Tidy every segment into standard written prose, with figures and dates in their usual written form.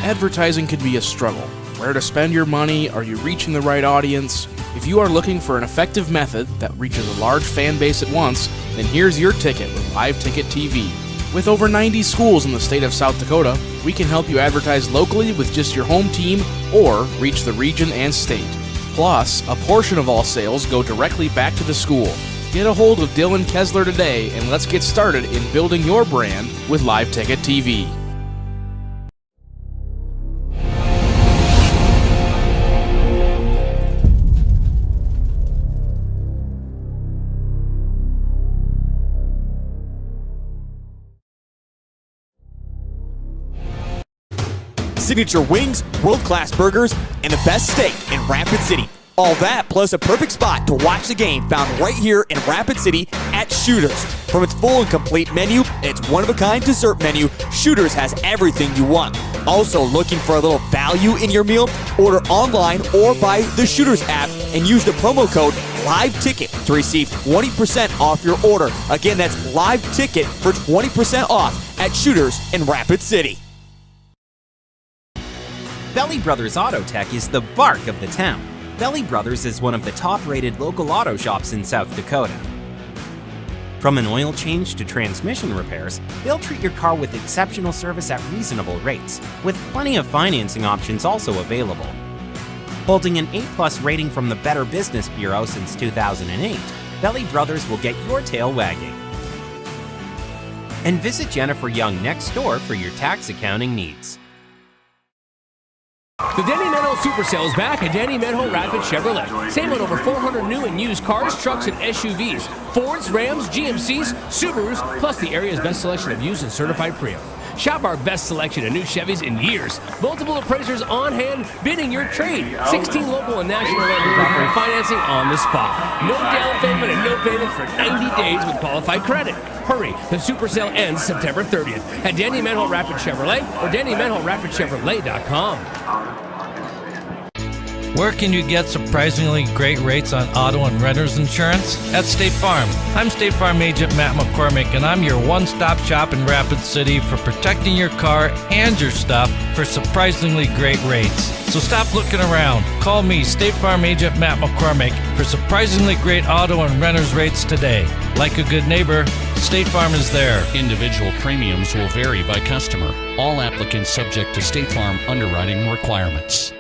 Advertising can be a struggle. Where to spend your money? Are you reaching the right audience? If you are looking for an effective method that reaches a large fan base at once, then here's your ticket with Live Ticket TV. With over 90 schools in the state of South Dakota, we can help you advertise locally with just your home team or reach the region and state. Plus, a portion of all sales go directly back to the school. Get a hold of Dylan Kessler today and let's get started in building your brand with Live Ticket TV. Signature wings, world-class burgers, and the best steak in Rapid City. All that plus a perfect spot to watch the game found right here in Rapid City at Shooters. From its full and complete menu, its one-of-a-kind dessert menu, Shooters has everything you want. Also looking for a little value in your meal? Order online or by the Shooters app and use the promo code LiveTicket to receive 20% off your order. Again, that's LiveTicket for 20% off at Shooters in Rapid City. Belly Brothers Auto Tech is the bark of the town. Belly Brothers is one of the top-rated local auto shops in South Dakota. From an oil change to transmission repairs, they'll treat your car with exceptional service at reasonable rates, with plenty of financing options also available. Holding an A+ rating from the Better Business Bureau since 2008, Belly Brothers will get your tail wagging. And visit Jennifer Young next door for your tax accounting needs. The Danny Menho Super Sale is back at Danny Menho Rapid Chevrolet. Save on over 400 new and used cars, trucks, and SUVs. Fords, Rams, GMCs, Subarus, plus the area's best selection of used and certified pre-owned. Shop our best selection of new Chevys in years. Multiple appraisers on hand bidding your trade. 16 local and national lenders offering financing on the spot. No down payment and no payment for 90 days with qualified credit. Hurry, the Super Sale ends September 30th at Danny Menho Rapid Chevrolet or DannyMenhoRapidChevrolet.com. Where can you get surprisingly great rates on auto and renter's insurance? At State Farm. I'm State Farm Agent Matt McCormick, and I'm your one-stop shop in Rapid City for protecting your car and your stuff for surprisingly great rates. So stop looking around. Call me, State Farm Agent Matt McCormick, for surprisingly great auto and renter's rates today. Like a good neighbor, State Farm is there. Individual premiums will vary by customer. All applicants subject to State Farm underwriting requirements.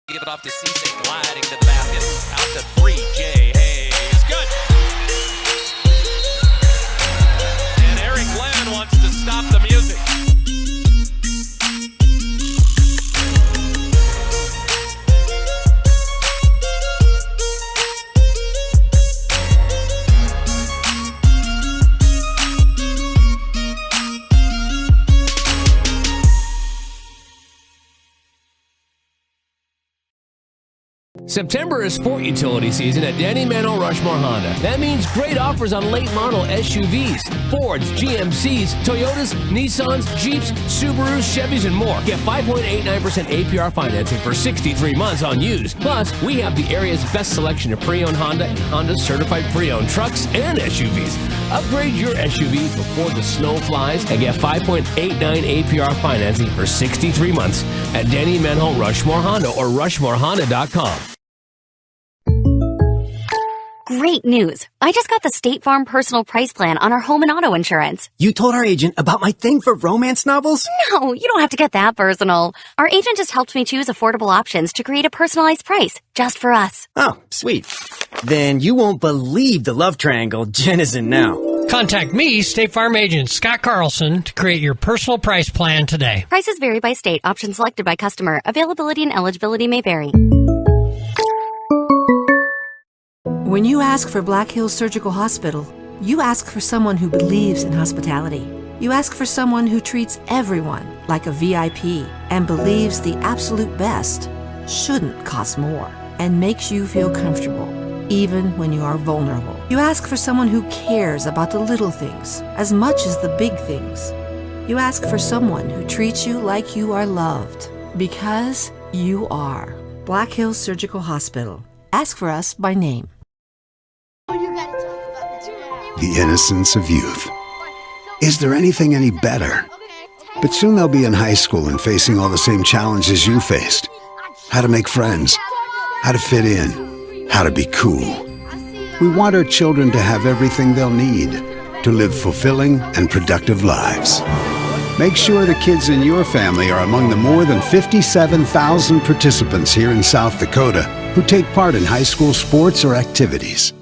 Give it off to Cisse, gliding to the basket. Out to 3, Jay Hayes. Good. And Eric Glenn wants to stop the music. September is sport utility season at Danny Menho Rushmore Honda. That means great offers on late model SUVs, Fords, GMCs, Toyotas, Nissans, Jeeps, Subarus, Chevys, and more. Get 5.89% APR financing for 63 months on used. Plus, we have the area's best selection of pre-owned Honda and Honda certified pre-owned trucks and SUVs. Upgrade your SUV before the snow flies and get 5.89 APR financing for 63 months at Danny Menho Rushmore Honda or RushmoreHonda.com. Great news. I just got the State Farm personal price plan on our home and auto insurance. You told our agent about my thing for romance novels? No, you don't have to get that personal. Our agent just helped me choose affordable options to create a personalized price just for us. Oh, sweet. Then you won't believe the love triangle Jen is in now. Contact me, State Farm agent Scott Carlson, to create your personal price plan today. Prices vary by state. Options selected by customer. Availability and eligibility may vary. When you ask for Black Hills Surgical Hospital, you ask for someone who believes in hospitality. You ask for someone who treats everyone like a VIP and believes the absolute best shouldn't cost more and makes you feel comfortable, even when you are vulnerable. You ask for someone who cares about the little things as much as the big things. You ask for someone who treats you like you are loved, because you are. Black Hills Surgical Hospital. Ask for us by name. The innocence of youth. Is there anything any better? But soon they'll be in high school and facing all the same challenges you faced. How to make friends, how to fit in, how to be cool. We want our children to have everything they'll need to live fulfilling and productive lives. Make sure the kids in your family are among the more than 57,000 participants here in South Dakota who take part in high school sports or activities.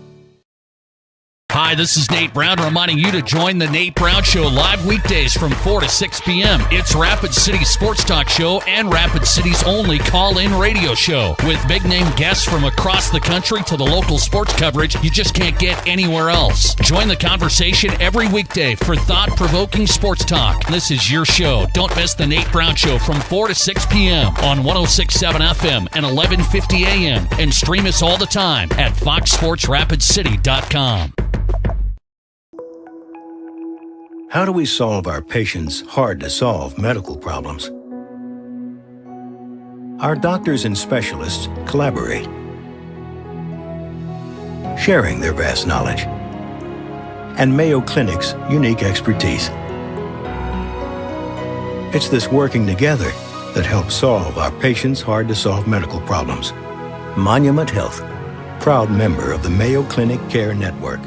Hi, this is Nate Brown reminding you to join the Nate Brown Show live weekdays from 4 to 6 p.m. It's Rapid City's sports talk show and Rapid City's only call-in radio show. With big-name guests from across the country to the local sports coverage you just can't get anywhere else. Join the conversation every weekday for thought-provoking sports talk. This is your show. Don't miss the Nate Brown Show from 4 to 6 p.m. on 106.7 FM and 1150 a.m. And stream us all the time at foxsportsrapidcity.com. How do we solve our patients' hard-to-solve medical problems? Our doctors and specialists collaborate, sharing their vast knowledge and Mayo Clinic's unique expertise. It's this working together that helps solve our patients' hard-to-solve medical problems. Monument Health, proud member of the Mayo Clinic Care Network.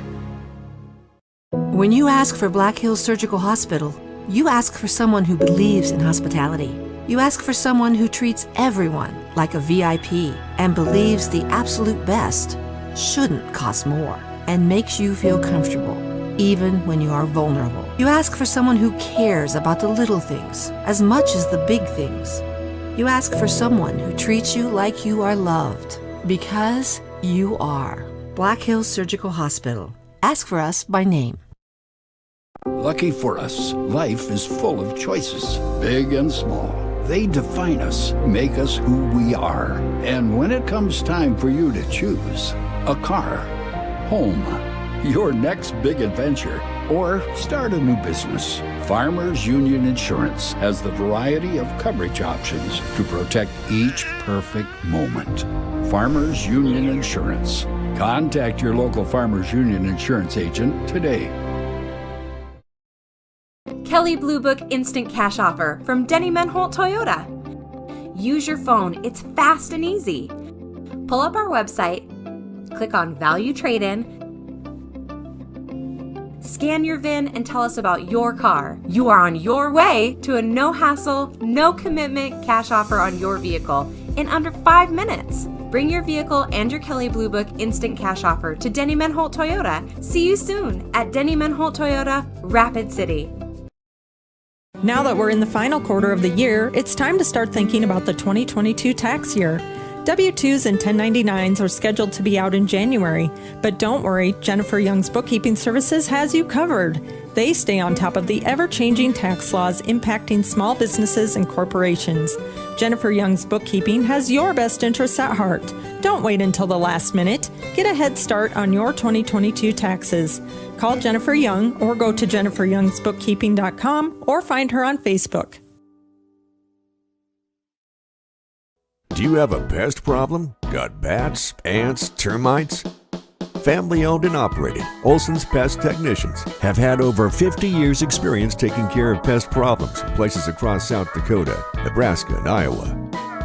When you ask for Black Hills Surgical Hospital, you ask for someone who believes in hospitality. You ask for someone who treats everyone like a VIP and believes the absolute best shouldn't cost more and makes you feel comfortable, even when you are vulnerable. You ask for someone who cares about the little things as much as the big things. You ask for someone who treats you like you are loved, because you are. Black Hills Surgical Hospital. Ask for us by name. Lucky for us, life is full of choices, big and small. They define us, make us who we are. And when it comes time for you to choose, a car, home, your next big adventure, or start a new business, Farmers Union Insurance has the variety of coverage options to protect each perfect moment. Farmers Union Insurance. Contact your local Farmers Union Insurance agent today. Kelley Blue Book Instant Cash Offer from Denny Menholt Toyota. Use your phone, it's fast and easy. Pull up our website, click on Value Trade-In, scan your VIN and tell us about your car. You are on your way to a no-hassle, no-commitment cash offer on your vehicle in under 5 minutes. Bring your vehicle and your Kelley Blue Book Instant Cash Offer to Denny Menholt Toyota. See you soon at Denny Menholt Toyota, Rapid City. Now that we're in the final quarter of the year, it's time to start thinking about the 2022 tax year. W-2s and 1099s are scheduled to be out in January, but don't worry, Jennifer Young's Bookkeeping Services has you covered. They stay on top of the ever-changing tax laws impacting small businesses and corporations. Jennifer Young's Bookkeeping has your best interests at heart. Don't wait until the last minute. Get a head start on your 2022 taxes. Call Jennifer Young or go to jenniferyoungsbookkeeping.com or find her on Facebook. Do you have a pest problem? Got bats, ants, termites? Family owned and operated, Olson's Pest Technicians have had over 50 years experience taking care of pest problems in places across South Dakota, Nebraska, and Iowa.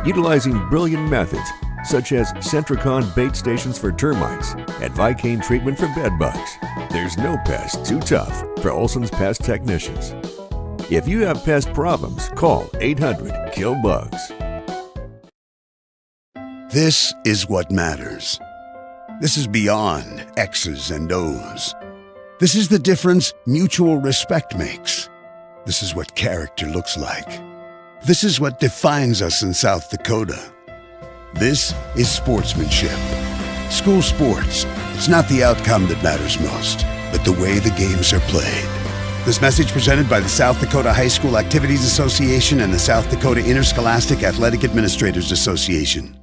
Utilizing brilliant methods such as Centricon bait stations for termites and Vicane treatment for bed bugs, there's no pest too tough for Olson's Pest Technicians. If you have pest problems, call 800-KILL-BUGS. This is what matters. This is beyond X's and O's. This is the difference mutual respect makes. This is what character looks like. This is what defines us in South Dakota. This is sportsmanship. School sports. It's not the outcome that matters most, but the way the games are played. This message presented by the South Dakota High School Activities Association and the South Dakota Interscholastic Athletic Administrators Association.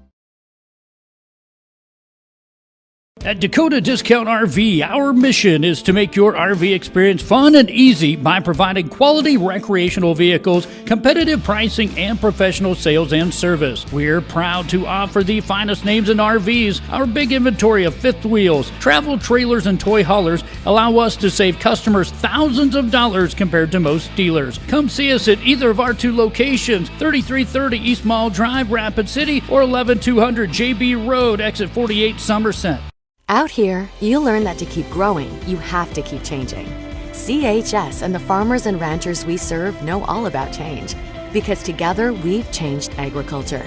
At Dakota Discount RV, our mission is to make your RV experience fun and easy by providing quality recreational vehicles, competitive pricing, and professional sales and service. We're proud to offer the finest names in RVs. Our big inventory of fifth wheels, travel trailers, and toy haulers allow us to save customers thousands of dollars compared to most dealers. Come see us at either of our two locations, 3330 East Mall Drive, Rapid City, or 11200 JB Road, exit 48, Somerset. Out here, you learn that to keep growing, you have to keep changing. CHS and the farmers and ranchers we serve know all about change, because together we've changed agriculture.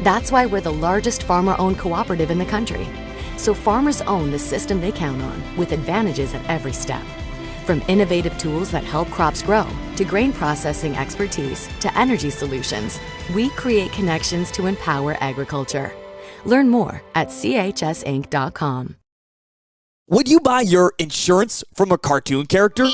That's why we're the largest farmer-owned cooperative in the country. So farmers own the system they count on, with advantages at every step. From innovative tools that help crops grow, to grain processing expertise, to energy solutions, we create connections to empower agriculture. Learn more at chsinc.com. Would you buy your insurance from a cartoon character?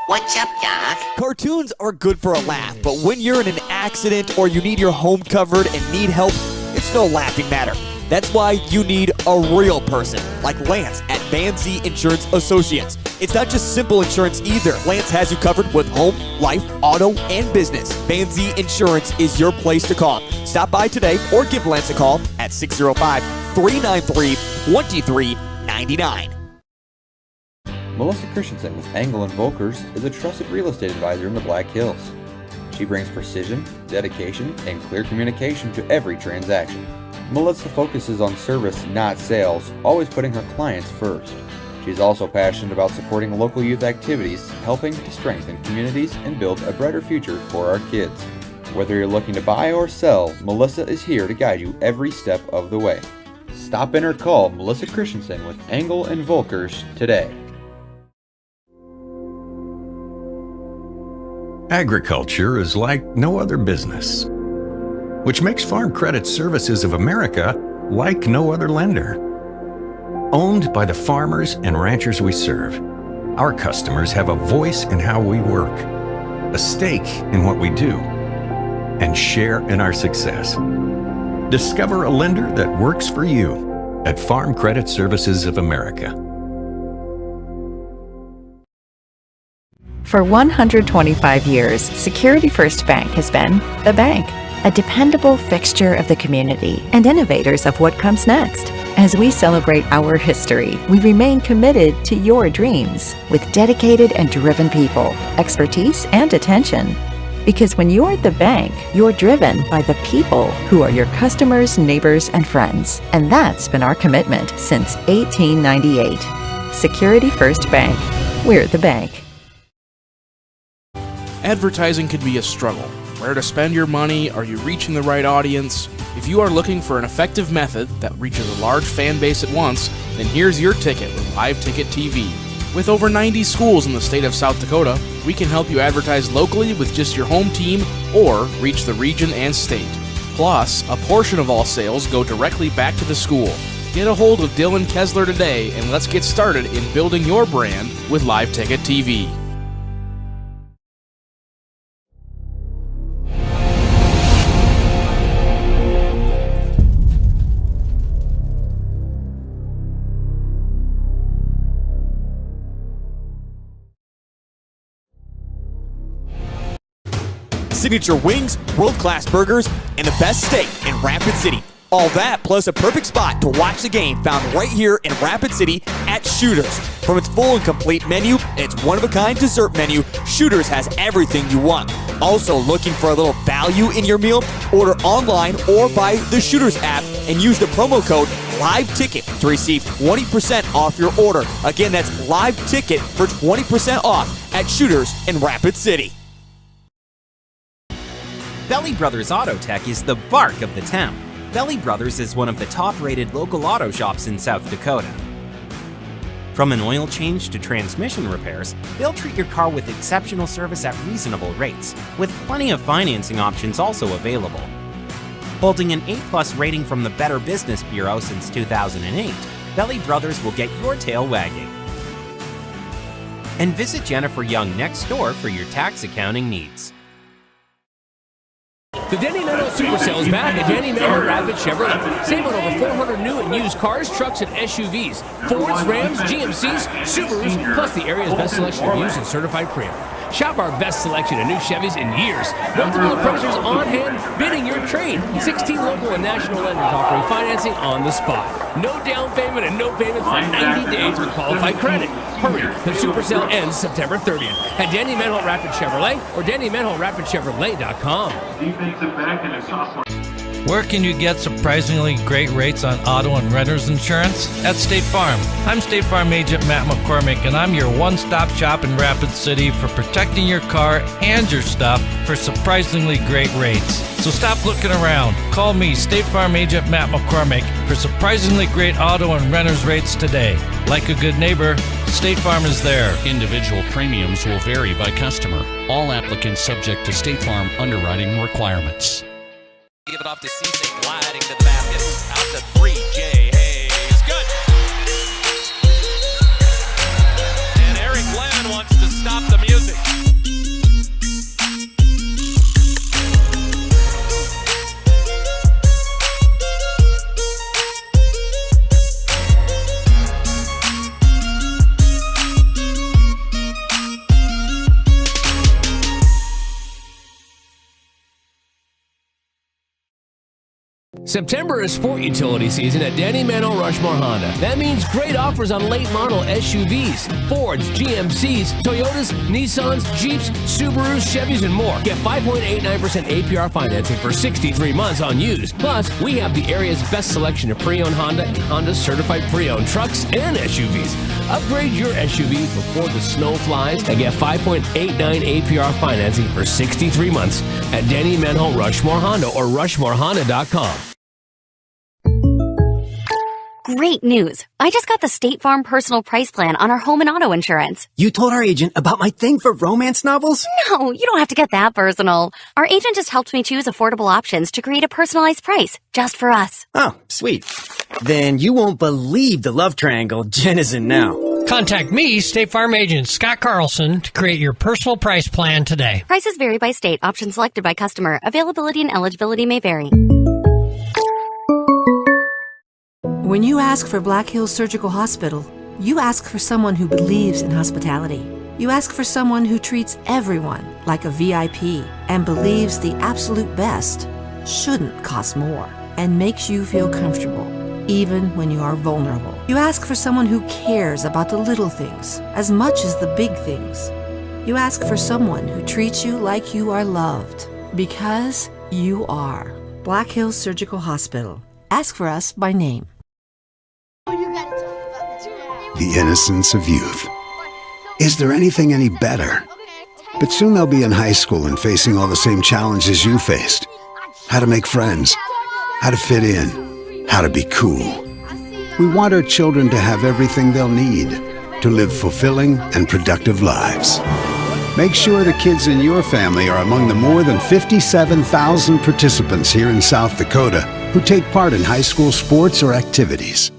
What's up, Doc? Cartoons are good for a laugh, but when you're in an accident or you need your home covered and need help, it's no laughing matter. That's why you need a real person, like Lance at Van Zee Insurance Associates. It's not just simple insurance either. Lance has you covered with home, life, auto, and business. Van Zee Insurance is your place to call. Stop by today or give Lance a call at 605-393-2399. Melissa Christensen with Engel & Volkers is a trusted real estate advisor in the Black Hills. She brings precision, dedication, and clear communication to every transaction. Melissa focuses on service, not sales, always putting her clients first. She's also passionate about supporting local youth activities, helping to strengthen communities and build a brighter future for our kids. Whether you're looking to buy or sell, Melissa is here to guide you every step of the way. Stop in or call Melissa Christensen with Engel & Volkers today. Agriculture is like no other business, which makes Farm Credit Services of America like no other lender. Owned by the farmers and ranchers we serve, our customers have a voice in how we work, a stake in what we do, and share in our success. Discover a lender that works for you at Farm Credit Services of America. For 125 years, Security First Bank has been the bank, a dependable fixture of the community and innovators of what comes next. As we celebrate our history, we remain committed to your dreams with dedicated and driven people, expertise, and attention. Because when you're at the bank, you're driven by the people who are your customers, neighbors, and friends. And that's been our commitment since 1898. Security First Bank. We're the bank. Advertising can be a struggle. Where to spend your money? Are you reaching the right audience? If you are looking for an effective method that reaches a large fan base at once, then here's your ticket with Live Ticket TV. With over 90 schools in the state of South Dakota, we can help you advertise locally with just your home team or reach the region and state. Plus, a portion of all sales go directly back to the school. Get a hold of Dylan Kessler today and let's get started in building your brand with Live Ticket TV. Signature wings, world-class burgers, and the best steak in Rapid City. All that plus a perfect spot to watch the game found right here in Rapid City at Shooters. From its full and complete menu and its one-of-a-kind dessert menu, Shooters has everything you want. Also looking for a little value in your meal? Order online or by the Shooters app and use the promo code LiveTicket to receive 20% off your order. Again, that's LiveTicket for 20% off at Shooters in Rapid City. Belly Brothers Auto Tech is the bark of the town. Belly Brothers is one of the top-rated local auto shops in South Dakota. From an oil change to transmission repairs, they'll treat your car with exceptional service at reasonable rates, with plenty of financing options also available. Holding an A+ rating from the Better Business Bureau since 2008, Belly Brothers will get your tail wagging. And visit Jennifer Young next door for your tax accounting needs. The Denny Meadow Super Sale is back at Denny Meadow Rapid Chevrolet. Save on over 400 new and used cars, trucks, and SUVs. Fords, Rams, GMCs, Subarus, plus the area's best selection of used and certified pre-owned. Shop our best selection of new Chevys in years. Multiple appraisers on hand bidding your trade. 16 local and national lenders offering financing on the spot. No down payment and no payment for 90 days with qualified credit. Hurry, the Super Sale ends September 30th at Denny Meadow Rapid Chevrolet or DennyMeadowRapidChevrolet.com. Defensive back and a sophomore. Where can you get surprisingly great rates on auto and renter's insurance? At State Farm. I'm State Farm Agent Matt McCormick, and I'm your one-stop shop in Rapid City for protecting your car and your stuff for surprisingly great rates. So stop looking around. Call me, State Farm Agent Matt McCormick, for surprisingly great auto and renter's rates today. Like a good neighbor, State Farm is there. Individual premiums will vary by customer. All applicants subject to State Farm underwriting requirements. Give it off to Cisse, gliding to the basket. Out to 3, Jay Hayes. Good. And Eric Glenn wants to stop the music. September is sport utility season at Denny Meadow Rushmore Honda. That means great offers on late model SUVs, Fords, GMCs, Toyotas, Nissans, Jeeps, Subarus, Chevys, and more. Get 5.89% APR financing for 63 months on used. Plus, we have the area's best selection of pre-owned Honda and Honda certified pre-owned trucks and SUVs. Upgrade your SUV before the snow flies and get 5.89 APR financing for 63 months at Denny Meadow Rushmore Honda or RushmoreHonda.com. Great news. I just got the State Farm personal price plan on our home and auto insurance. You told our agent about my thing for romance novels? No, you don't have to get that personal. Our agent just helped me choose affordable options to create a personalized price just for us. Oh, sweet. Then you won't believe the love triangle Jen is in now. Contact me, State Farm Agent Scott Carlson, to create your personal price plan today. Prices vary by state. Options selected by customer. Availability and eligibility may vary. When you ask for Black Hills Surgical Hospital, you ask for someone who believes in hospitality. You ask for someone who treats everyone like a VIP and believes the absolute best shouldn't cost more and makes you feel comfortable, even when you are vulnerable. You ask for someone who cares about the little things as much as the big things. You ask for someone who treats you like you are loved, because you are. Black Hills Surgical Hospital. Ask for us by name. The innocence of youth. Is there anything any better? But soon they'll be in high school and facing all the same challenges you faced. How to make friends, how to fit in, how to be cool. We want our children to have everything they'll need to live fulfilling and productive lives. Make sure the kids in your family are among the more than 57,000 participants here in South Dakota who take part in high school sports or activities.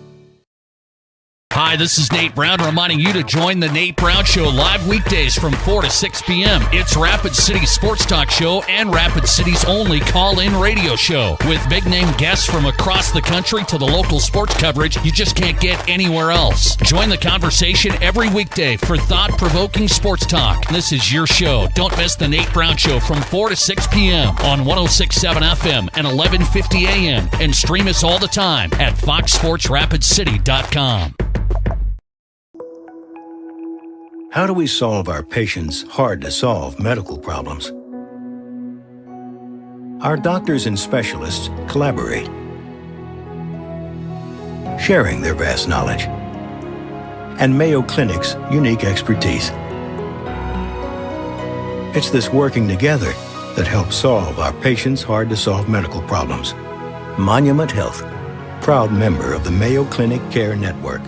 Hi, this is Nate Brown reminding you to join the Nate Brown Show live weekdays from 4 to 6 p.m. It's Rapid City's sports talk show and Rapid City's only call-in radio show. With big-name guests from across the country to the local sports coverage you just can't get anywhere else. Join the conversation every weekday for thought-provoking sports talk. This is your show. Don't miss the Nate Brown Show from 4 to 6 p.m. on 106.7 FM and 1150 a.m. And stream us all the time at foxsportsrapidcity.com. How do we solve our patients' hard-to-solve medical problems? Our doctors and specialists collaborate, sharing their vast knowledge and Mayo Clinic's unique expertise. It's this working together that helps solve our patients' hard-to-solve medical problems. Monument Health, proud member of the Mayo Clinic Care Network.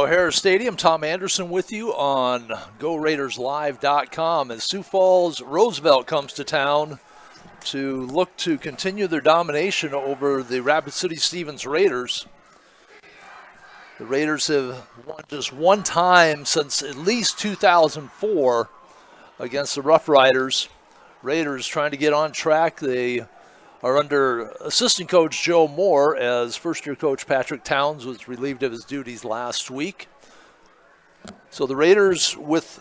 O'Hara Stadium. Tom Anderson with you on GoRaidersLive.com as Sioux Falls Roosevelt comes to town to look to continue their domination over the Rapid City Stevens Raiders. The Raiders have won just one time since at least 2004 against the Rough Riders. Raiders trying to get on track. They are under assistant coach Joe Moore as first-year coach Patrick Towns was relieved of his duties last week. So the Raiders with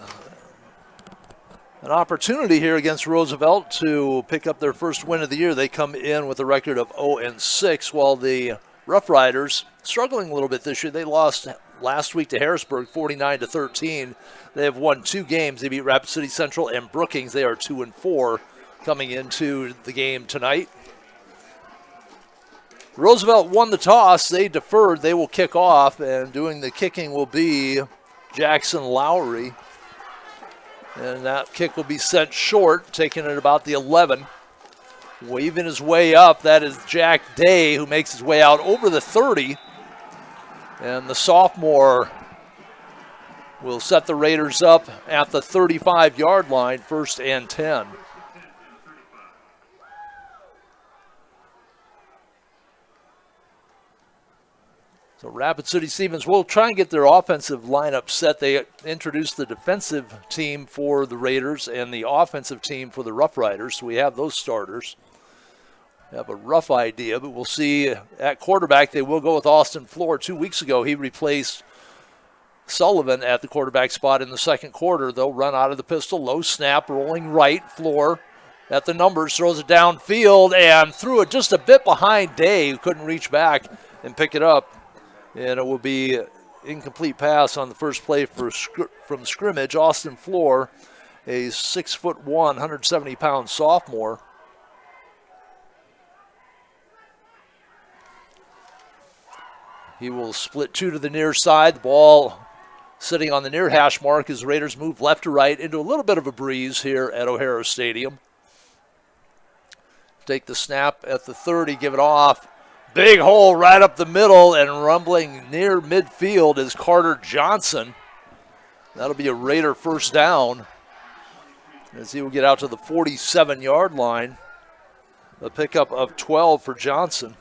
an opportunity here against Roosevelt to pick up their first win of the year. They come in with a record of 0-6, while the Rough Riders struggling a little bit this year. They lost last week to Harrisburg 49-13. They have won 2 games. They beat Rapid City Central and Brookings. They are 2-4 coming into the game tonight. Roosevelt won the toss. They deferred. They will kick off, and doing the kicking will be Jackson Lowry. And that kick will be sent short, taking it about the 11. Waving his way up, that is Jack Day, who makes his way out over the 30. And the sophomore will set the Raiders up at the 35-yard line, 1st and 10. So Rapid City Stevens will try and get their offensive lineup set. They introduced the defensive team for the Raiders and the offensive team for the Rough Riders. So we have those starters. We have a rough idea, but we'll see. At quarterback, they will go with Austin Floor. 2 weeks ago, he replaced Sullivan at the quarterback spot in the second quarter. They'll run out of the pistol. Low snap, rolling right. Floor at the numbers, throws it downfield and threw it just a bit behind Day, who couldn't reach back and pick it up. And it will be incomplete pass on the first play from scrimmage. Austin Floor, a 6'1", 170-pound sophomore. He will split 2 to the near side. The ball sitting on the near hash mark as the Raiders move left to right into a little bit of a breeze here at O'Hara Stadium. Take the snap at the 30, give it off. Big hole right up the middle, and rumbling near midfield is Carter Johnson. That'll be a Raider first down as he will get out to the 47-yard line. A pickup of 12 for Johnson.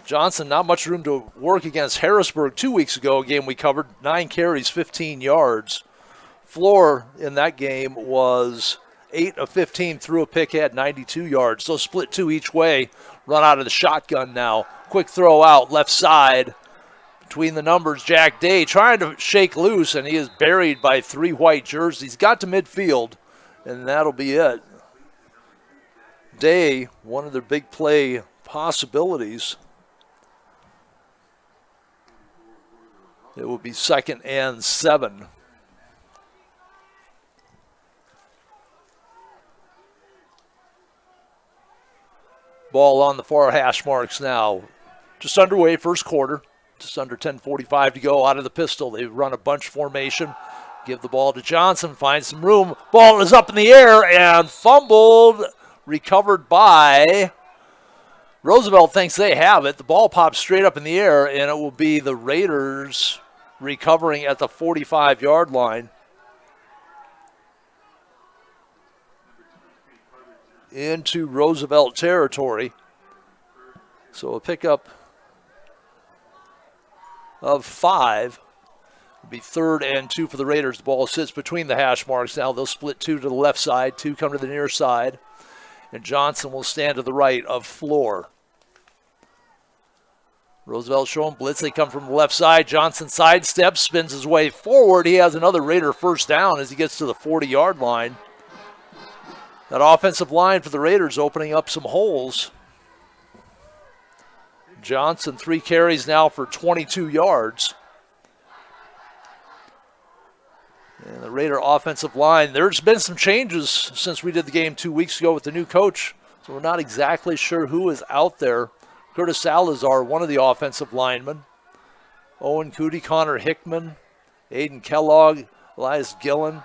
Johnson, not much room to work against Harrisburg 2 weeks ago, a game we covered. 9 carries, 15 yards. Floor in that game was 8 of 15, threw a pick, had 92 yards. So split 2 each way. Run out of the shotgun now. Quick throw out, left side. Between the numbers, Jack Day trying to shake loose, and he is buried by 3 white jerseys. Got to midfield, and that'll be it. Day, one of their big play possibilities. It will be 2nd and 7. Ball on the far hash marks now. Just underway, first quarter. Just under 10:45 to go out of the pistol. They run a bunch formation. Give the ball to Johnson, finds some room. Ball is up in the air and fumbled. Recovered by Roosevelt. Thinks they have it. The ball pops straight up in the air, and it will be the Raiders recovering at the 45-yard line. Into Roosevelt territory. So a pickup of 5. It'll be 3rd and 2 for the Raiders. The ball sits between the hash marks now. They'll split 2 to the left side, 2 come to the near side. And Johnson will stand to the right of Floor. Roosevelt showing blitz. They come from the left side. Johnson sidesteps, spins his way forward. He has another Raider first down as he gets to the 40-yard line. That offensive line for the Raiders opening up some holes. Johnson, 3 carries now for 22 yards. And the Raider offensive line, there's been some changes since we did the game 2 weeks ago with the new coach, so we're not exactly sure who is out there. Curtis Salazar, one of the offensive linemen. Owen Cootie, Connor Hickman, Aiden Kellogg, Elias Gillen.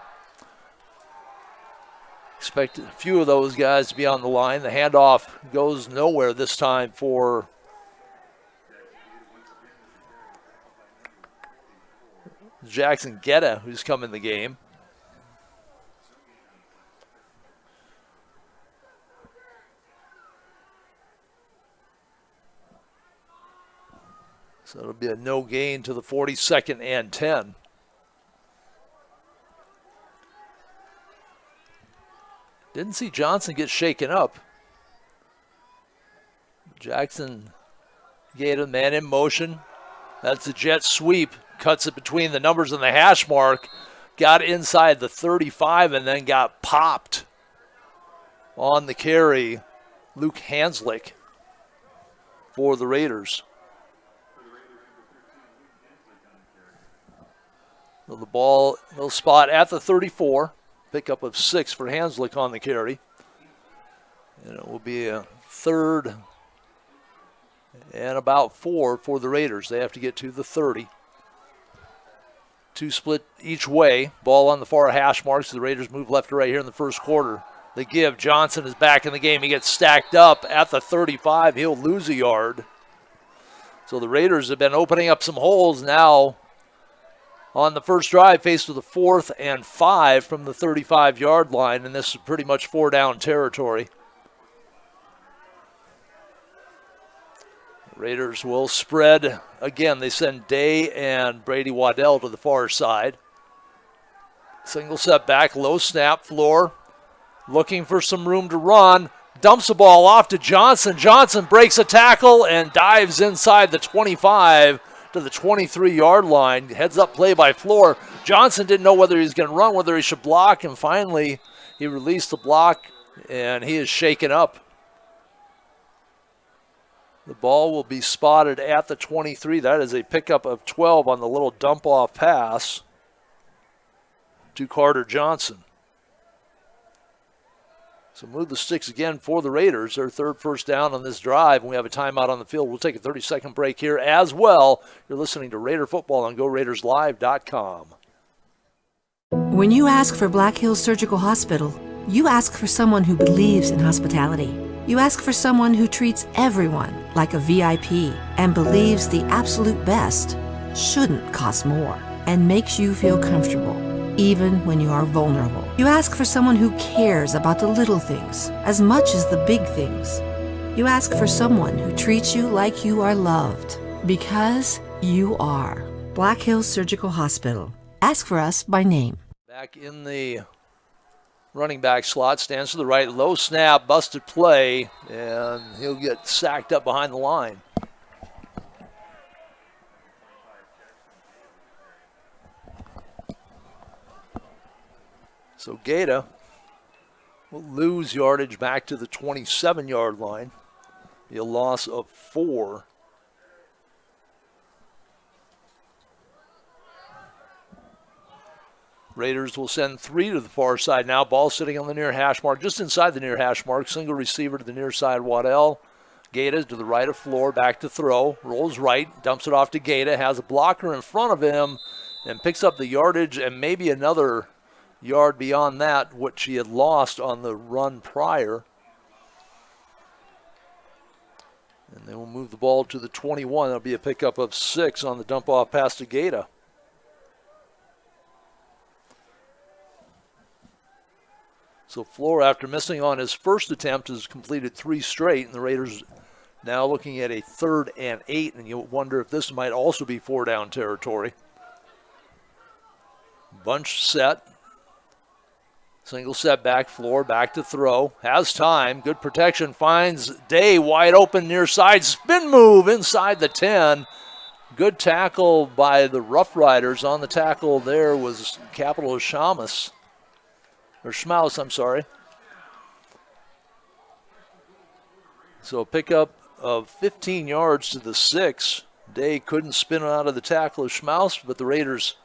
Expect a few of those guys to be on the line. The handoff goes nowhere this time for Jackson Guetta, who's come in the game. So it'll be a no gain to the 42nd and 10. Didn't see Johnson get shaken up. Jackson Guetta, man in motion. That's a jet sweep. Cuts it between the numbers and the hash mark. Got inside the 35 and then got popped on the carry. Luke Hanslick for the Raiders. So the ball, little spot at the 34. Pickup of 6 for Hanslick on the carry. And it will be a 3rd and about 4 for the Raiders. They have to get to the 30. 2 split each way. Ball on the far hash marks. The Raiders move left to right here in the first quarter. They give. Johnson is back in the game. He gets stacked up at the 35. He'll lose a yard. So the Raiders have been opening up some holes now. On the first drive, faced with a 4th and 5 from the 35-yard line, and this is pretty much 4-down territory. Raiders will spread. Again, they send Day and Brady Waddell to the far side. Single setback, low snap, floor. Looking for some room to run. Dumps the ball off to Johnson. Johnson breaks a tackle and dives inside the 25 to the 23-yard line. Heads up play by Floor. Johnson didn't know whether he was going to run, whether he should block, and finally he released the block, and he is shaken up. The ball will be spotted at the 23. That is a pickup of 12 on the little dump-off pass to Carter Johnson. So move the sticks again for the Raiders. Their 3rd first down on this drive, and we have a timeout on the field. We'll take a 30-second break here as well. You're listening to Raider Football on GoRaidersLive.com. When you ask for Black Hills Surgical Hospital, you ask for someone who believes in hospitality. You ask for someone who treats everyone like a VIP and believes the absolute best shouldn't cost more and makes you feel comfortable, even when you are vulnerable. You ask for someone who cares about the little things as much as the big things. You ask for someone who treats you like you are loved, because you are. Black Hills Surgical Hospital. Ask for us by name. Back in the running back slot, stands to the right, low snap, busted play, and he'll get sacked up behind the line. So Gata will lose yardage back to the 27-yard line. Be a loss of 4. Raiders will send 3 to the far side now. Ball sitting on the near hash mark, just inside the near hash mark. Single receiver to the near side, Waddell. Gata to the right of Floor, back to throw. Rolls right, dumps it off to Gata. Has a blocker in front of him and picks up the yardage and maybe another yard beyond that, which he had lost on the run prior. And they will move the ball to the 21. That'll be a pickup of 6 on the dump-off pass to Gata. So Floor, after missing on his first attempt, has completed 3 straight, and the Raiders now looking at a 3rd and 8, and you wonder if this might also be 4-down territory. Bunch set. Single setback, Floor back to throw. Has time, good protection, finds Day wide open near side. Spin move inside the 10. Good tackle by the Rough Riders. On the tackle there was Capital Schmaus. Or Schmaus, I'm sorry. So a pickup of 15 yards to the 6. Day couldn't spin out of the tackle of Schmaus, but the Raiders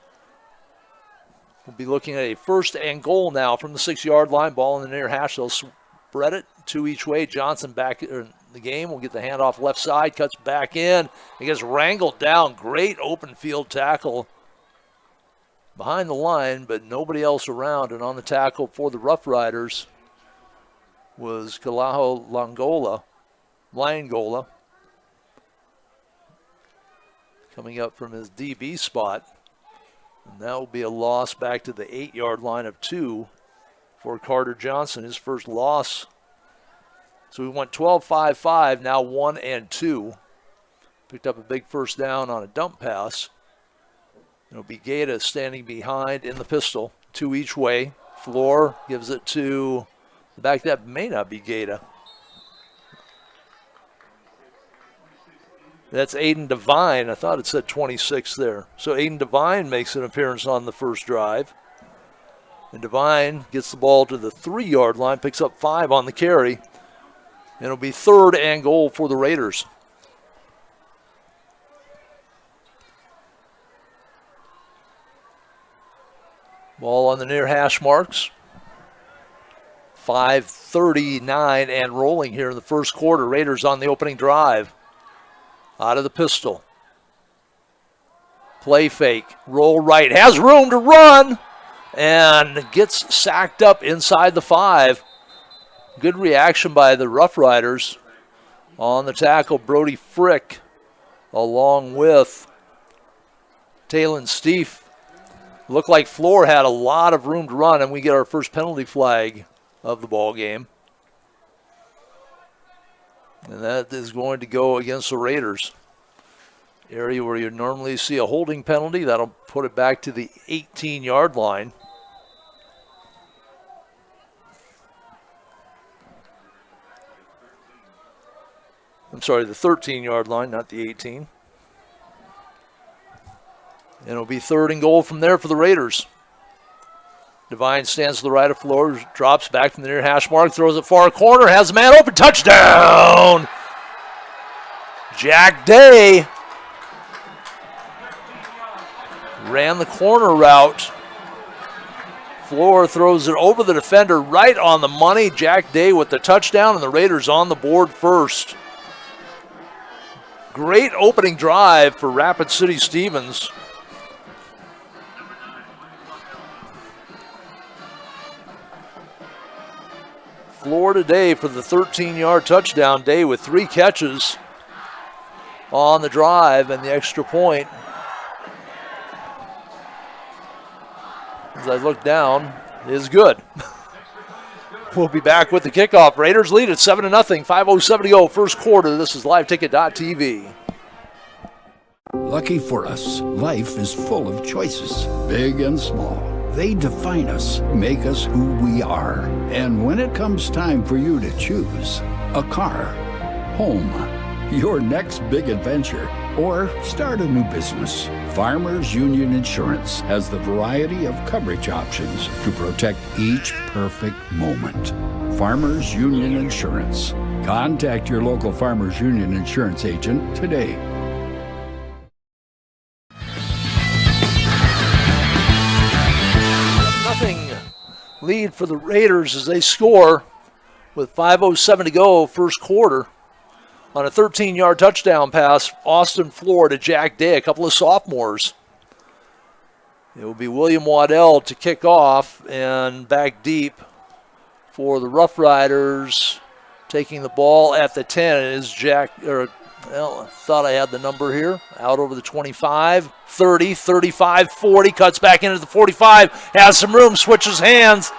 will be looking at a 1st and goal now from the 6-yard line. Ball in the near hash. They'll spread it 2 each way. Johnson back in the game. Will get the handoff left side. Cuts back in. He gets wrangled down. Great open field tackle behind the line, but nobody else around. And on the tackle for the Rough Riders was Kalaho Langola. Coming up from his DB spot. And that will be a loss back to the 8-yard line of 2 for Carter Johnson, his first loss. So we went 12-5-5, now 1-2. Picked up a big first down on a dump pass. It'll be Gata standing behind in the pistol, 2 each way. Floor gives it to the back. That may not be Gata. That's Aiden Devine. I thought it said 26 there. So Aiden Devine makes an appearance on the first drive. And Devine gets the ball to the 3-yard line, picks up 5 on the carry. And it'll be 3rd and goal for the Raiders. Ball on the near hash marks. 5:39 and rolling here in the first quarter. Raiders on the opening drive. Out of the pistol. Play fake. Roll right. Has room to run. And gets sacked up inside the 5. Good reaction by the Rough Riders. On the tackle, Brody Frick, along with Talon Steef. Looked like Floor had a lot of room to run, and we get our first penalty flag of the ball game. And that is going to go against the Raiders. Area where you normally see a holding penalty. That'll put it back to the 18-yard line. I'm sorry, the 13-yard line, not the 18. And it'll be 3rd and goal from there for the Raiders. Devine stands to the right of Floor, drops back from the near hash mark, throws it far corner, has a man open, touchdown! Jack Day ran the corner route. Floor throws it over the defender right on the money. Jack Day with the touchdown, and the Raiders on the board first. Great opening drive for Rapid City Stevens. Floor today for the 13-yard touchdown. Day with 3 catches on the drive and the extra point. As I look down, is good. We'll be back with the kickoff. Raiders lead at 7-0, 5:07 to go, first quarter. This is LiveTicket.tv. Lucky for us, life is full of choices, big and small. They define us, make us who we are. And when it comes time for you to choose, a car, home, your next big adventure, or start a new business, Farmers Union Insurance has the variety of coverage options to protect each perfect moment. Farmers Union Insurance. Contact your local Farmers Union Insurance agent today. Lead for the Raiders as they score with 5:07 to go, first quarter. On a 13-yard touchdown pass, Austin Floor to Jack Day, a couple of sophomores. It will be William Waddell to kick off, and back deep for the Rough Riders. Taking the ball at the 10 is I thought I had the number here. Out over the 25, 30, 35, 40. Cuts back into the 45. Has some room. Switches hands.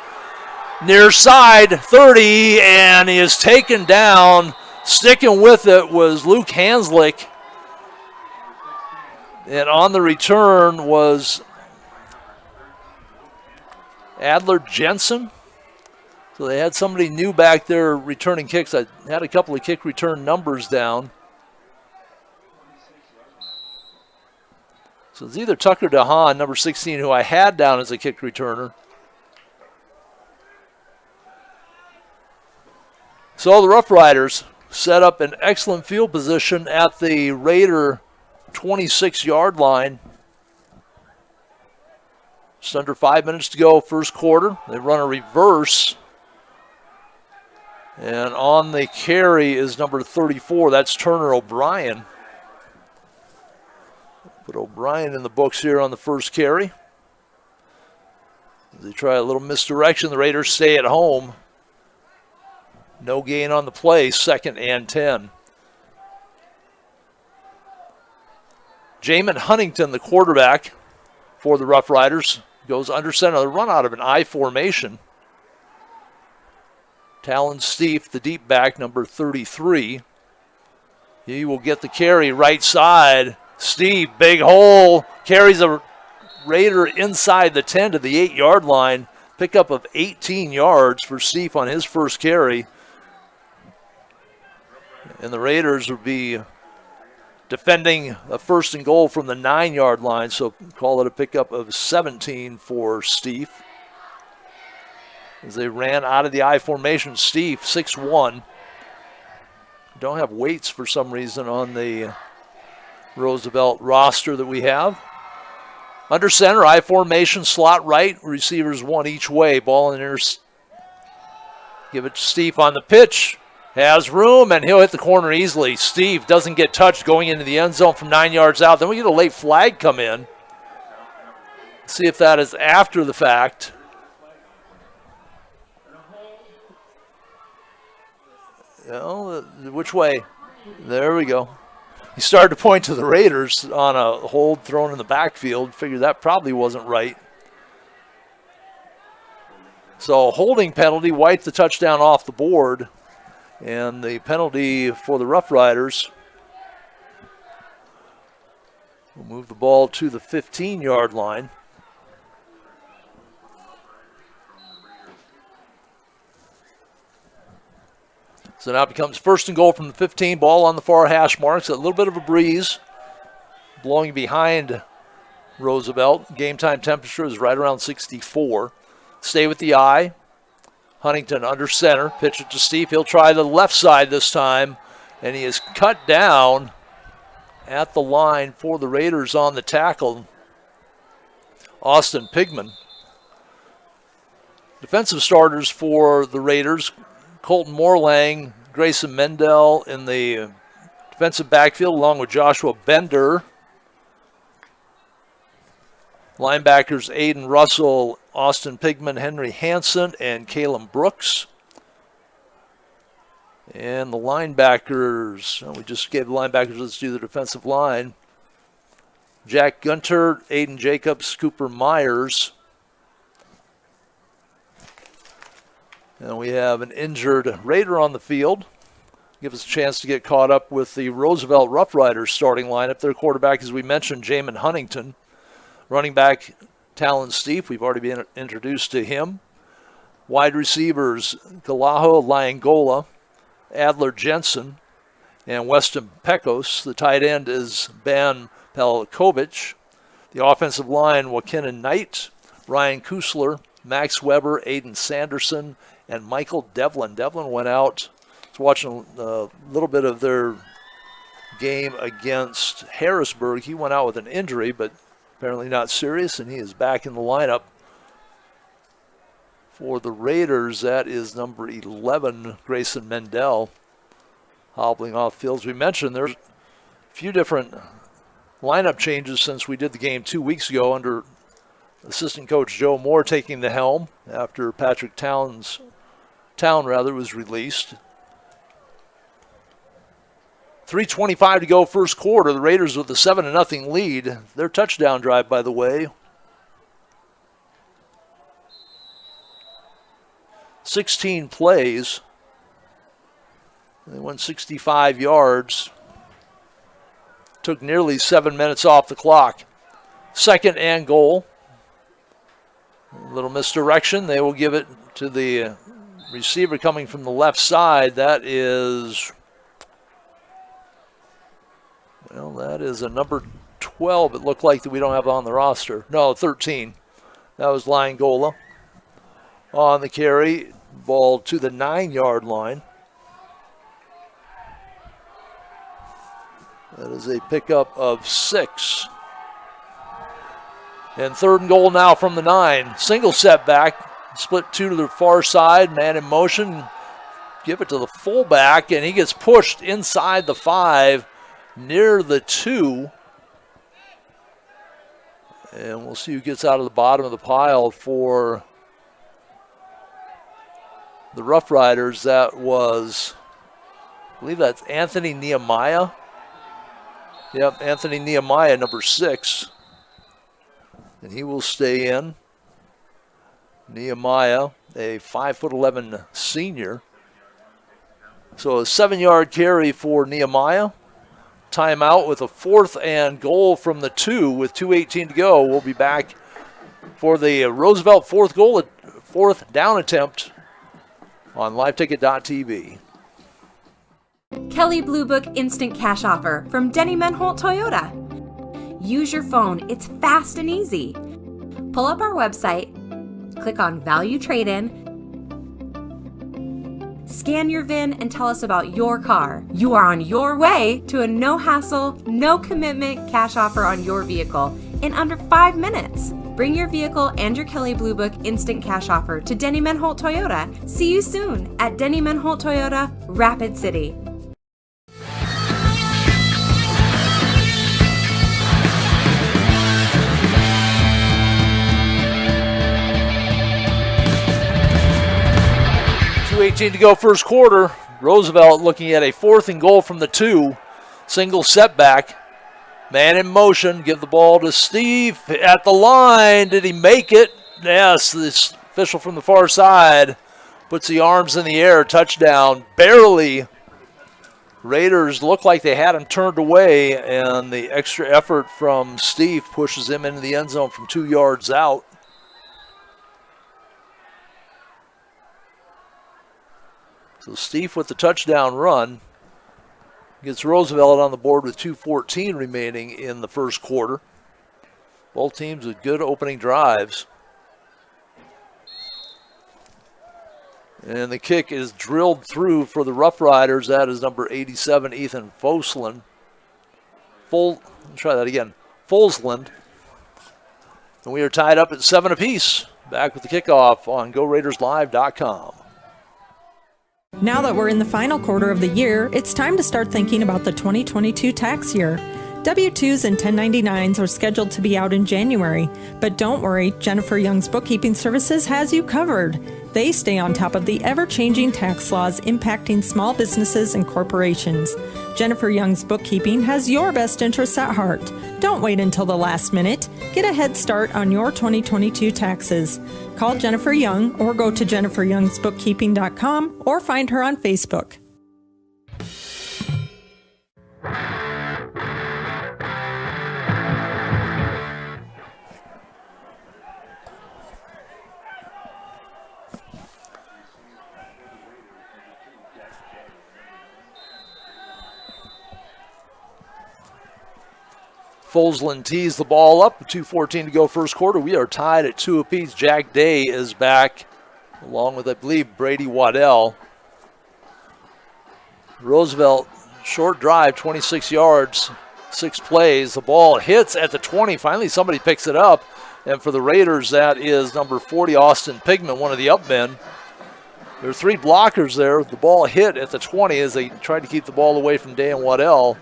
Near side, 30. And he is taken down. Sticking with it was Luke Hanslick. And on the return was Adler Jensen. So they had somebody new back there returning kicks. I had a couple of kick return numbers down. So it's either Tucker DeHaan, number 16, who I had down as a kick returner. So the Rough Riders set up an excellent field position at the Raider 26-yard line. Just under 5 minutes to go, first quarter. They run a reverse. And on the carry is number 34. That's Turner O'Brien. Put O'Brien in the books here on the first carry. They try a little misdirection. The Raiders stay at home. No gain on the play, 2nd and 10. Jamin Huntington, the quarterback for the Rough Riders. Goes under center. The run out of an I formation. Talon Steef, the deep back, number 33. He will get the carry right side. Steve, big hole, carries a Raider inside the 10 to the 8-yard line. Pickup of 18 yards for Steve on his first carry. And the Raiders will be defending a first and goal from the 9-yard line, so call it a pickup of 17 for Steve. As they ran out of the I formation, Steve, 6'1". Don't have weights for some reason on the Roosevelt roster that we have. Under center, I formation, slot right, receivers one each way. Ball in there. Give it to Steve on the pitch. Has room, and he'll hit the corner easily. Steve doesn't get touched going into the end zone from 9 yards out. Then we get a late flag come in. See if that is after the fact. Oh, which way? There we go. He started to point to the Raiders on a hold thrown in the backfield. Figured that probably wasn't right. So holding penalty, wiped the touchdown off the board. And the penalty for the Rough Riders will move the ball to the 15-yard line. So now it becomes first and goal from the 15. Ball on the far hash marks. A little bit of a breeze blowing behind Roosevelt. Game time temperature is right around 64. Stay with the eye. Huntington under center. Pitch it to Steve. He'll try the left side this time. And he is cut down at the line for the Raiders on the tackle. Austin Pigman. Defensive starters for the Raiders. Colton Morlang, Grayson Mendel in the defensive backfield along with Joshua Bender. Linebackers Aiden Russell, Austin Pigman, Henry Hansen, and Caleb Brooks. And the linebackers, we just gave the linebackers, let's do the defensive line. Jack Gunter, Aiden Jacobs, Cooper Myers. And we have an injured Raider on the field. Give us a chance to get caught up with the Roosevelt Rough Riders starting lineup. Their quarterback, as we mentioned, Jamin Huntington. Running back, Talon Steef. We've already been introduced to him. Wide receivers, Galaho Lyangola, Adler Jensen, and Weston Pecos. The tight end is Ben Pelikovic. The offensive line, Wakinan Knight, Ryan Kusler, Max Weber, Aiden Sanderson, and Michael Devlin. Devlin went out. I was watching a little bit of their game against Harrisburg. He went out with an injury, but apparently not serious, and he is back in the lineup for the Raiders. That is number 11, Grayson Mendel, hobbling off field. As we mentioned, there's a few different lineup changes since we did the game 2 weeks ago under assistant coach Joe Moore taking the helm after Patrick Town was released. 3:25 to go first quarter. The Raiders with a 7-0 lead. Their touchdown drive, by the way. 16 plays. They went 65 yards. Took nearly 7 minutes off the clock. Second and goal. A little misdirection. They will give it to the receiver coming from the left side. That is a number 12. It looked like that we don't have on the roster. No, 13. That was Lyangola on the carry. Ball to the 9-yard line. That is a pickup of 6. And third and goal now from the 9. Single setback. Split 2 to the far side. Man in motion. Give it to the fullback, and he gets pushed inside the 5 near the 2. And we'll see who gets out of the bottom of the pile for the Rough Riders. That was, I believe that's Anthony Nehemiah. Yep, Anthony Nehemiah, number 6. and he will stay in. Nehemiah, a 5'11" senior. So a 7-yard carry for Nehemiah. Timeout with a 4th and goal from the 2 with 2:18 to go. We'll be back for the Roosevelt 4th down attempt on liveticket.tv. Kelly Blue Book Instant Cash Offer from Denny Menholt Toyota. Use your phone. It's fast and easy. Pull up our website, click on Value Trade-In, scan your VIN, and tell us about your car. You are on your way to a no-hassle, no-commitment cash offer on your vehicle in under 5 minutes. Bring your vehicle and your Kelly Blue Book Instant Cash Offer to Denny Menholt Toyota. See you soon at Denny Menholt Toyota, Rapid City. .218 to go first quarter. Roosevelt looking at a 4th and goal from the 2. Single setback. Man in motion. Give the ball to Steve at the line. Did he make it? Yes, this official from the far side puts the arms in the air. Touchdown. Barely. Raiders look like they had him turned away, and the extra effort from Steve pushes him into the end zone from 2 yards out. So Steve with the touchdown run gets Roosevelt on the board with 2:14 remaining in the first quarter. Both teams with good opening drives. And the kick is drilled through for the Rough Riders. That is number 87, Ethan Fosland. Fosland. And we are tied up at 7 apiece. Back with the kickoff on GoRaidersLive.com. Now that we're in the final quarter of the year, it's time to start thinking about the 2022 tax year. W-2s and 1099s are scheduled to be out in January, but don't worry, Jennifer Young's Bookkeeping Services has you covered. They stay on top of the ever-changing tax laws impacting small businesses and corporations. Jennifer Young's Bookkeeping has your best interests at heart. Don't wait until the last minute. Get a head start on your 2022 taxes. Call Jennifer Young or go to jenniferyoungsbookkeeping.com or find her on Facebook. Fosland tees the ball up. 2:14 to go first quarter. We are tied at 2 apiece. Jack Day is back, along with, I believe, Brady Waddell. Roosevelt, short drive, 26 yards, 6 plays. The ball hits at the 20. Finally, somebody picks it up. And for the Raiders, that is number 40, Austin Pigman, one of the up men. There are 3 blockers there. The ball hit at the 20 as they tried to keep the ball away from Day and Waddell.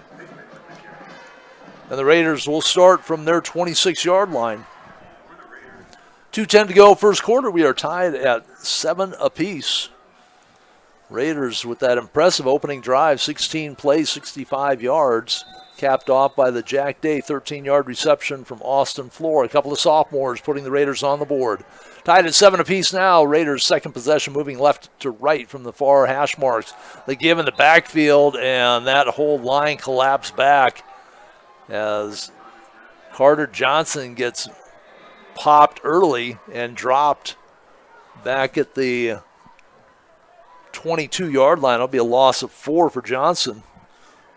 And the Raiders will start from their 26-yard line. 2:10 to go first quarter. We are tied at 7 apiece. Raiders with that impressive opening drive, 16 plays, 65 yards, capped off by the Jack Day 13-yard reception from Austin Floor. A couple of sophomores putting the Raiders on the board. Tied at 7 apiece now. Raiders' second possession moving left to right from the far hash marks. They give in the backfield, and that whole line collapsed back as Carter Johnson gets popped early and dropped back at the 22-yard line. It'll be a loss of 4 for Johnson.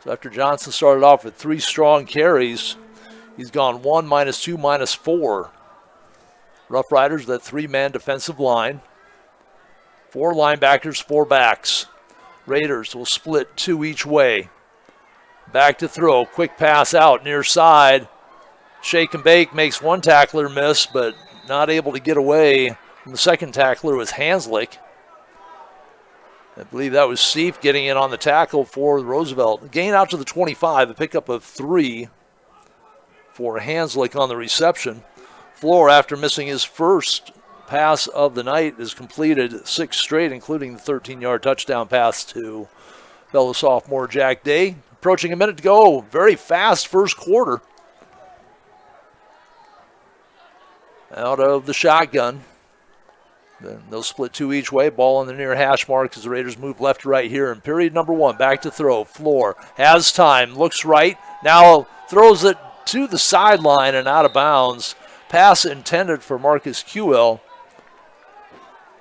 So after Johnson started off with 3 strong carries, he's gone 1, -2, -4. Rough Riders, that 3-man defensive line. 4 linebackers, 4 backs. Raiders will split 2 each way. Back to throw, quick pass out near side. Shake and bake makes one tackler miss, but not able to get away. And the second tackler was Hanslick. I believe that was Seif getting in on the tackle for Roosevelt. Gain out to the 25, a pickup of 3 for Hanslick on the reception. Floor, after missing his first pass of the night, has completed 6 straight, including the 13-yard touchdown pass to fellow sophomore Jack Day. Approaching a minute to go. Very fast first quarter. out of the shotgun. Then they'll split two each way. Ball on the near hash mark as the Raiders move left to right here in period number 1. Back to throw. Floor has time. Looks right. Now throws it to the sideline and out of bounds. Pass intended for Marcus Quell.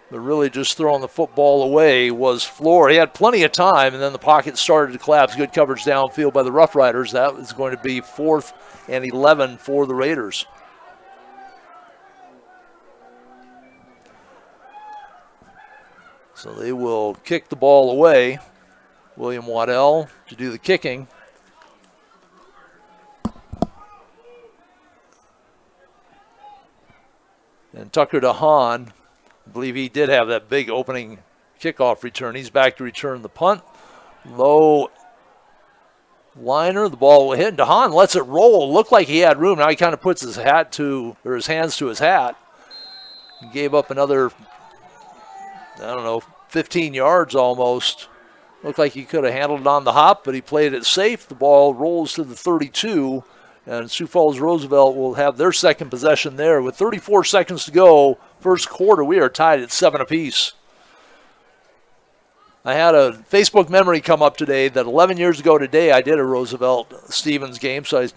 But really just throwing the football away was Floor. He had plenty of time, and then the pocket started to collapse. Good coverage downfield by the Rough Riders. That is going to be 4th and 11 for the Raiders. So they will kick the ball away. William Waddell to do the kicking. And Tucker DeHaan, I believe he did have that big opening kickoff return. He's back to return the punt. Low liner, the ball will hit, and DeHaan lets it roll. Looked like he had room. Now he kind of puts his hands to his hat. He gave up another, 15 yards almost. Looked like he could have handled it on the hop, but he played it safe. The ball rolls to the 32, and Sioux Falls Roosevelt will have their second possession there. With 34 seconds to go, first quarter, we are tied at 7 apiece. I had a Facebook memory come up today that 11 years ago today I did a Roosevelt-Stevens game, so I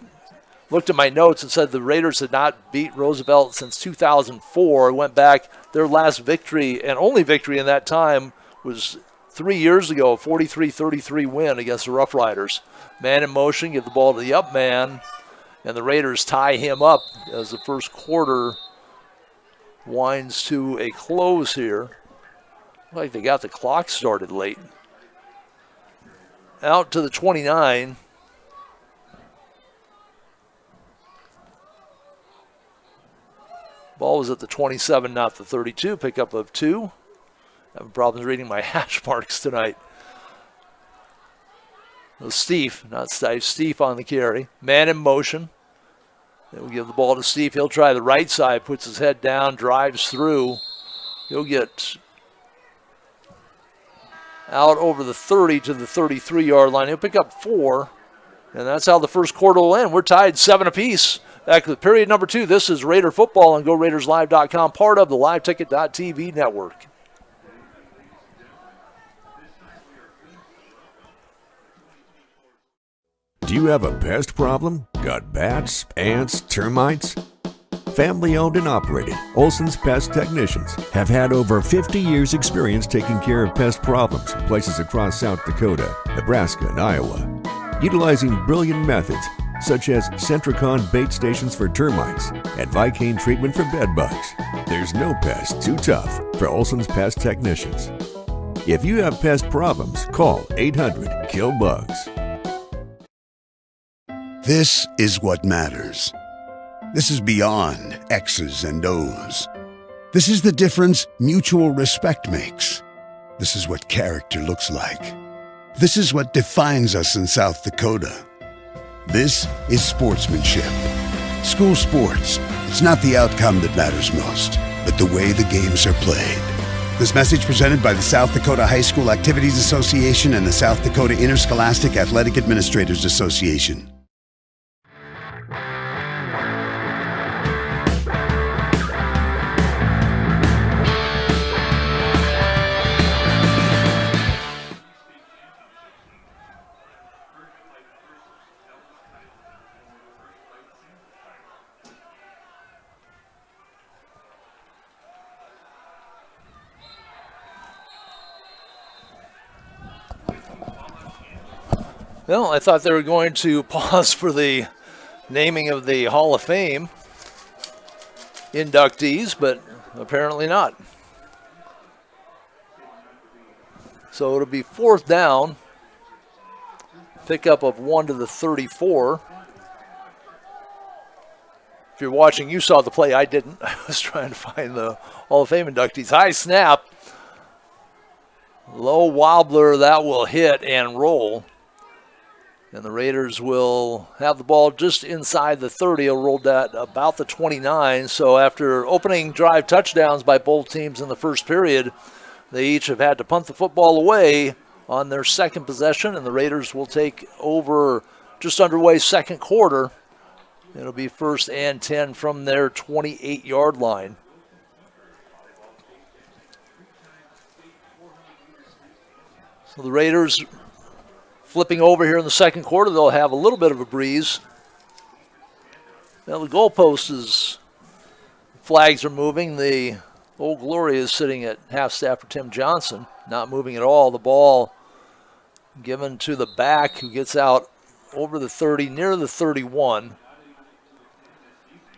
looked at my notes and said the Raiders had not beat Roosevelt since 2004. I went back. Their last victory and only victory in that time was 3 years ago, a 43-33 win against the Rough Riders. Man in motion, give the ball to the up man, and the Raiders tie him up as the first quarter winds to a close here. Looks like they got the clock started late. Out to the 29. Ball was at the 27, not the 32. Pickup of 2. Having problems reading my hash marks tonight. Steve, not Steve, Steve on the carry. Man in motion. Then we give the ball to Steve. He'll try the right side, puts his head down, drives through. He'll get out over the 30 to the 33-yard line. He'll pick up 4, and that's how the first quarter will end. We're tied 7 apiece. Back to period number 2. This is Raider Football on GoRaidersLive.com, part of the LiveTicket.tv network. Do you have a pest problem? Got bats, ants, termites? Family owned and operated, Olson's Pest Technicians have had over 50 years experience taking care of pest problems in places across South Dakota, Nebraska, and Iowa. Utilizing brilliant methods such as Centricon bait stations for termites and Vicane treatment for bed bugs. There's no pest too tough for Olson's Pest Technicians. If you have pest problems, call 800-KILL-BUGS. This is what matters. This is beyond X's and O's. This is the difference mutual respect makes. This is what character looks like. This is what defines us in South Dakota. This is sportsmanship. School sports, it's not the outcome that matters most, but the way the games are played. This message presented by the South Dakota High School Activities Association and the South Dakota Interscholastic Athletic Administrators Association. Well, I thought they were going to pause for the naming of the Hall of Fame inductees, but apparently not. So it'll be 4th down. Pickup of 1 to the 34. If you're watching, you saw the play. I didn't. I was trying to find the Hall of Fame inductees. High snap. Low wobbler. That will hit and roll. And the Raiders will have the ball just inside the 30. It'll roll that about the 29. So after opening drive touchdowns by both teams in the first period, they each have had to punt the football away on their second possession, and the Raiders will take over just underway second quarter It'll be 1st and 10 from their 28-yard line. So the Raiders flipping over here in the second quarter. They'll have a little bit of a breeze. Now the goalposts flags are moving. The Old Glory is sitting at half staff for Tim Johnson, not moving at all. The ball given to the back, who gets out over the 30, near the 31.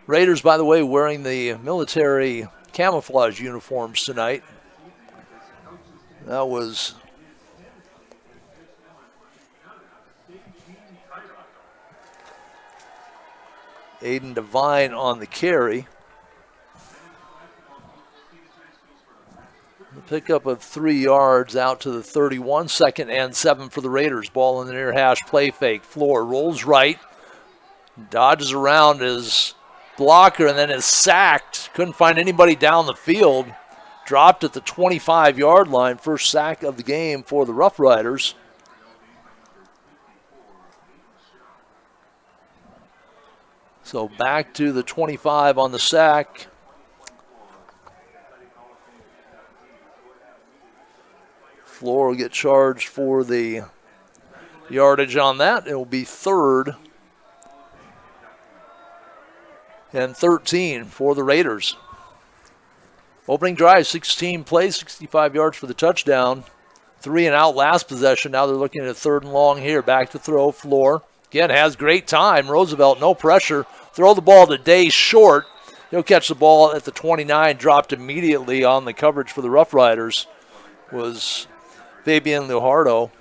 Raiders, by the way, wearing the military camouflage uniforms tonight. That was Aiden Devine on the carry. The pickup of 3 yards out to the 31, 2nd and 7 for the Raiders. Ball in the near hash, play fake. Floor rolls right, dodges around his blocker, and then is sacked. Couldn't find anybody down the field. Dropped at the 25-yard line. First sack of the game for the Rough Riders. So back to the 25 on the sack. Floor will get charged for the yardage on that. It will be 3rd and 13 for the Raiders. Opening drive, 16 plays, 65 yards for the touchdown. 3 and out last possession. Now they're looking at a 3rd and long here. Back to throw. Floor again has great time. Roosevelt, no pressure. Throw the ball to Day short. He'll catch the ball at the 29. Dropped immediately on the coverage for the Rough Riders was Fabian Lujardo.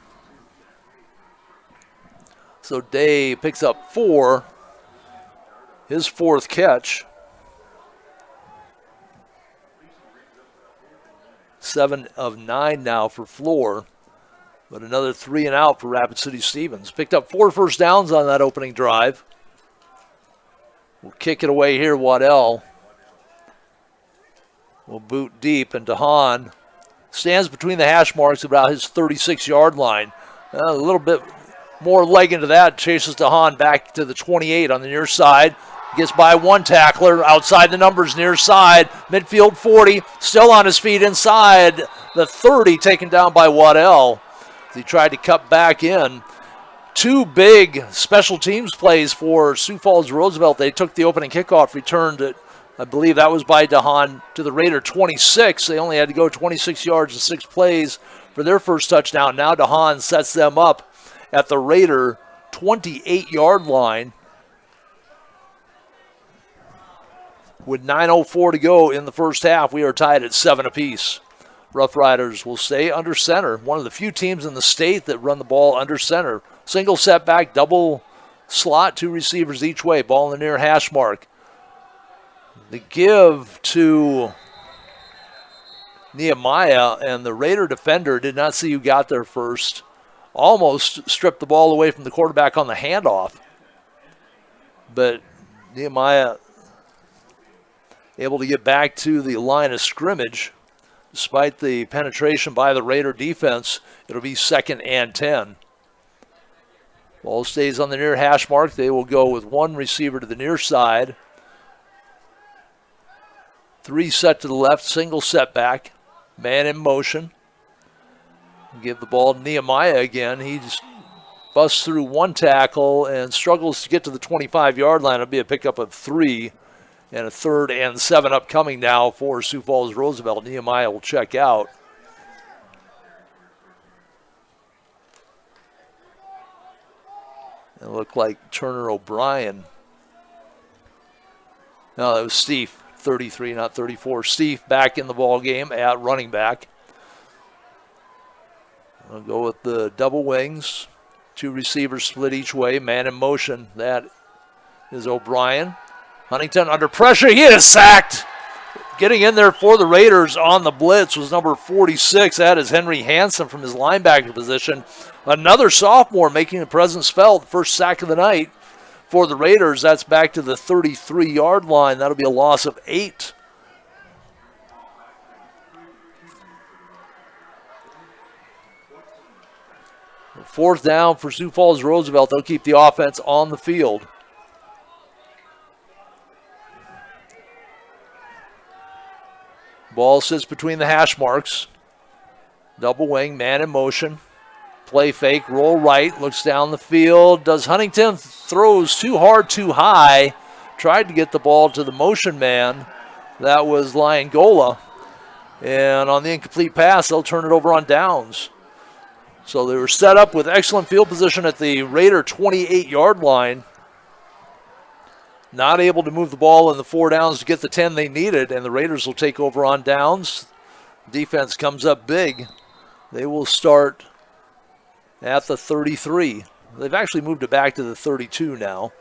So Day picks up 4. His 4th catch. 7 of 9 now for Floor. But another 3 and out for Rapid City Stevens. Picked up 4 first downs on that opening drive. We'll kick it away here, Waddell. Will boot deep, and DeHaan stands between the hash marks about his 36-yard line. A little bit more leg into that. Chases DeHaan back to the 28 on the near side. Gets by 1 tackler. Outside the numbers, near side. Midfield 40. Still on his feet inside the 30. Taken down by Waddell. He tried to cut back in. 2 big special teams plays for Sioux Falls Roosevelt. They took the opening kickoff, returned it. I believe that was by DeHaan to the Raider 26. They only had to go 26 yards in 6 plays for their first touchdown. Now DeHaan sets them up at the Raider 28-yard line with 9:04 to go in the first half. We are tied at 7 apiece. Rough Riders will stay under center. One of the few teams in the state that run the ball under center. Single setback, double slot, 2 receivers each way. Ball in the near hash mark. The give to Nehemiah, and the Raider defender did not see who got there first. Almost stripped the ball away from the quarterback on the handoff. But Nehemiah able to get back to the line of scrimmage. Despite the penetration by the Raider defense, it'll be 2nd and 10. Ball stays on the near hash mark. They will go with 1 receiver to the near side. 3 set to the left, single setback. Man in motion. Give the ball to Nehemiah again. He just busts through 1 tackle and struggles to get to the 25-yard line. It'll be a pickup of 3 and a 3rd and 7 upcoming now for Sioux Falls Roosevelt. Nehemiah will check out. It looked like Turner O'Brien. No, that was Steve, 33, not 34. Steve back in the ball game at running back. I'll go with the double wings. 2 receivers split each way. Man in motion. That is O'Brien. Huntington under pressure. He is sacked. Getting in there for the Raiders on the blitz was number 46. That is Henry Hansen from his linebacker position. Another sophomore making a presence felt. First sack of the night for the Raiders. That's back to the 33-yard line. That'll be a loss of 8. Fourth down for Sioux Falls Roosevelt. They'll keep the offense on the field. Ball sits between the hash marks. Double wing, man in motion. Play fake, roll right, looks down the field. Does Huntington, throws too hard, too high. Tried to get the ball to the motion man. That was Liongola. And on the incomplete pass, they'll turn it over on downs. So they were set up with excellent field position at the Raider 28-yard line. Not able to move the ball in the 4 downs to get the 10 they needed, and the Raiders will take over on downs. Defense comes up big. They will start at the 33. They've actually moved it back to the 32 now.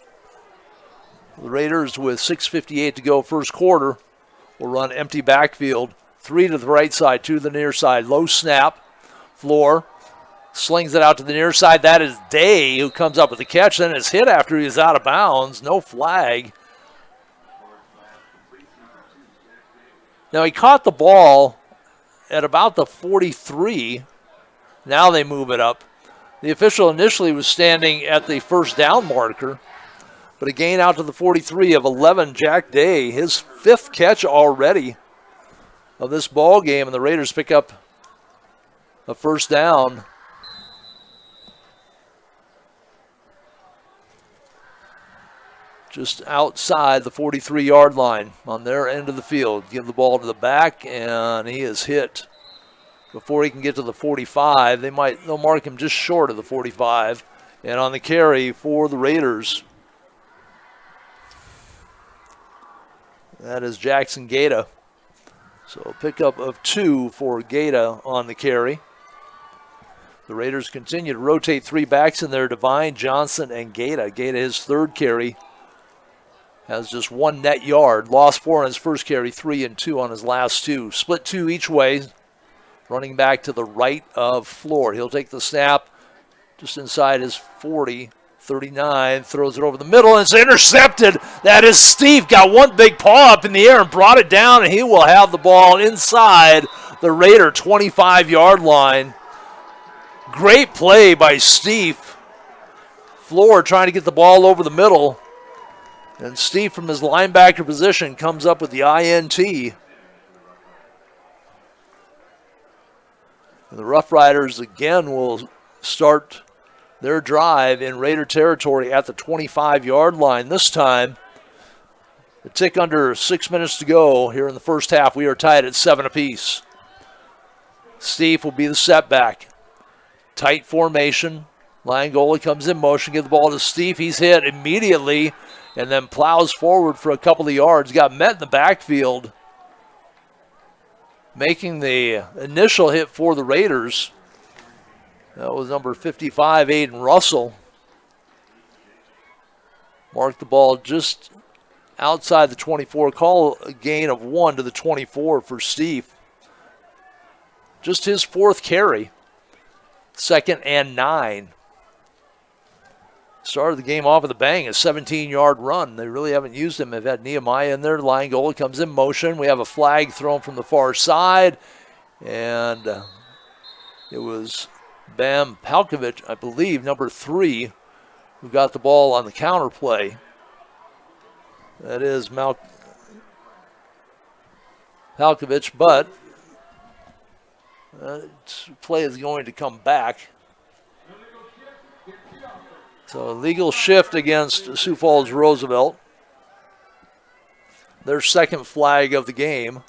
The Raiders, with 6:58 to go first quarter, will run empty backfield. 3 to the right side, 2 to the near side. Low snap. Floor slings it out to the near side. That is Day who comes up with the catch. Then it's hit after he is out of bounds. No flag. Now he caught the ball at about the 43. Now they move it up. The official initially was standing at the first down marker, but a gain out to the 43 of 11, Jack Day, his 5th catch already of this ball game, and the Raiders pick up a first down. Just outside the 43-yard line on their end of the field. Give the ball to the back, and he is hit before he can get to the 45. They'll mark him just short of the 45. And on the carry for the Raiders, that is Jackson Gata. So a pickup of 2 for Gata on the carry. The Raiders continue to rotate 3 backs in there, Devine, Johnson, and Gata. Gata, his 3rd carry, has just 1 net yard. Lost 4 on his first carry, 3 and 2 on his last 2. Split 2 each way. Running back to the right of Floor. He'll take the snap just inside his 40, 39, throws it over the middle, and it's intercepted. That is Steve. Got one big paw up in the air and brought it down, and he will have the ball inside the Raider 25-yard line. Great play by Steve. Floor trying to get the ball over the middle, and Steve from his linebacker position comes up with the INT. And the Rough Riders again will start their drive in Raider territory at the 25-yard line. This time, a tick under 6 minutes to go here in the first half. We are tied at 7 apiece. Steve will be the setback. Tight formation. Langola comes in motion, give the ball to Steve. He's hit immediately and then plows forward for a couple of yards. Got met in the backfield, making the initial hit for the Raiders. That was number 55, Aiden Russell. Marked the ball just outside the 24. Call a gain of 1 to the 24 for Steve. Just his 4th carry. 2nd and 9. Started the game off with a bang, a 17-yard run. They really haven't used him. They've had Nehemiah in there. Liongola comes in motion. We have a flag thrown from the far side. And it was Bam Palkovich, I believe, number 3, who got the ball on the counter play. That is Palkovich, but play is going to come back. So a legal shift against Sioux Falls Roosevelt. Their 2nd flag of the game.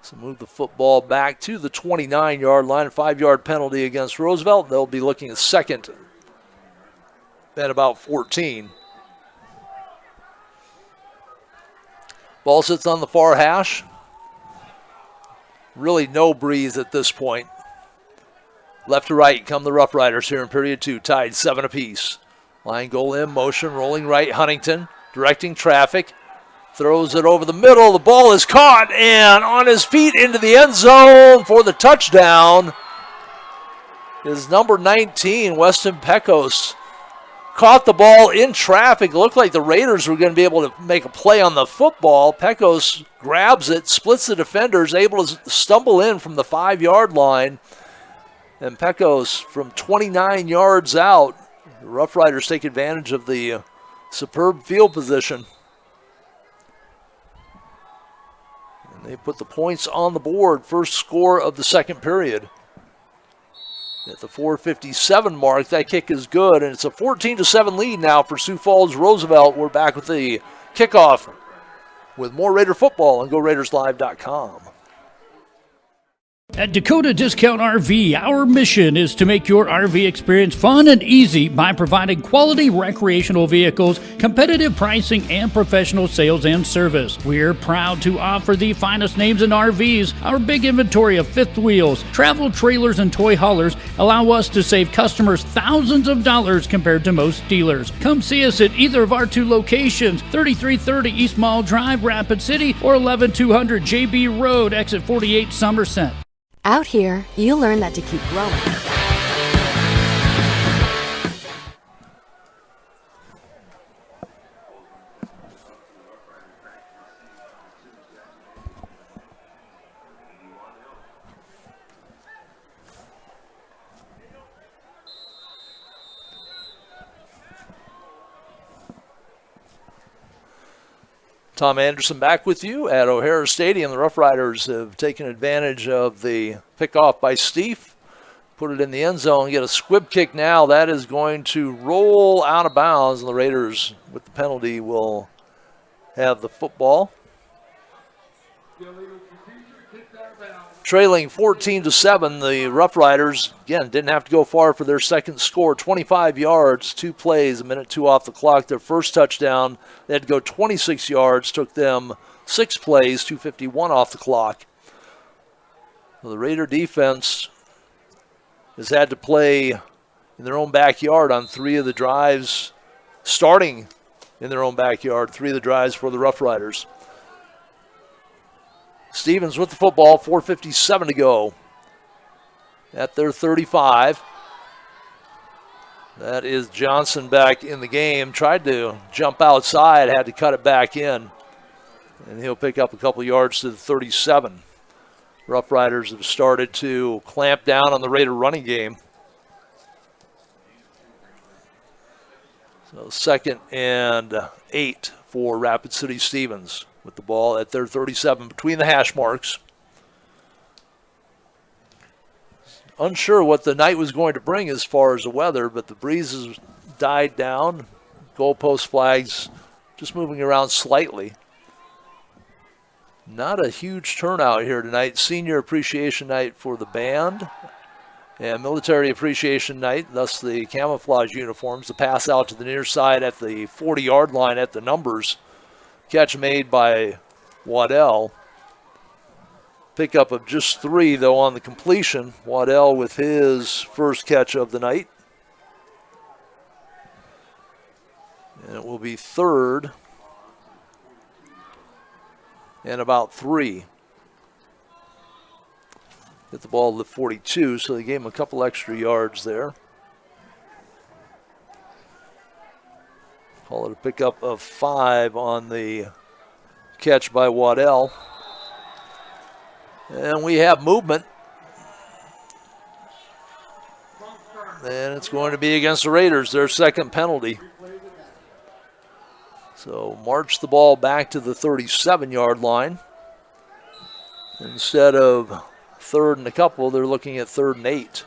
So move the football back to the 29-yard line. 5-yard penalty against Roosevelt. They'll be looking at 2nd at about 14. Ball sits on the far hash. Really no breeze at this point. Left to right come the Rough Riders here in period 2, tied 7 apiece. Line goal in motion, rolling right, Huntington, directing traffic, throws it over the middle. The ball is caught and on his feet into the end zone for the touchdown is number 19, Weston Pecos. Caught the ball in traffic. It looked like the Raiders were going to be able to make a play on the football. Pecos grabs it, splits the defenders, able to stumble in from the 5-yard line. And Pecos from 29 yards out. The Rough Riders take advantage of the superb field position. They put the points on the board. First score of the second period. At the 4:57 mark, that kick is good, and it's a 14-7 lead now for Sioux Falls Roosevelt. We're back with the kickoff with more Raider football on GoRaidersLive.com. At Dakota Discount RV, our mission is to make your RV experience fun and easy by providing quality recreational vehicles, competitive pricing, and professional sales and service. We're proud to offer the finest names in RVs. Our big inventory of fifth wheels, travel trailers, and toy haulers allow us to save customers thousands of dollars compared to most dealers. Come see us at either of our two locations, 3330 East Mall Drive, Rapid City, or 11200 JB Road, exit 48, Somerset. Out here, you learn that to keep growing. Tom Anderson back with you at O'Hara Stadium. The Rough Riders have taken advantage of the pickoff by Steve, put it in the end zone, get a squib kick now. That is going to roll out of bounds, and the Raiders, with the penalty, will have the football. Trailing 14-7, the Rough Riders, again, didn't have to go far for their second score. 25 yards, 2 plays, 1:02 off the clock. Their first touchdown, they had to go 26 yards, took them 6 plays, 2:51 off the clock. Well, the Raider defense has had to play in their own backyard on 3 of the drives, starting in their own backyard, 3 of the drives for the Rough Riders. Stevens with the football, 4:57 to go at their 35. That is Johnson back in the game. Tried to jump outside, had to cut it back in. And he'll pick up a couple yards to the 37. Rough Riders have started to clamp down on the Raider running game. So 2nd and 8 for Rapid City Stevens, with the ball at their 37 between the hash marks. Unsure what the night was going to bring as far as the weather, but the breezes died down. Goalpost flags just moving around slightly. Not a huge turnout here tonight. Senior Appreciation Night for the band and Military Appreciation Night, thus the camouflage uniforms. The pass out to the near side at the 40-yard line at the numbers. Catch made by Waddell. Pickup of just 3, though, on the completion. Waddell with his first catch of the night. And it will be 3rd and about 3. Get the ball to the 42, so they gave him a couple extra yards there. Call it a pickup of 5 on the catch by Waddell. And we have movement. And it's going to be against the Raiders, their second penalty. So march the ball back to the 37-yard line. Instead of 3rd and a couple, they're looking at 3rd and 8.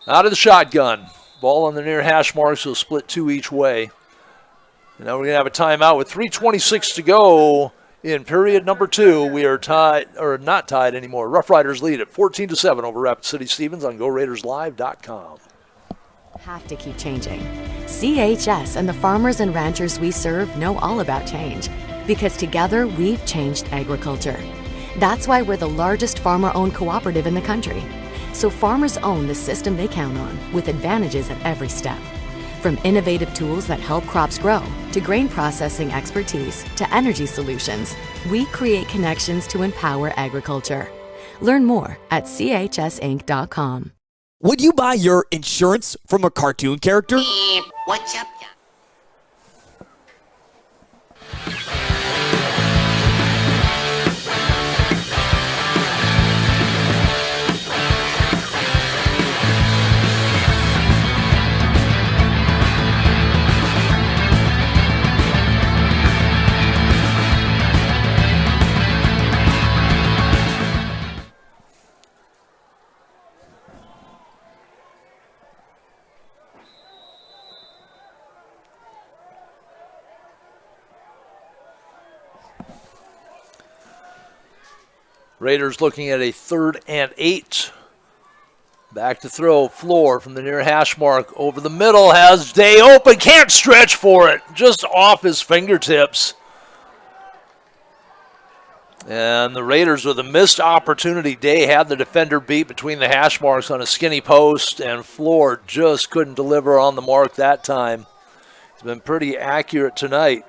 Out of the shotgun. Ball on the near hash marks, so split 2 each way. And now we're going to have a timeout with 3:26 to go in period number 2. We are tied, or not tied anymore. Rough Riders lead at 14-7 over Rapid City Stevens on GoRaidersLive.com. Have to keep changing. CHS and the farmers and ranchers we serve know all about change, because together we've changed agriculture. That's why we're the largest farmer-owned cooperative in the country. So farmers own the system they count on, with advantages at every step. From innovative tools that help crops grow, to grain processing expertise, to energy solutions, we create connections to empower agriculture. Learn more at chsinc.com. Would you buy your insurance from a cartoon character? What's up? Raiders looking at a 3rd and 8. Back to throw, Floor from the near hash mark. Over the middle, has Day open, can't stretch for it. Just off his fingertips. And the Raiders with a missed opportunity. Day had the defender beat between the hash marks on a skinny post, and Floor just couldn't deliver on the mark that time. He's been pretty accurate tonight.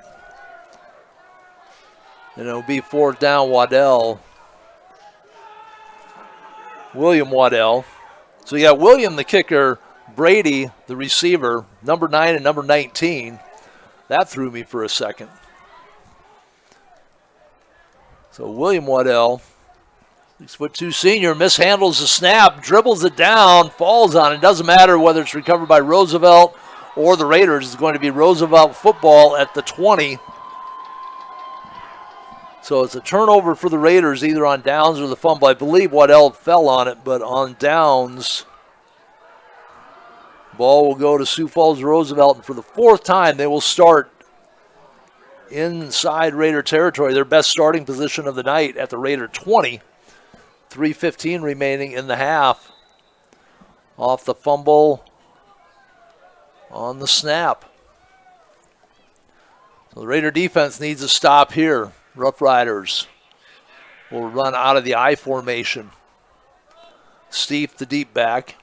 And it'll be 4th down, William Waddell. So you got William, the kicker, Brady, the receiver, number 9 and number 19. That threw me for a second. So William Waddell, 6'2" senior, mishandles the snap, dribbles it down, falls on it. Doesn't matter whether it's recovered by Roosevelt or the Raiders. It's going to be Roosevelt football at the 20. So it's a turnover for the Raiders, either on downs or the fumble. I believe Waddell fell on it, but on downs, ball will go to Sioux Falls Roosevelt. And for the 4th time, they will start inside Raider territory, their best starting position of the night at the Raider 20. 3:15 remaining in the half. Off the fumble on the snap. So the Raider defense needs a stop here. Rough Riders will run out of the I formation. Steve, the deep back.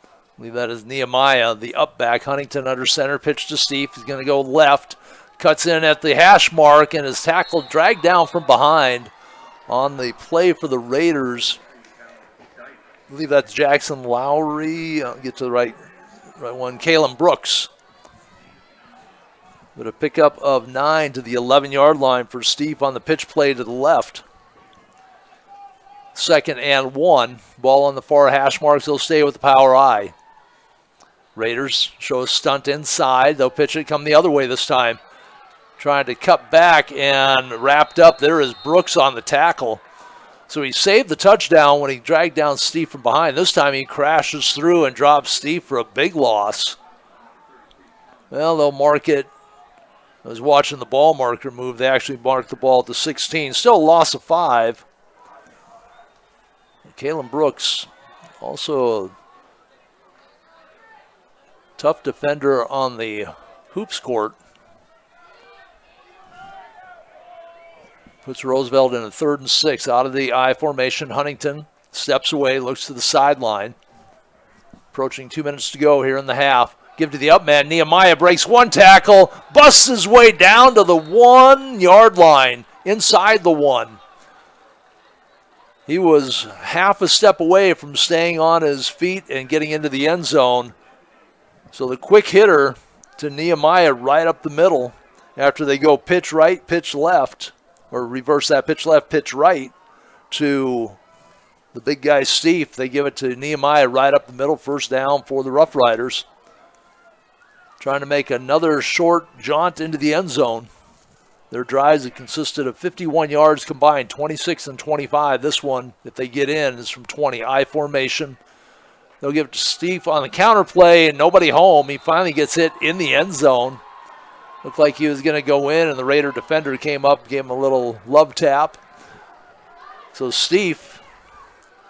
I believe that is Nehemiah, the up back. Huntington under center, pitch to Steve. He's going to go left. Cuts in at the hash mark and is tackled, dragged down from behind on the play for the Raiders. I believe that's Jackson Lowry. I'll get to the right one. Kalen Brooks. But a pickup of 9 to the 11-yard line for Steve on the pitch play to the left. 2nd and 1. Ball on the far hash marks. He'll stay with the power I. Raiders show a stunt inside. They'll pitch it, come the other way this time. Trying to cut back and wrapped up. There is Brooks on the tackle. So he saved the touchdown when he dragged down Steve from behind. This time he crashes through and drops Steve for a big loss. Well, they'll mark it. I was watching the ball marker move. They actually marked the ball at the 16. Still a loss of 5. Kalen Brooks, also a tough defender on the hoops court. Puts Roosevelt in a 3rd and 6 out of the I formation. Huntington steps away, looks to the sideline. Approaching 2 minutes to go here in the half. Give to the up man. Nehemiah breaks one tackle, busts his way down to the 1-yard line, inside the 1. He was half a step away from staying on his feet and getting into the end zone. So the quick hitter to Nehemiah right up the middle after they go pitch right, pitch left, or reverse that pitch left, pitch right to the big guy Steve. They give it to Nehemiah right up the middle, 1st down for the Rough Riders. Trying to make another short jaunt into the end zone. Their drives have consisted of 51 yards combined, 26 and 25. This one, if they get in, is from 20. I formation. They'll give it to Steve on the counter play, and nobody home. He finally gets hit in the end zone. Looked like he was going to go in, and the Raider defender came up, gave him a little love tap. So Steve,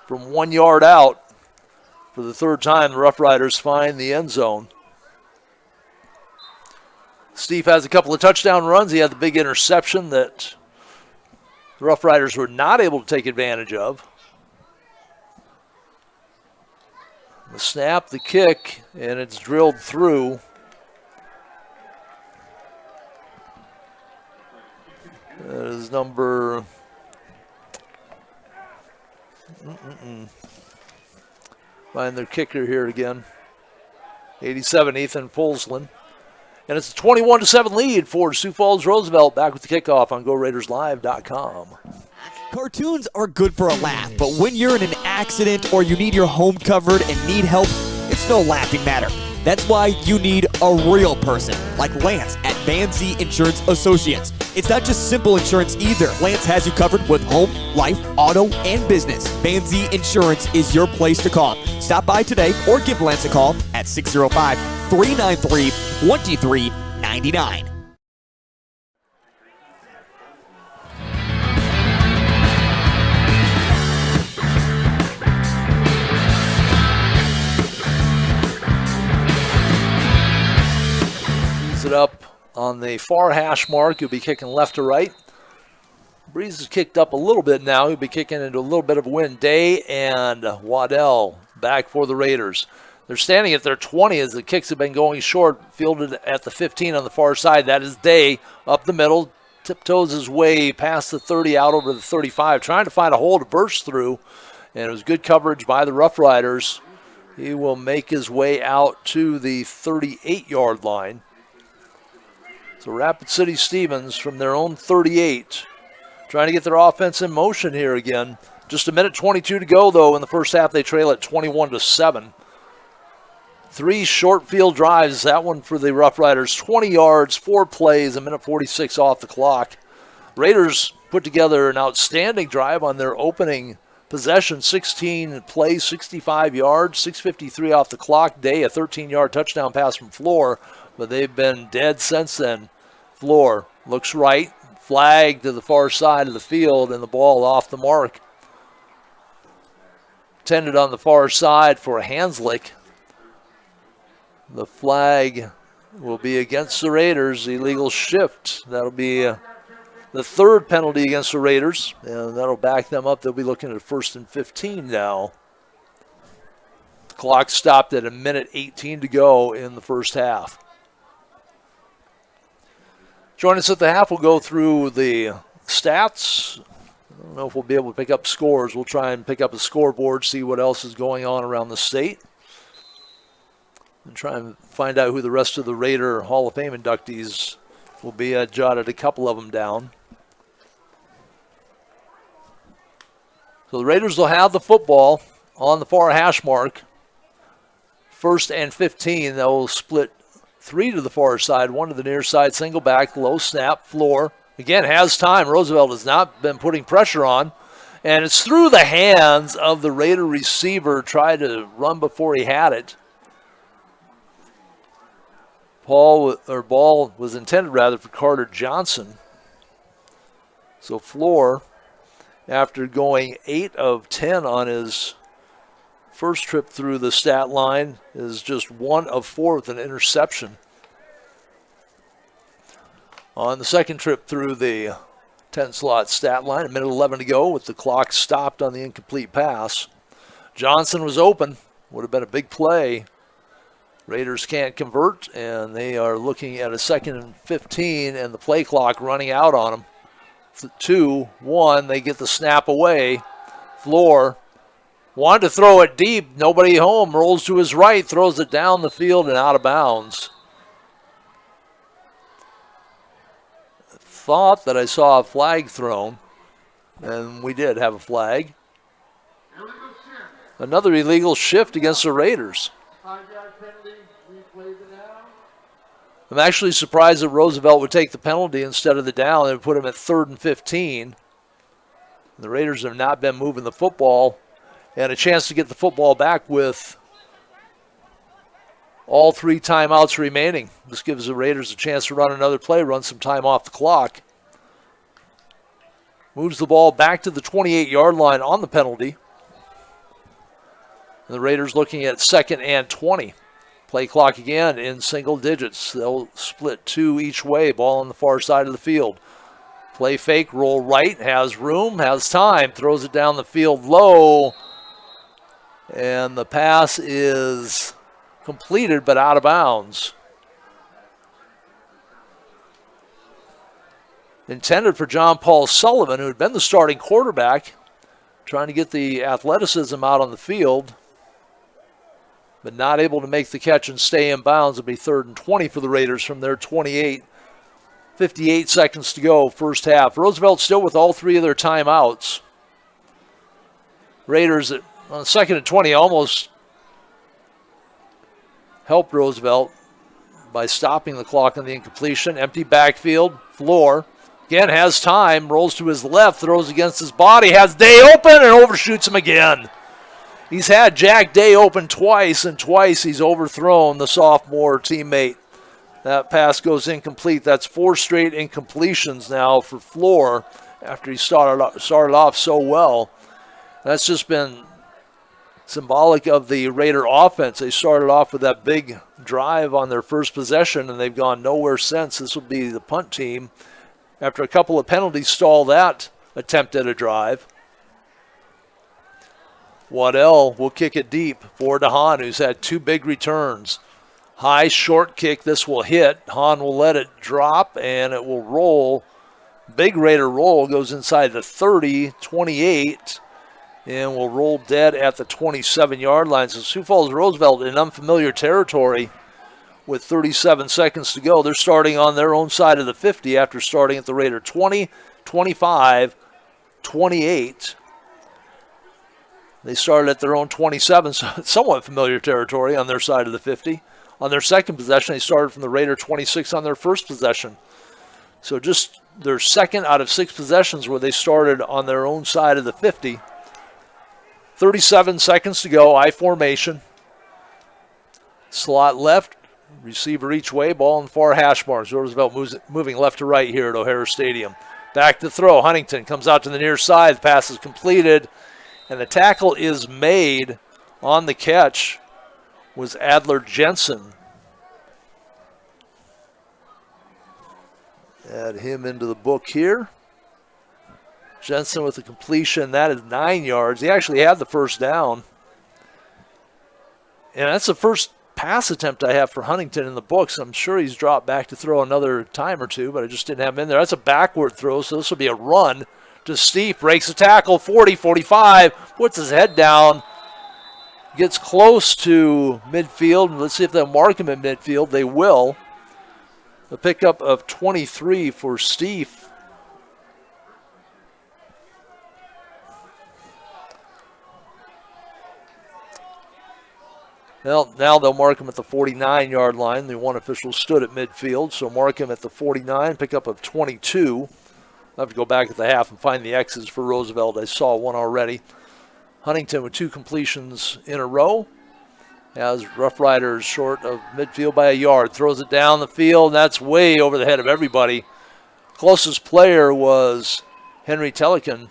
from 1 yard out, for the 3rd time, the Rough Riders find the end zone. Steve has a couple of touchdown runs. He had the big interception that the Rough Riders were not able to take advantage of. The snap, the kick, and it's drilled through. That is number... Find their kicker here again. 87, Ethan Folsland. And it's a 21-7 lead for Sioux Falls Roosevelt. Back with the kickoff on GoRaidersLive.com. Cartoons are good for a laugh, but when you're in an accident or you need your home covered and need help, it's no laughing matter. That's why you need a real person like Lance at Van Zee Insurance Associates. It's not just simple insurance either. Lance has you covered with home, life, auto, and business. Van Zee Insurance is your place to call. Stop by today or give Lance a call at 605-393-2399. it up on the far hash mark. He'll be kicking left to right. Breeze has kicked up a little bit now. He'll be kicking into a little bit of a wind. Day and Waddell back for the Raiders. They're standing at their 20 as the kicks have been going short, fielded at the 15 on the far side. That is Day up the middle, tiptoes his way past the 30 out over the 35, trying to find a hole to burst through, and it was good coverage by the Rough Riders. He will make his way out to the 38-yard line. So Rapid City Stevens from their own 38 trying to get their offense in motion here again. Just a minute 22 to go, though. In the first half, they trail at 21-7. 3 short field drives. That one for the Rough Riders. 20 yards, 4 plays, a minute 46 off the clock. Raiders put together an outstanding drive on their opening possession. 16 plays, 65 yards, 6:53 off the clock. Day, a 13-yard touchdown pass from Floor, but they've been dead since then. Floor looks right. Flag to the far side of the field, and the ball off the mark. Tended on the far side for Hanslick. The flag will be against the Raiders. Illegal shift. That'll be the third penalty against the Raiders, and that'll back them up. They'll be looking at 1st and 15 now. The clock stopped at a minute 18 to go in the first half. Join us at the half. We'll go through the stats. I don't know if we'll be able to pick up scores. We'll try and pick up a scoreboard, see what else is going on around the state, and try and find out who the rest of the Raider Hall of Fame inductees will be. I jotted a couple of them down. So the Raiders will have the football on the far hash mark. 1st and 15. They'll split 3 to the far side, 1 to the near side, single back, low snap, Floor. Again, has time. Roosevelt has not been putting pressure on. And it's through the hands of the Raider receiver. Tried to run before he had it. Ball was intended for Carter Johnson. So Floor, after going 8 of 10 on his first trip through the stat line, is just 1 of 4 with an interception. On the second trip through the 10-slot stat line, a minute 11 to go with the clock stopped on the incomplete pass. Johnson was open. Would have been a big play. Raiders can't convert, and they are looking at a 2nd and 15, and the play clock running out on them. 2-1, they get the snap away. Floor wanted to throw it deep. Nobody home. Rolls to his right, throws it down the field and out of bounds. Thought that I saw a flag thrown, and we did have a flag. Another illegal shift against the Raiders. I'm actually surprised that Roosevelt would take the penalty instead of the down and put him at 3rd and 15. The Raiders have not been moving the football, and a chance to get the football back with all 3 timeouts remaining. This gives the Raiders a chance to run another play, run some time off the clock. Moves the ball back to the 28-yard line on the penalty. And the Raiders looking at 2nd and 20. Play clock again in single digits. They'll split 2 each way. Ball on the far side of the field. Play fake, roll right, has room, has time. Throws it down the field low. And the pass is completed but out of bounds. Intended for John Paul Sullivan, who had been the starting quarterback, trying to get the athleticism out on the field, but not able to make the catch and stay in bounds. It'll be 3rd and 20 for the Raiders from their 28. 58 seconds to go, first half. Roosevelt still with all 3 of their timeouts. Raiders on 2nd and 20 almost helped Roosevelt by stopping the clock on the incompletion. Empty backfield, Floor. Again, has time, rolls to his left, throws against his body, has Day open and overshoots him again. He's had Jack Day open twice, and twice he's overthrown the sophomore teammate. That pass goes incomplete. That's 4 straight incompletions now for Floor after he started off so well. That's just been symbolic of the Raider offense. They started off with that big drive on their first possession, and they've gone nowhere since. This will be the punt team. After a couple of penalties, stall that attempt at a drive. Waddell will kick it deep for DeHaan, who's had 2 big returns. High, short kick. This will hit. Hahn will let it drop, and it will roll. Big Raider roll goes inside the 30, 28, and will roll dead at the 27-yard line. So Sioux Falls Roosevelt in unfamiliar territory with 37 seconds to go. They're starting on their own side of the 50 after starting at the Raider 20, 25, 28. They started at their own 27, so it's somewhat familiar territory on their side of the 50. On their second possession, they started from the Raider 26 on their first possession. So just their second out of 6 possessions where they started on their own side of the 50. 37 seconds to go, I formation. Slot left, receiver each way, ball in far hash marks. Roosevelt moving left to right here at O'Hara Stadium. Back to throw, Huntington comes out to the near side, the pass is completed, and the tackle is made on the catch was Adler Jensen. Add him into the book here. Jensen with the completion. That is 9 yards. He actually had the first down. And that's the first pass attempt I have for Huntington in the books. I'm sure he's dropped back to throw another time or two, but I just didn't have him in there. That's a backward throw, so this will be a run to Steve. Breaks the tackle, 40, 45, puts his head down, gets close to midfield. Let's see if they'll mark him in midfield. They will. The pickup of 23 for Steve. Well, now they'll mark him at the 49-yard line. The one official stood at midfield, so mark him at the 49, pickup of 22. I'll have to go back at the half and find the X's for Roosevelt. I saw one already. Huntington with 2 completions in a row. Has Rough Riders short of midfield by a yard. Throws it down the field. That's way over the head of everybody. Closest player was Henry Telekin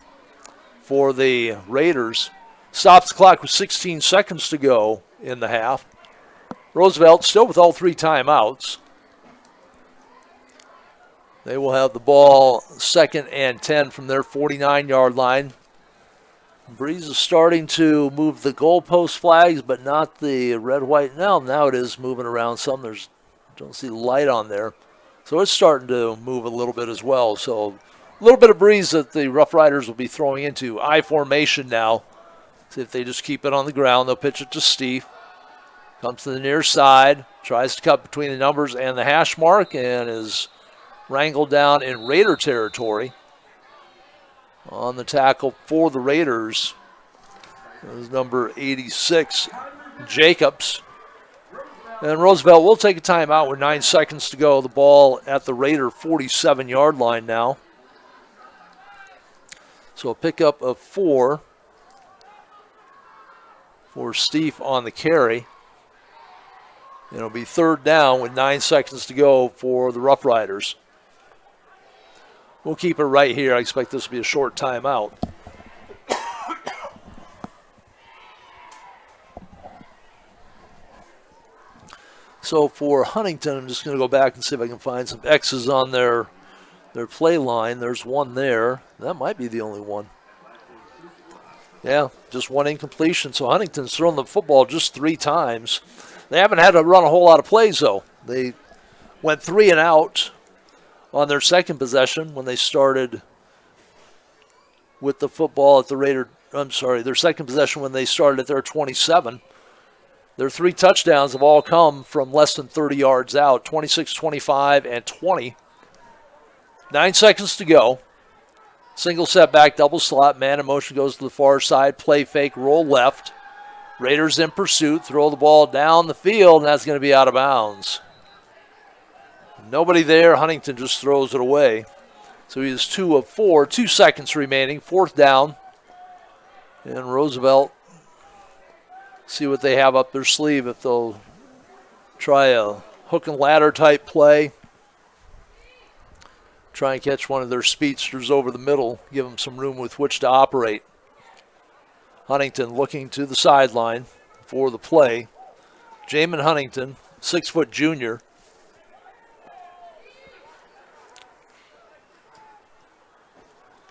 for the Raiders. Stops the clock with 16 seconds to go in the half. Roosevelt still with all 3 timeouts. They will have the ball 2nd and 10 from their 49-yard line. Breeze is starting to move the goalpost flags, but not the red, white. Now it is moving around some. Don't see light on there. So it's starting to move a little bit as well. So a little bit of breeze that the Rough Riders will be throwing into. I formation now. See if they just keep it on the ground. They'll pitch it to Steve. Comes to the near side. Tries to cut between the numbers and the hash mark and is wrangled down in Raider territory. On the tackle for the Raiders is number 86, Jacobs. And Roosevelt will take a timeout with 9 seconds to go. The ball at the Raider 47-yard line now. So a pickup of 4 for Steve on the carry. It'll be 3rd down with 9 seconds to go for the Rough Riders. We'll keep it right here. I expect this to be a short timeout. So for Huntington, I'm just going to go back and see if I can find some X's on their play line. There's one there. That might be the only one. Yeah, just 1 incompletion. So Huntington's thrown the football just 3 times. They haven't had to run a whole lot of plays, though. They went 3 and out on their second possession when they started with the football at the Raider. Their second possession when they started at their 27. Their 3 touchdowns have all come from less than 30 yards out, 26, 25, and 20. 9 seconds to go. Single setback, double slot, man in motion goes to the far side, play fake, roll left. Raiders in pursuit, throw the ball down the field, and that's going to be out of bounds. Nobody there. Huntington just throws it away. So he is 2 of 4, 2 seconds remaining, 4th down. And Roosevelt, see what they have up their sleeve, if they'll try a hook and ladder type play. Try and catch one of their speedsters over the middle, give them some room with which to operate. Huntington looking to the sideline for the play. Jamin Huntington, 6-foot junior.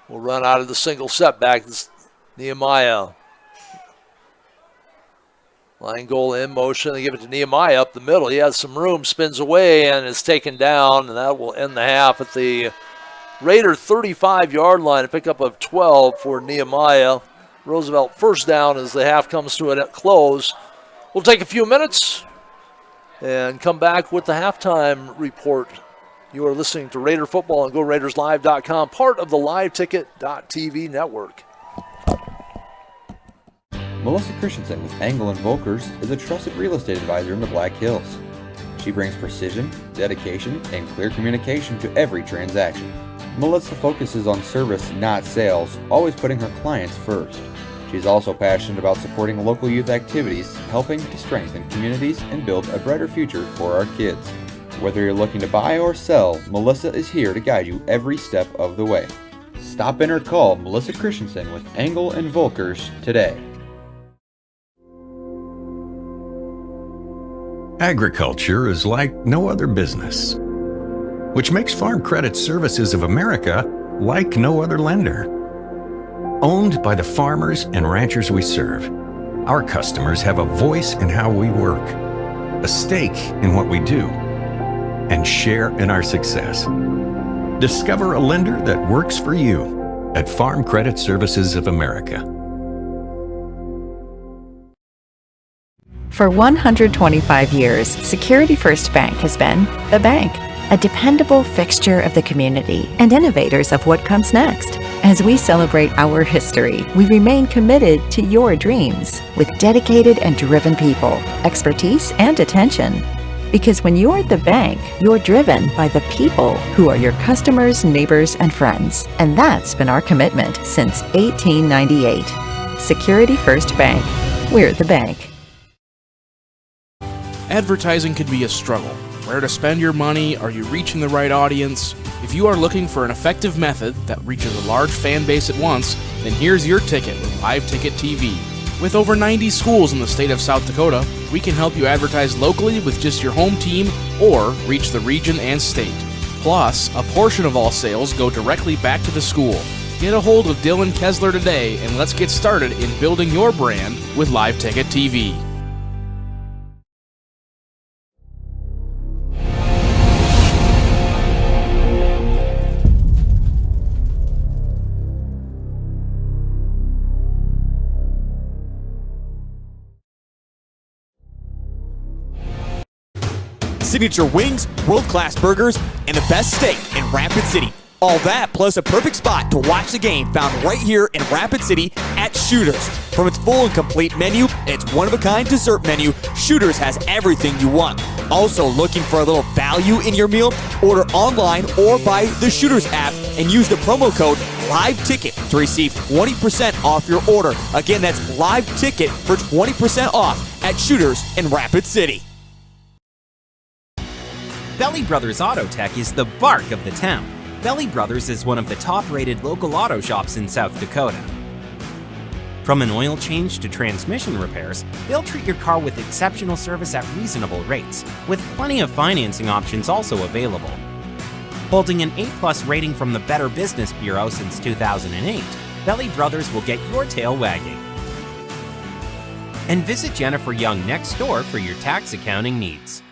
Will run out of the single setback. This Nehemiah. Line goal in motion. They give it to Nehemiah up the middle. He has some room, spins away, and is taken down, and that will end the half at the Raider 35-yard line. A pickup of 12 for Nehemiah. Roosevelt first down as the half comes to a close. We'll take a few minutes and come back with the halftime report. You are listening to Raider Football on GoRaidersLive.com, part of the LiveTicket.tv network. Melissa Christensen with Engel & Volkers is a trusted real estate advisor in the Black Hills. She brings precision, dedication, and clear communication to every transaction. Melissa focuses on service, not sales, always putting her clients first. She's also passionate about supporting local youth activities, helping to strengthen communities and build a brighter future for our kids. Whether you're looking to buy or sell, Melissa is here to guide you every step of the way. Stop in or call Melissa Christensen with Engel & Volkers today. Agriculture is like no other business, which makes Farm Credit Services of America like no other lender. Owned by the farmers and ranchers we serve, our customers have a voice in how we work, a stake in what we do, and share in our success. Discover a lender that works for you at Farm Credit Services of America. For 125 years, Security First Bank has been the bank, a dependable fixture of the community and innovators of what comes next. As we celebrate our history, we remain committed to your dreams with dedicated and driven people, expertise, and attention. Because when you're the bank, you're driven by the people who are your customers, neighbors, and friends. And that's been our commitment since 1898. Security First Bank. We're the bank. Advertising can be a struggle. Where to spend your money? Are you reaching the right audience? If you are looking for an effective method that reaches a large fan base at once, then here's your ticket with Live Ticket TV. With over 90 schools in the state of South Dakota, we can help you advertise locally with just your home team or reach the region and state. Plus, a portion of all sales go directly back to the school. Get a hold of Dylan Kessler today and let's get started in building your brand with Live Ticket TV. Signature wings, world-class burgers, and the best steak in Rapid City. All that plus a perfect spot to watch the game found right here in Rapid City at Shooters. From its full and complete menu and its one-of-a-kind dessert menu, Shooters has everything you want. Also looking for a little value in your meal? Order online or by the Shooters app and use the promo code LiveTicket to receive 20% off your order. Again, that's LiveTicket for 20% off at Shooters in Rapid City. Belly Brothers Auto Tech is the bark of the town. Belly Brothers is one of the top-rated local auto shops in South Dakota. From an oil change to transmission repairs, they'll treat your car with exceptional service at reasonable rates, with plenty of financing options also available. Holding an A+ rating from the Better Business Bureau since 2008, Belly Brothers will get your tail wagging. And visit Jennifer Young next door for your tax accounting needs.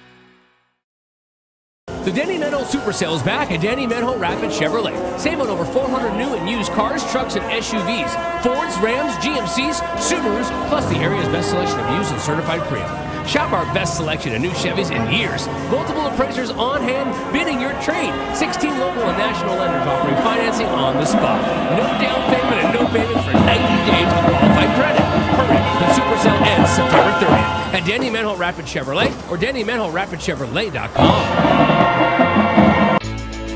The Danny Menho Super Sale is back at Danny Menho Rapid Chevrolet. Save on over 400 new and used cars, trucks, and SUVs. Fords, Rams, GMCs, Subarus, plus the area's best selection of used and certified pre-owned. Shop our best selection of new Chevys in years. Multiple appraisers on hand bidding your trade. 16 local and national lenders offering financing on the spot. No down payment and no payment for 90 days with qualified credit. Hurry, the Super Sale ends September 30th at Danny Menho Rapid Chevrolet or DannyMenho-RapidChevrolet.com.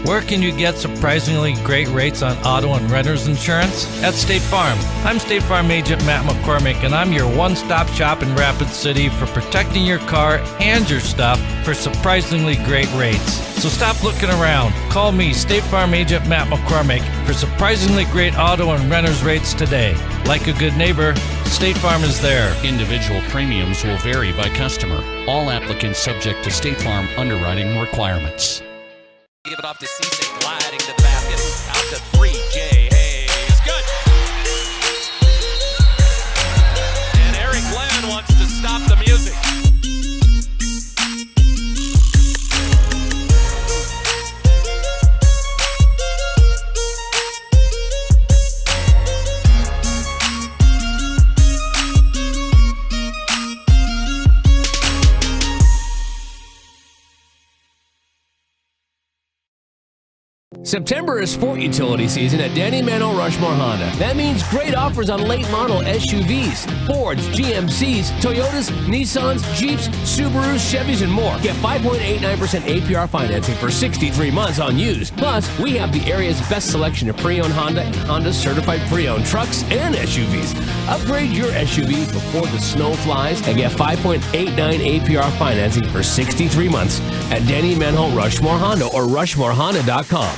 Where can you get surprisingly great rates on auto and renter's insurance? At State Farm. I'm State Farm Agent Matt McCormick, and I'm your one-stop shop in Rapid City for protecting your car and your stuff for surprisingly great rates. So stop looking around. Call me, State Farm Agent Matt McCormick, for surprisingly great auto and renter's rates today. Like a good neighbor, State Farm is there. Individual premiums will vary by customer. All applicants subject to State Farm underwriting requirements. Give it off to Cisse, gliding to the basket. Out to three, Jay Hayes. Good. And Eric Glenn wants to stop the music. September is sport utility season at Danny Manuel Rushmore Honda. That means great offers on late model SUVs, Fords, GMCs, Toyotas, Nissans, Jeeps, Subarus, Chevys, and more. Get 5.89% APR financing for 63 months on used. Plus, we have the area's best selection of pre-owned Honda and Honda certified pre-owned trucks and SUVs. Upgrade your SUV before the snow flies and get 5.89 APR financing for 63 months at Danny Manuel Rushmore Honda or RushmoreHonda.com.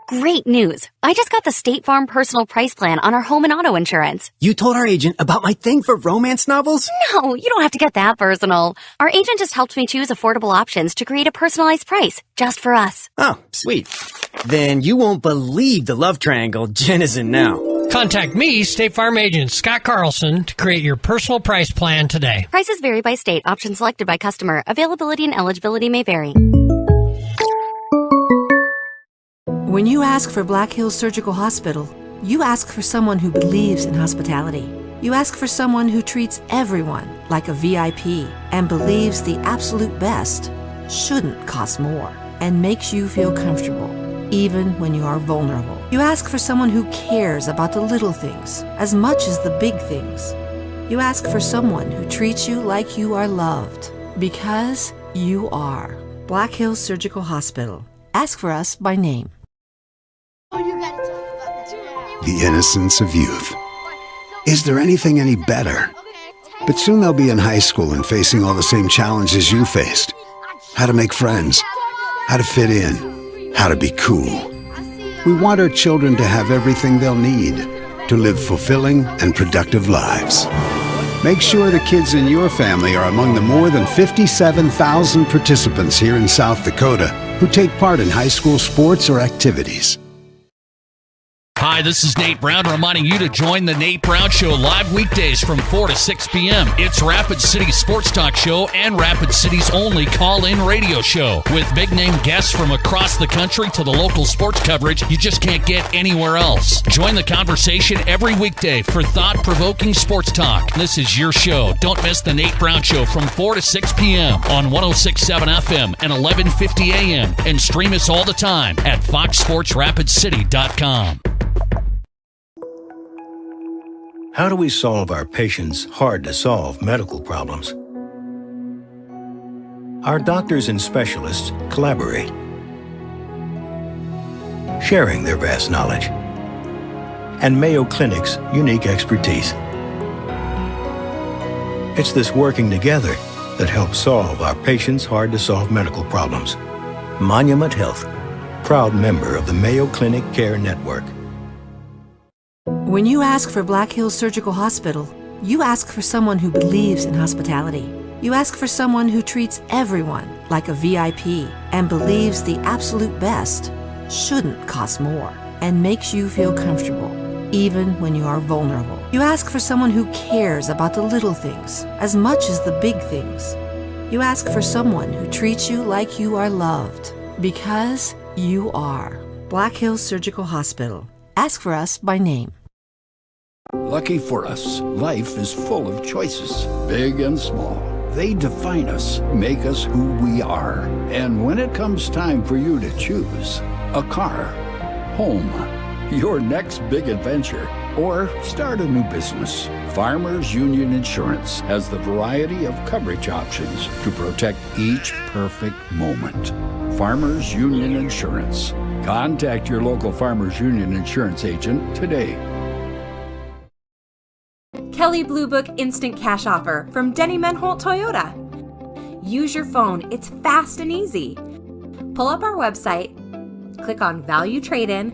Great news. I just got the State Farm personal price plan on our home and auto insurance. You told our agent about my thing for romance novels? No, you don't have to get that personal. Our agent just helped me choose affordable options to create a personalized price just for us. Oh, sweet. Then you won't believe the love triangle Jen is in now. Contact me, State Farm agent Scott Carlson, to create your personal price plan today. Prices vary by state. Options selected by customer. Availability and eligibility may vary. When you ask for Black Hills Surgical Hospital, you ask for someone who believes in hospitality. You ask for someone who treats everyone like a VIP and believes the absolute best shouldn't cost more and makes you feel comfortable, even when you are vulnerable. You ask for someone who cares about the little things as much as the big things. You ask for someone who treats you like you are loved, because you are. Black Hills Surgical Hospital. Ask for us by name. The innocence of youth. Is there anything any better? But soon they'll be in high school and facing all the same challenges you faced. How to make friends, how to fit in, how to be cool. We want our children to have everything they'll need to live fulfilling and productive lives. Make sure the kids in your family are among the more than 57,000 participants here in South Dakota who take part in high school sports or activities. Hi, this is Nate Brown reminding you to join the Nate Brown Show live weekdays from 4 to 6 p.m. It's Rapid City's sports talk show and Rapid City's only call-in radio show. With big-name guests from across the country to the local sports coverage you just can't get anywhere else. Join the conversation every weekday for thought-provoking sports talk. This is your show. Don't miss the Nate Brown Show from 4 to 6 p.m. on 106.7 FM and 1150 a.m. And stream us all the time at foxsportsrapidcity.com. How do we solve our patients' hard-to-solve medical problems? Our doctors and specialists collaborate, sharing their vast knowledge and Mayo Clinic's unique expertise. It's this working together that helps solve our patients' hard-to-solve medical problems. Monument Health, proud member of the Mayo Clinic Care Network. When you ask for Black Hills Surgical Hospital, you ask for someone who believes in hospitality. You ask for someone who treats everyone like a VIP and believes the absolute best shouldn't cost more and makes you feel comfortable, even when you are vulnerable. You ask for someone who cares about the little things as much as the big things. You ask for someone who treats you like you are loved, because you are. Black Hills Surgical Hospital. Ask for us by name. Lucky for us, life is full of choices, big and small. They define us, make us who we are. And when it comes time for you to choose a car, home, your next big adventure, or start a new business, Farmers Union Insurance has the variety of coverage options to protect each perfect moment. Farmers Union Insurance. Contact your local Farmers Union Insurance agent today. Kelley Blue Book Instant Cash Offer from Denny Menholt Toyota. Use your phone. It's fast and easy. Pull up our website, click on Value Trade-In,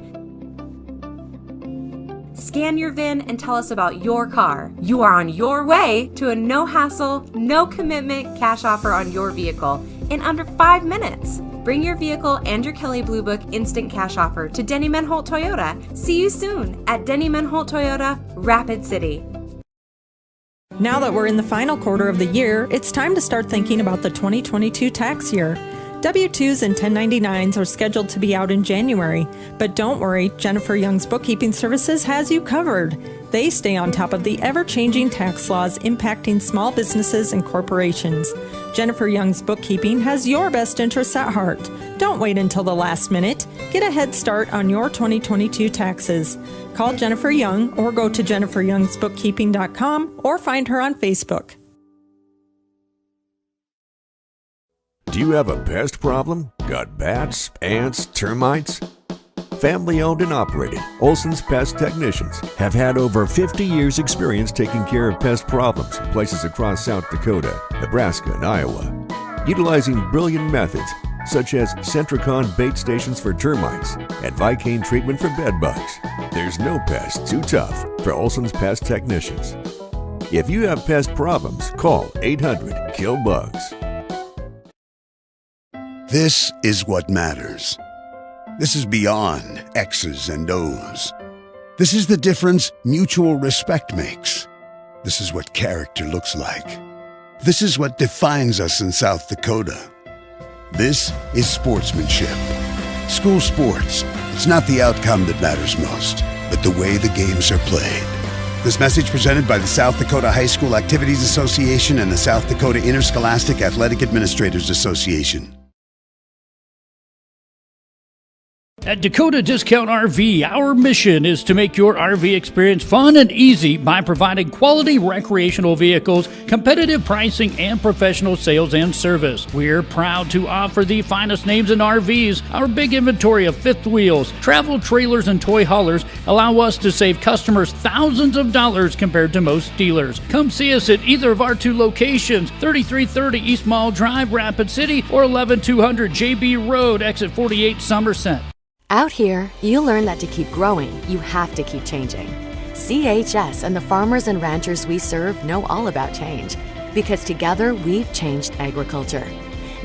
Scan your VIN and tell us about your car. You are on your way to a no-hassle, no-commitment cash offer on your vehicle in under 5 minutes. Bring your vehicle and your Kelley Blue Book instant cash offer to Denny Menholt Toyota. See you soon at Denny Menholt Toyota, Rapid City. Now that we're in the final quarter of the year, it's time to start thinking about the 2022 tax year. W-2s and 1099s are scheduled to be out in January, but don't worry, Jennifer Young's Bookkeeping Services has you covered. They stay on top of the ever-changing tax laws impacting small businesses and corporations. Jennifer Young's Bookkeeping has your best interests at heart. Don't wait until the last minute. Get a head start on your 2022 taxes. Call Jennifer Young or go to jenniferyoungsbookkeeping.com or find her on Facebook. Do you have a pest problem? Got bats, ants, termites? Family owned and operated, Olson's Pest Technicians have had over 50 years experience taking care of pest problems in places across South Dakota, Nebraska, and Iowa. Utilizing brilliant methods such as Centricon bait stations for termites and Vicane treatment for bed bugs. There's no pest too tough for Olson's Pest Technicians. If you have pest problems, call 800-KILL-BUGS. This is what matters. This is beyond X's and O's. This is the difference mutual respect makes. This is what character looks like. This is what defines us in South Dakota. This is sportsmanship. School sports, it's not the outcome that matters most, but the way the games are played. This message presented by the South Dakota High School Activities Association and the South Dakota Interscholastic Athletic Administrators Association. At Dakota Discount RV, our mission is to make your RV experience fun and easy by providing quality recreational vehicles, competitive pricing, and professional sales and service. We're proud to offer the finest names in RVs. Our big inventory of fifth wheels, travel trailers, and toy haulers allow us to save customers thousands of dollars compared to most dealers. Come see us at either of our two locations, 3330 East Mall Drive, Rapid City, or 11200 JB Road, exit 48, Somerset. Out here, you learn that to keep growing, you have to keep changing. CHS and the farmers and ranchers we serve know all about change, because together we've changed agriculture.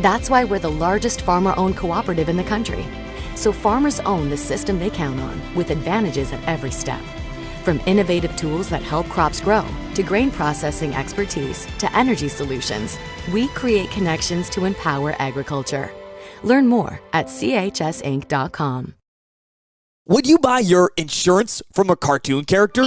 That's why we're the largest farmer-owned cooperative in the country. So farmers own the system they count on, with advantages at every step. From innovative tools that help crops grow, to grain processing expertise, to energy solutions, we create connections to empower agriculture. Learn more at chsinc.com. Would you buy your insurance from a cartoon character?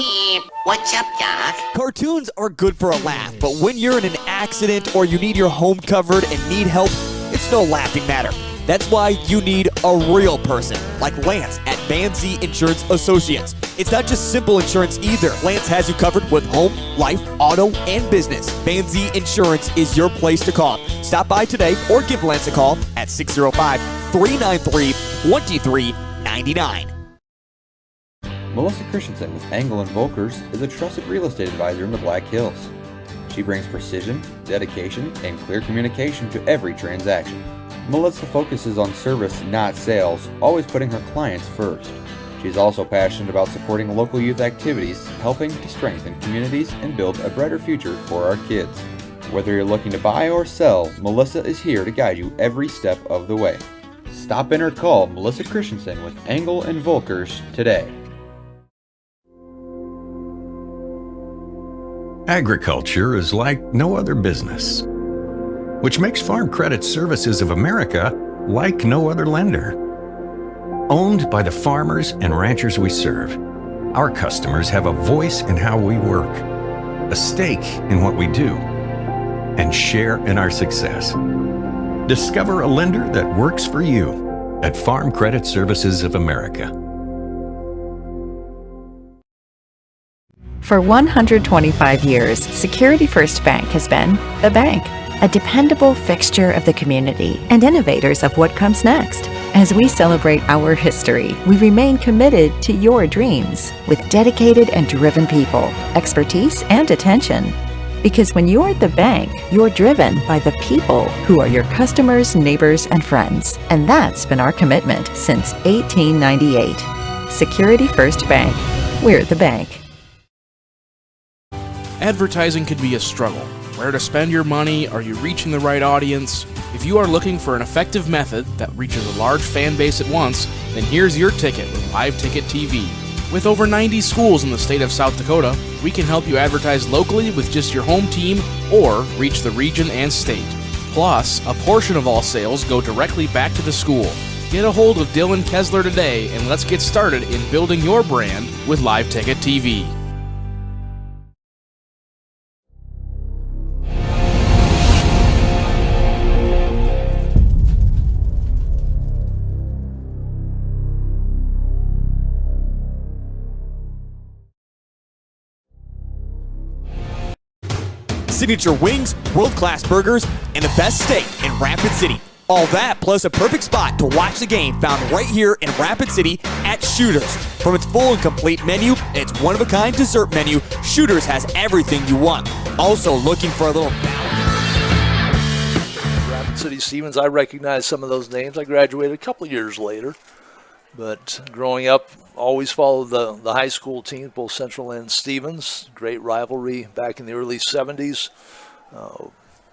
What's up, Doc? Cartoons are good for a laugh, but when you're in an accident or you need your home covered and need help, it's no laughing matter. That's why you need a real person, like Lance at Van Z Insurance Associates. It's not just simple insurance either. Lance has you covered with home, life, auto, and business. Van Z Insurance is your place to call. Stop by today or give Lance a call at 605-393-2399. Melissa Christensen with Engel & Volkers is a trusted real estate advisor in the Black Hills. She brings precision, dedication, and clear communication to every transaction. Melissa focuses on service, not sales, always putting her clients first. She's also passionate about supporting local youth activities, helping to strengthen communities and build a brighter future for our kids. Whether you're looking to buy or sell, Melissa is here to guide you every step of the way. Stop in or call Melissa Christensen with Engel & Volkers today. Agriculture is like no other business, which makes Farm Credit Services of America like no other lender. Owned by the farmers and ranchers we serve, our customers have a voice in how we work, a stake in what we do, and share in our success. Discover a lender that works for you at Farm Credit Services of America. For 125 years, Security First Bank has been the bank, a dependable fixture of the community and innovators of what comes next. As we celebrate our history, we remain committed to your dreams with dedicated and driven people, expertise, and attention. Because when you're at the bank, you're driven by the people who are your customers, neighbors, and friends. And that's been our commitment since 1898. Security First Bank. we're the bank. Advertising can be a struggle. Where to spend your money? Are you reaching the right audience? If you are looking for an effective method that reaches a large fan base at once, then here's your ticket with Live Ticket TV. With over 90 schools in the state of South Dakota, we can help you advertise locally with just your home team or reach the region and state. Plus, a portion of all sales go directly back to the school. Get a hold of Dylan Kessler today and let's get started in building your brand with Live Ticket TV. Signature wings, world-class burgers, and the best steak in Rapid City. All that plus a perfect spot to watch the game found right here in Rapid City at Shooters. From its full and complete menu and its one-of-a-kind dessert menu, Shooters has everything you want. Also looking for a little Rapid City Stevens, I recognize some of those names. I graduated a couple years later. But growing up, always followed the high school teams, both Central and Stevens. Great rivalry back in the early 70s.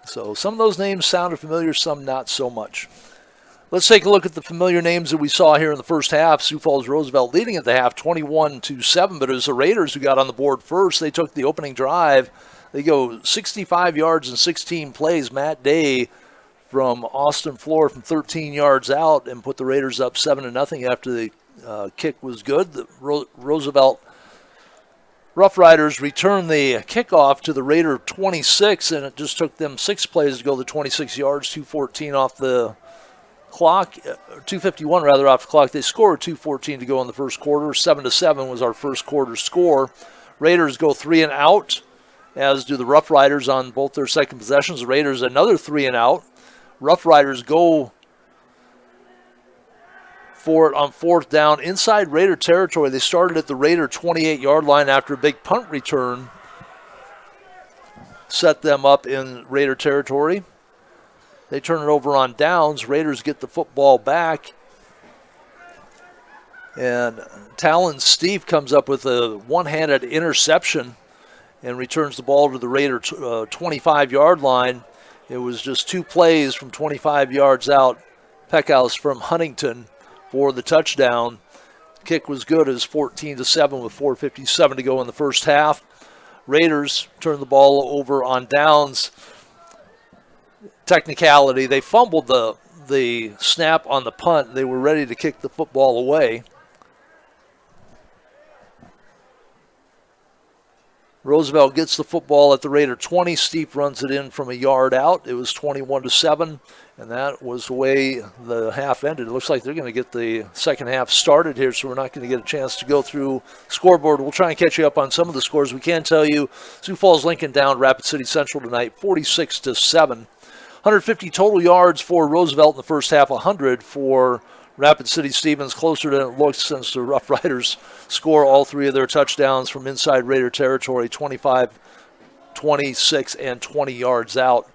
So some of those names sounded familiar, some not so much. Let's take a look at the familiar names that we saw here in the first half. Sioux Falls Roosevelt leading at the half 21-7, but it was the Raiders who got on the board first. They took the opening drive. They go 65 yards in 16 plays. Matt Day from Austin Floor from 13 yards out and put the Raiders up 7-0 after the kick was good. The Roosevelt Rough Riders returned the kickoff to the Raider 26, and it just took them 6 plays to go the 26 yards, 2:14 off the clock, 2:51 rather off the clock. They scored 2:14 to go in the first quarter. 7-7 was our first quarter score. Raiders go 3 and out, as do the Rough Riders on both their second possessions. The Raiders another 3 and out. Rough Riders go for it on fourth down inside Raider territory. They started at the Raider 28-yard line after a big punt return. Set them up in Raider territory. They turn it over on downs. Raiders get the football back. And Talon Steve comes up with a one-handed interception and returns the ball to the Raider 25-yard line. It was just 2 plays from 25 yards out. Peckhouse from Huntington for the touchdown. Kick was good. It was 14-7 with 4:57 to go in the first half. Raiders turned the ball over on downs. Technicality, they fumbled the snap on the punt. They were ready to kick the football away. Roosevelt gets the football at the Raider 20. Steve runs it in from a yard out. It was 21-7, and that was the way the half ended. It looks like they're going to get the second half started here, so we're not going to get a chance to go through scoreboard. We'll try and catch you up on some of the scores. We can tell you Sioux Falls Lincoln down Rapid City Central tonight, 46-7. 150 total yards for Roosevelt in the first half, 100 for Rapid City Stevens, closer than it looks since the Rough Riders score all 3 of their touchdowns from inside Raider territory, 25, 26, and 20 yards out.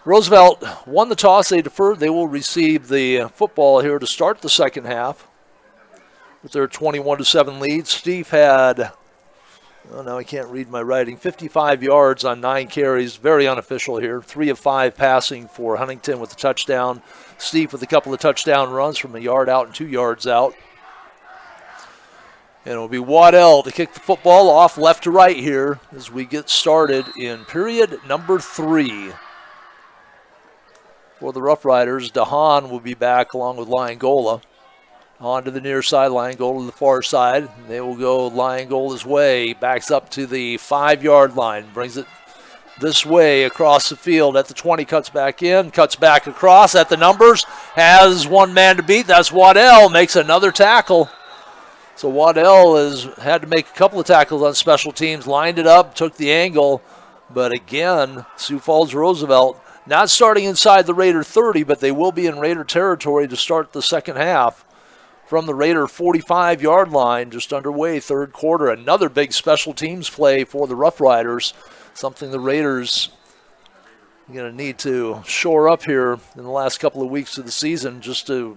Roosevelt won the toss. They deferred. They will receive the football here to start the second half with their 21-7 lead. Steve had, oh, now I can't read my writing, 55 yards on 9 carries. Very unofficial here. 3 of 5 passing for Huntington with the touchdown. Steve with a couple of touchdown runs from a yard out and 2 yards out. And it'll be Waddell to kick the football off left to right here as we get started in period number 3. For the Rough Riders, DeHaan will be back along with Liongola. On to the near side, Liongola to the far side. They will go Liongola's way. Backs up to the 5-yard line. Brings it this way across the field at the 20. Cuts back in. Cuts back across at the numbers. Has one man to beat. That's Waddell. Makes another tackle. So Waddell has had to make a couple of tackles on special teams. Lined it up. Took the angle. But again, Sioux Falls Roosevelt not starting inside the Raider 30, but they will be in Raider territory to start the second half. From the Raider 45-yard line, just underway, third quarter. Another big special teams play for the Rough Riders, something the Raiders are going to need to shore up here in the last couple of weeks of the season just to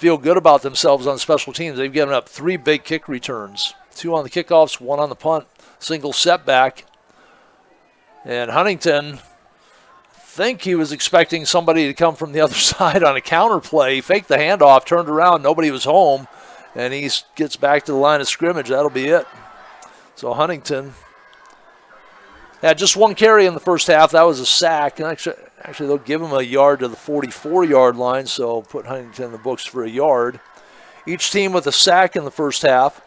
feel good about themselves on special teams. They've given up 3 big kick returns, 2 on the kickoffs, 1 on the punt, single setback. And Huntington, I think he was expecting somebody to come from the other side on a counter play. He faked the handoff, turned around, nobody was home, and he gets back to the line of scrimmage. That'll be it. So Huntington had just 1 carry in the first half. That was a sack. And actually they'll give him a yard to the 44-yard line, so put Huntington in the books for a yard. Each team with a sack in the first half.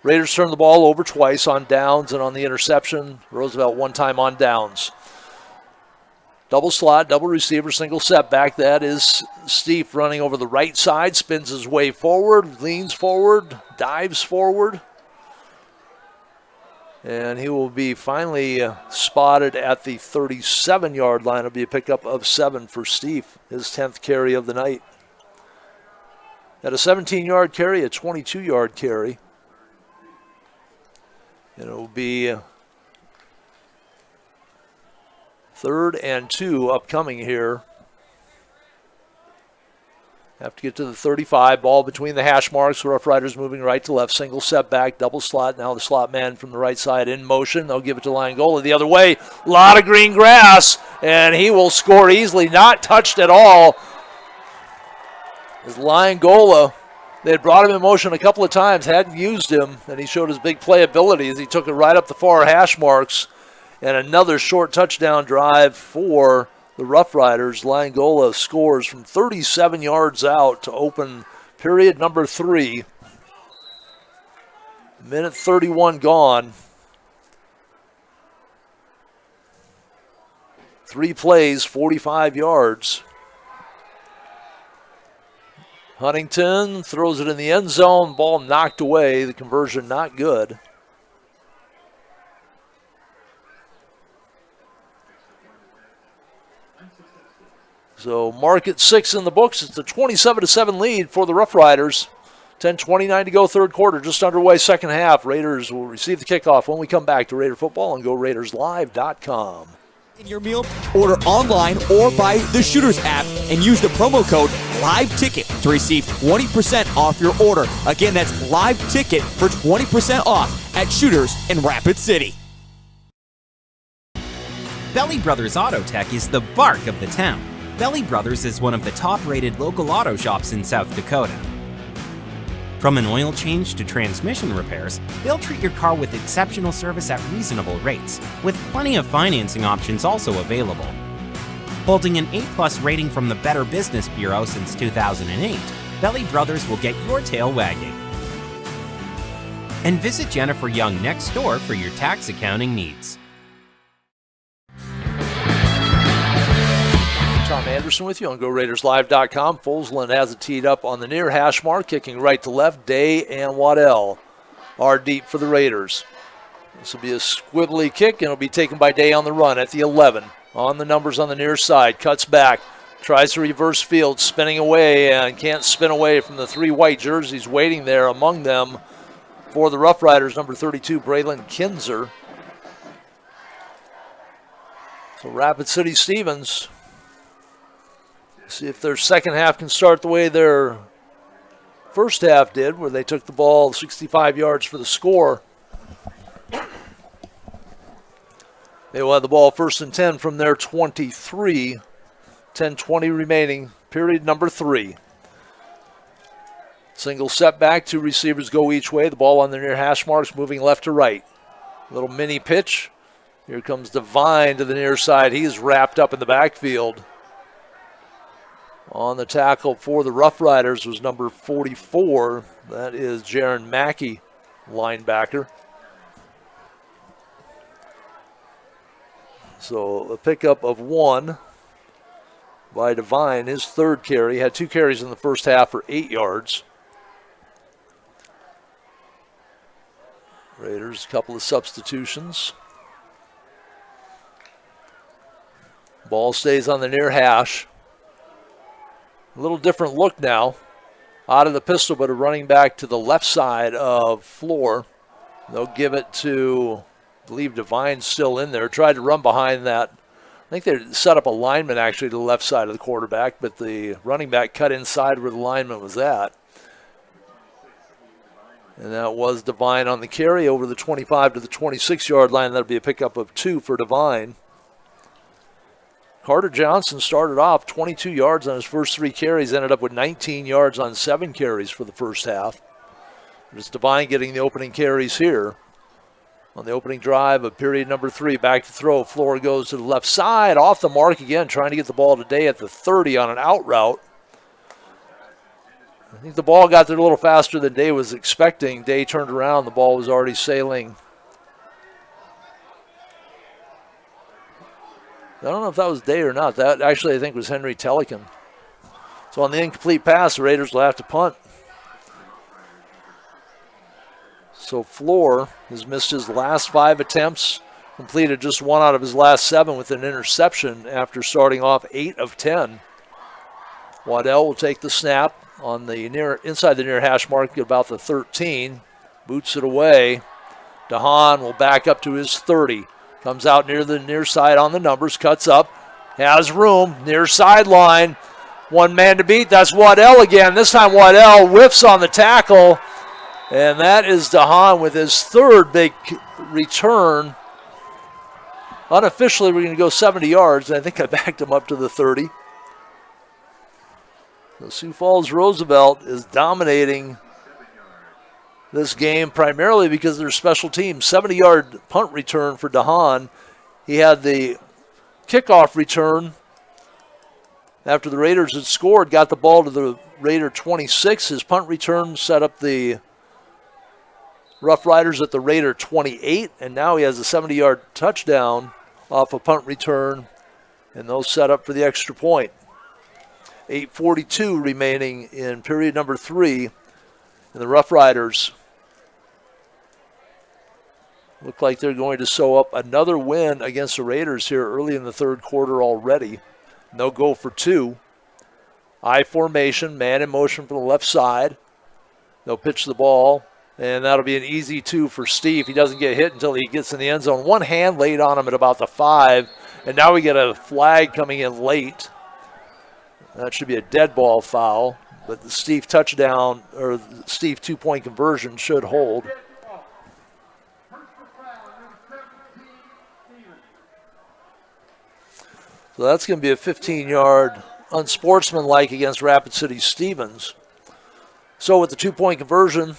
Raiders turned the ball over twice on downs and on the interception. Roosevelt 1 time on downs. Double slot, double receiver, single setback. That is Steve running over the right side, spins his way forward, leans forward, dives forward. And he will be finally spotted at the 37-yard line. It'll be a pickup of 7 for Steve, his 10th carry of the night. At a 17-yard carry, a 22-yard carry. And it will be 3rd and 2 upcoming here. Have to get to the 35. Ball between the hash marks. Rough Riders moving right to left. Single setback, double slot. Now the slot man from the right side in motion. They'll give it to Langola the other way. A lot of green grass, and he will score easily. Not touched at all. As Langola, they had brought him in motion a couple of times, hadn't used him, and he showed his big playability as he took it right up the far hash marks. And another short touchdown drive for the Rough Riders. Langola scores from 37 yards out to open period number 3. Minute 31 gone. 3 plays, 45 yards. Huntington throws it in the end zone. Ball knocked away. The conversion not good. So mark it 6 in the books. It's a 27-7 lead for the Rough Riders. 10:29 to go, third quarter, just underway, second half. Raiders will receive the kickoff when we come back to Raider Football on GoRaidersLive.com. In your meal, order online or by the Shooters app and use the promo code LiveTicket to receive 20% off your order. Again, that's LiveTicket for 20% off at Shooters in Rapid City. Belly Brothers Auto Tech is the bark of the town. Belly Brothers is one of the top-rated local auto shops in South Dakota. From an oil change to transmission repairs, they'll treat your car with exceptional service at reasonable rates, with plenty of financing options also available. Holding an A+ rating from the Better Business Bureau since 2008, Belly Brothers will get your tail wagging. And visit Jennifer Young next door for your tax accounting needs. Tom Anderson with you on GoRaidersLive.com. Folsland has it teed up on the near hash mark, kicking right to left. Day and Waddell are deep for the Raiders. This will be a squibbly kick, and it'll be taken by Day on the run at the 11. On the numbers on the near side, cuts back, tries to reverse field, spinning away, and can't spin away from the 3 white jerseys waiting there. Among them for the Rough Riders, number 32, Braylon Kinzer. So Rapid City Stevens, see if their second half can start the way their first half did, where they took the ball 65 yards for the score. They will have the ball 1st and 10 from their 23. 10:20 remaining, period number 3. Single setback, 2 receivers go each way. The ball on the near hash marks, moving left to right. Little mini pitch. Here comes Devine to the near side. He's wrapped up in the backfield. On the tackle for the Rough Riders was number 44. That is Jaron Mackey, linebacker. So a pickup of 1 by Devine, his 3rd carry. He had 2 carries in the first half for 8 yards. Raiders, a couple of substitutions. Ball stays on the near hash. A little different look now. Out of the pistol, but a running back to the left side of floor. They'll give it to, I believe Devine's still in there. Tried to run behind that I think they set up a lineman actually to the left side of the quarterback, but the running back cut inside where the lineman was at. And that was Devine on the carry over the 25 to the 26-yard line. That'll be a pickup of 2 for Devine. Carter Johnson started off 22 yards on his first 3 carries, ended up with 19 yards on 7 carries for the first half. It's Devine getting the opening carries here. On the opening drive of period number 3, back to throw. Floor goes to the left side, off the mark again, trying to get the ball today at the 30 on an out route. I think the ball got there a little faster than Day was expecting. Day turned around, the ball was already sailing. I don't know if that was Day or not. That actually I think was Henry Telekin. So on the incomplete pass, the Raiders will have to punt. So Floor has missed his last 5 attempts, completed just 1 out of his last 7 with an interception after starting off 8 of 10. Waddell will take the snap on the inside the near hash mark at about the 13. Boots it away. DeHaan will back up to his 30. Comes out near the near side on the numbers, cuts up, has room, near sideline. 1 man to beat, that's Waddell again. This time Waddell whiffs on the tackle. And that is DeHaan with his 3rd big return. Unofficially, we're going to go 70 yards. I think I backed him up to the 30. So Sioux Falls Roosevelt is dominating this game primarily because of their special teams. 70-yard punt return for DeHaan. He had the kickoff return after the Raiders had scored, got the ball to the Raider 26. His punt return set up the Rough Riders at the Raider 28, and now he has a 70-yard touchdown off a punt return, and those set up for the extra point. 8:42 remaining in period number 3, and the Rough Riders look like they're going to sew up another win against the Raiders here early in the 3rd quarter already. And they'll go for 2. I formation, man in motion from the left side. They'll pitch the ball. And that'll be an easy 2 for Steve. He doesn't get hit until he gets in the end zone. 1 hand laid on him at about the 5. And now we get a flag coming in late. That should be a dead ball foul. But the Steve touchdown, or the Steve 2-point conversion should hold. So that's going to be a 15-yard unsportsmanlike against Rapid City Stevens. So with the 2-point conversion,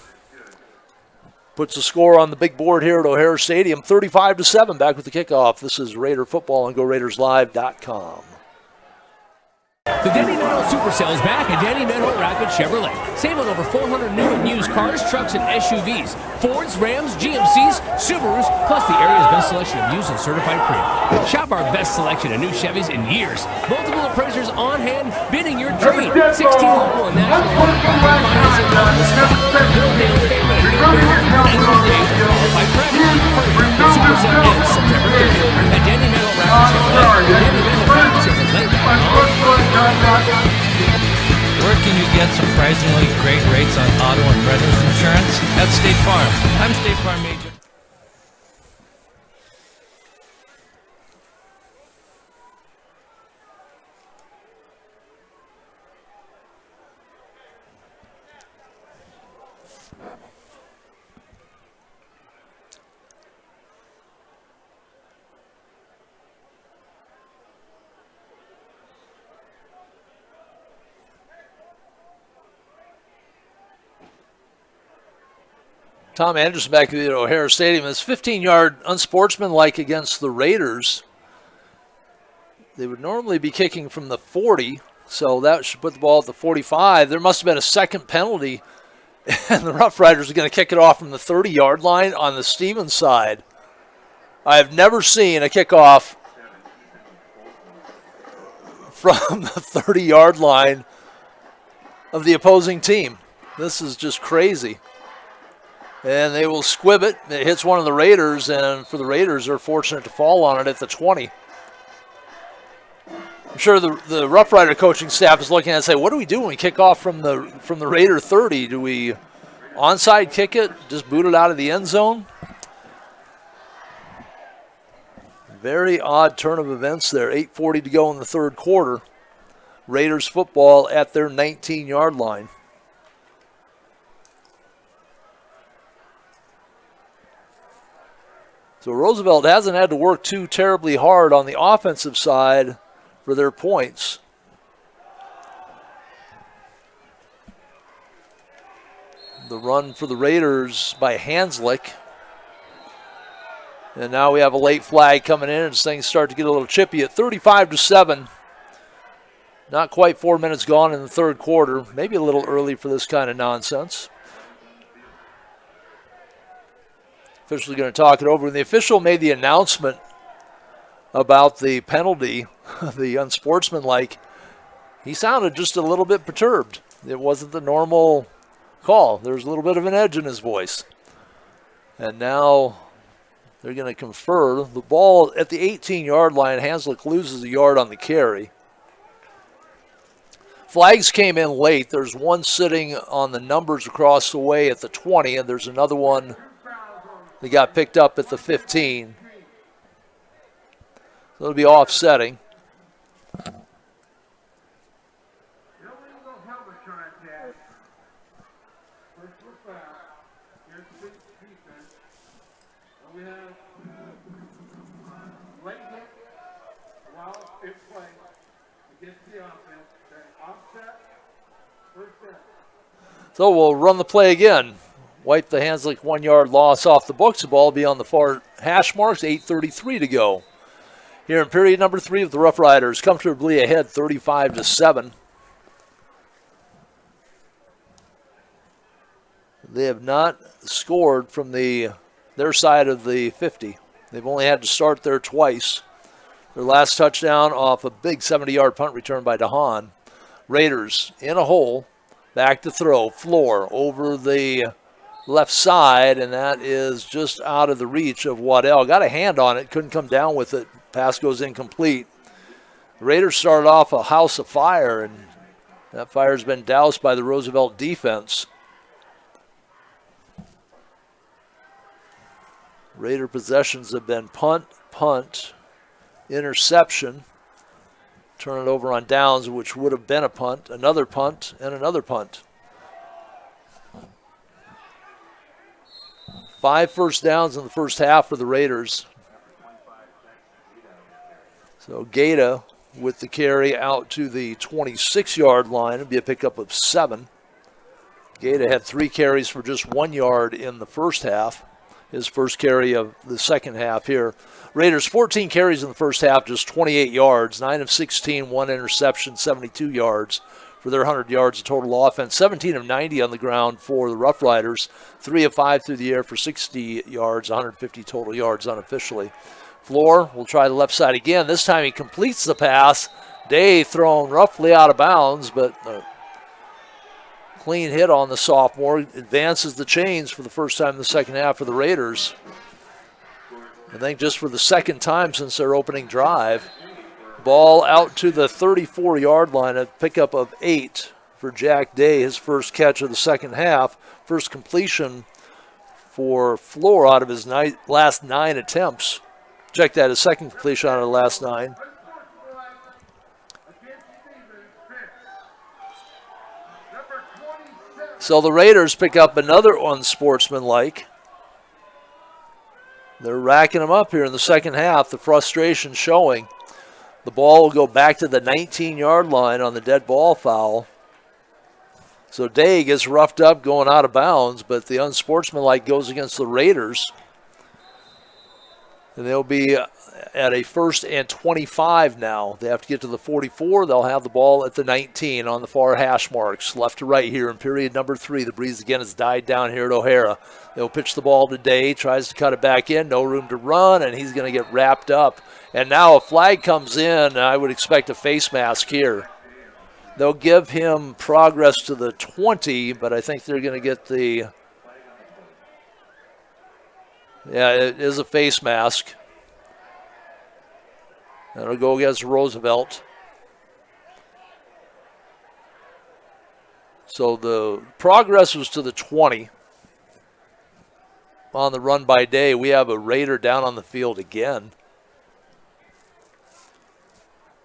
puts the score on the big board here at O'Hare Stadium, 35-7. Back with the kickoff. This is Raider Football on GoRaidersLive.com. The Denny Meadow Super Sale is back at Denny Meadow Rapid Chevrolet. Save on over 400 new and used cars, trucks, and SUVs. Fords, Rams, GMCs, Subarus, plus the area's best selection of used and certified pre-owned. Shop our best selection of new Chevys in years. Multiple appraisers on hand, bidding your dream. 16 local and national. Financing on the spot. No daily payment. By credit. The Super Sale ends September 30th at Denny Meadow Rapid Chevrolet. Denny Meadow Rapid Chevrolet. Where can you get surprisingly great rates on auto and renters insurance? At State Farm. I'm State Farm agent. Tom Anderson back at the O'Hare Stadium. It's 15-yard unsportsmanlike against the Raiders. They would normally be kicking from the 40, so that should put the ball at the 45. There must have been a second penalty, and the Rough Riders are going to kick it off from the 30-yard line on the Stevens side. I have never seen a kickoff from the 30-yard line of the opposing team. This is just crazy. And they will squib it. It hits one of the Raiders, and for the Raiders, they're fortunate to fall on it at the 20. I'm sure the Rough Rider coaching staff is looking at it and say, what do we do when we kick off from the Raider 30? Do we onside kick it, just boot it out of the end zone? Very odd turn of events there. 8:40 to go in the third quarter. Raiders football at their 19-yard line. So Roosevelt hasn't had to work too terribly hard on the offensive side for their points. The run for the Raiders by Hanslick. And now we have a late flag coming in as things start to get a little chippy at 35-7. Not quite 4 minutes gone in the third quarter. Maybe a little early for this kind of nonsense. Officially going to talk it over. When the official made the announcement about the penalty, the unsportsmanlike, he sounded just a little bit perturbed. It wasn't the normal call. There was a little bit of an edge in his voice. And now they're going to confer. The ball at the 18-yard line, Hanslick loses a yard on the carry. Flags came in late. There's one sitting on the numbers across the way at the 20, and there's another one that got picked up at the 15. So it'll be offsetting. So we'll run the play again. Wipe the Hanslick 1 yard loss off the books. The ball will be on the far hash marks, 8:33 to go. Here in period number 3 of the Rough Riders, comfortably ahead 35-7. They have not scored from their side of the 50. They've only had to start there twice. Their last touchdown off a big 70-yard punt return by DeHaan. Raiders in a hole. Back to throw. Floor over the left side, and that is just out of the reach of Waddell. Got a hand on it. Couldn't come down with it. Pass goes incomplete. The Raiders started off a house of fire, and that fire's been doused by the Roosevelt defense. Raider possessions have been punt, interception. Turn it over on downs, which would have been a punt, another punt, and another punt. 5 first downs in the first half for the Raiders. So Gata with the carry out to the 26-yard line. It'll be a pickup of 7. Gata had 3 carries for just 1 yard in the first half. His first carry of the second half here. Raiders 14 carries in the first half, just 28 yards, 9 of 16, 1 interception, 72 yards for their 100 yards of total offense. 17 of 90 on the ground for the Rough Riders, 3 of 5 through the air for 60 yards, 150 total yards unofficially. Floor will try the left side again. This time he completes the pass. Day thrown roughly out of bounds, but clean hit on the sophomore. Advances the chains for the first time in the second half for the Raiders. I think just for the second time since their opening drive. Ball out to the 34-yard line, a pickup of 8 for Jack Day, his first catch of the second half. First completion for Floor out of his last 9 attempts. Check that, his second completion out of the last 9. So the Raiders pick up another unsportsmanlike. They're racking them up here in the second half. The frustration showing. The ball will go back to the 19-yard line on the dead ball foul. So Day gets roughed up going out of bounds, but the unsportsmanlike goes against the Raiders. And they'll be at a 1st and 25 now. They have to get to the 44. They'll have the ball at the 19 on the far hash marks. Left to right here in period number 3. The breeze again has died down here at O'Hara. They'll pitch the ball to Day. Tries to cut it back in. No room to run, and he's going to get wrapped up. And now a flag comes in. I would expect a face mask here. They'll give him progress to the 20, but I think they're going to get the... Yeah, it is a face mask. That'll go against Roosevelt. So the progress was to the 20 on the run by Day. We have a Raider down on the field again.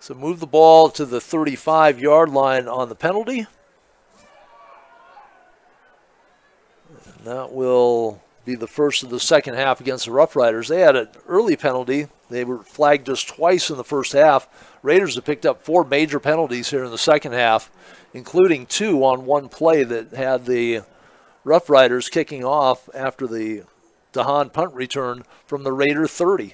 So move the ball to the 35-yard line on the penalty. And that will be the first of the second half against the Rough Riders. They had an early penalty. They were flagged just twice in the first half. Raiders have picked up 4 major penalties here in the second half, including 2 on one play that had the Rough Riders kicking off after the DeHaan punt return from the Raider 30.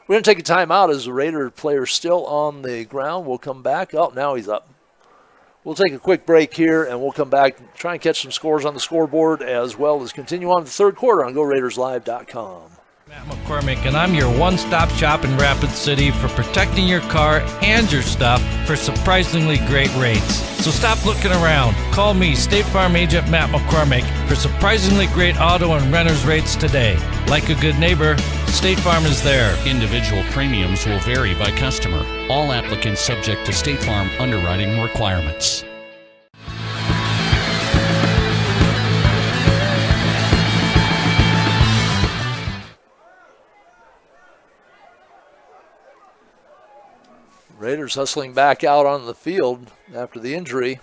We're going to take a timeout as the Raider player still on the ground. We'll come back. Oh, now he's up. We'll take a quick break here, and we'll come back and try and catch some scores on the scoreboard as well as continue on the third quarter on GoRaidersLive.com. Matt McCormick, and I'm your one-stop shop in Rapid City for protecting your car and your stuff for surprisingly great rates. So stop looking around. Call me, State Farm Agent Matt McCormick, for surprisingly great auto and renter's rates today. Like a good neighbor, State Farm is there. Individual premiums will vary by customer. All applicants subject to State Farm underwriting requirements. Raiders hustling back out on the field after the injury.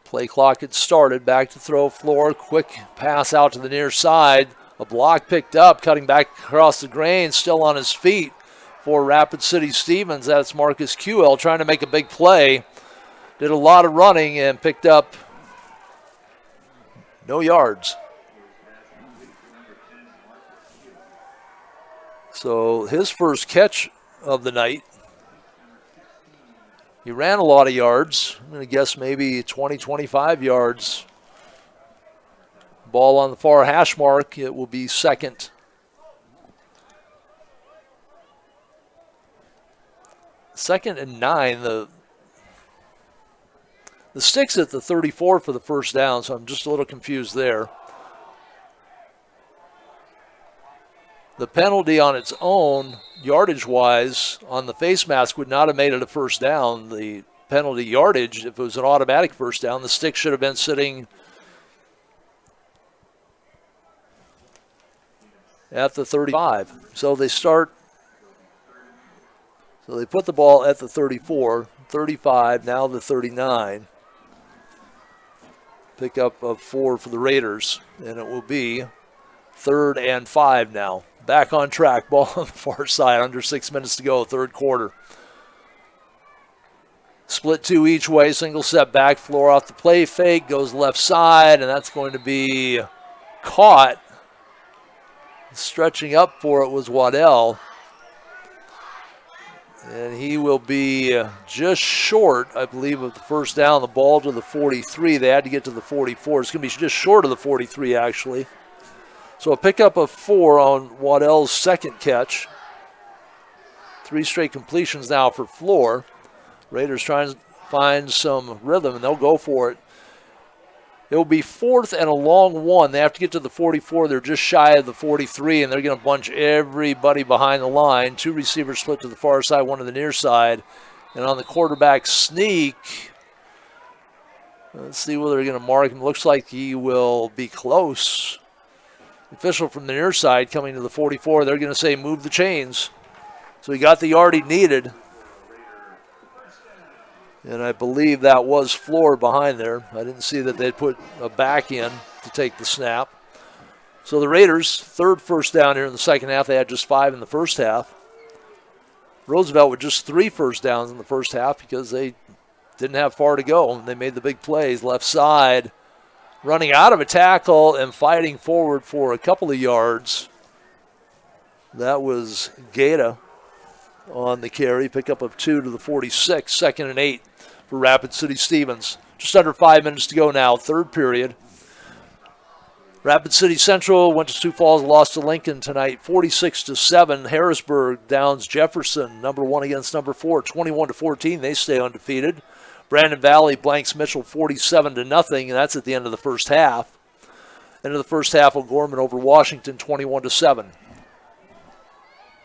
Play clock had started. Back to throw floor. Quick pass out to the near side. A block picked up, cutting back across the grain, still on his feet for Rapid City Stevens. That's Marcus Ql trying to make a big play. Did a lot of running and picked up no yards. So his first catch of the night. He ran a lot of yards. I'm going to guess maybe 20, 25 yards. Ball on the far hash mark. It will be second. Second and 9. The stick's at the 34 for the first down, so I'm just a little confused there. The penalty on its own, yardage-wise, on the face mask would not have made it a first down. The penalty yardage, if it was an automatic first down, the stick should have been sitting at the 35. So they put the ball at the 34, 35, now the 39. Pickup of 4 for the Raiders, and it will be 3rd and 5 now. Back on track, ball on the far side, under 6 minutes to go, third quarter. Split 2 each way, single step back, floor off the play fake, goes left side, and that's going to be caught. Stretching up for it was Waddell. And he will be just short, I believe, of the first down. The ball to the 43. They had to get to the 44. It's going to be just short of the 43, actually. So a pickup of 4 on Waddell's second catch. 3 straight completions now for Floor. Raiders trying to find some rhythm, and they'll go for it. It will be 4th and a long 1. They have to get to the 44. They're just shy of the 43, and they're going to bunch everybody behind the line. 2 receivers split to the far side, 1 to the near side. And on the quarterback sneak, let's see whether they're going to mark him. Looks like he will be close. The official from the near side coming to the 44, they're going to say move the chains. So he got the yard he needed. And I believe that was Floor behind there. I didn't see that they'd put a back in to take the snap. So the Raiders, 3rd first down here in the second half. They had just 5 in the first half. Roosevelt with just 3 first downs in the first half because they didn't have far to go. And they made the big plays. Left side, running out of a tackle and fighting forward for a couple of yards. That was Gaeta on the carry. Pickup of 2 to the 46. 2nd and 8 for Rapid City Stevens. Just under 5 minutes to go now, third period. Rapid City Central went to Sioux Falls, lost to Lincoln tonight, 46-7. Harrisburg downs Jefferson, number 1 against number 4, 21-14. They stay undefeated. Brandon Valley blanks Mitchell 47-0, and that's at the end of the first half. End of the first half, O'Gorman over Washington, 21-7.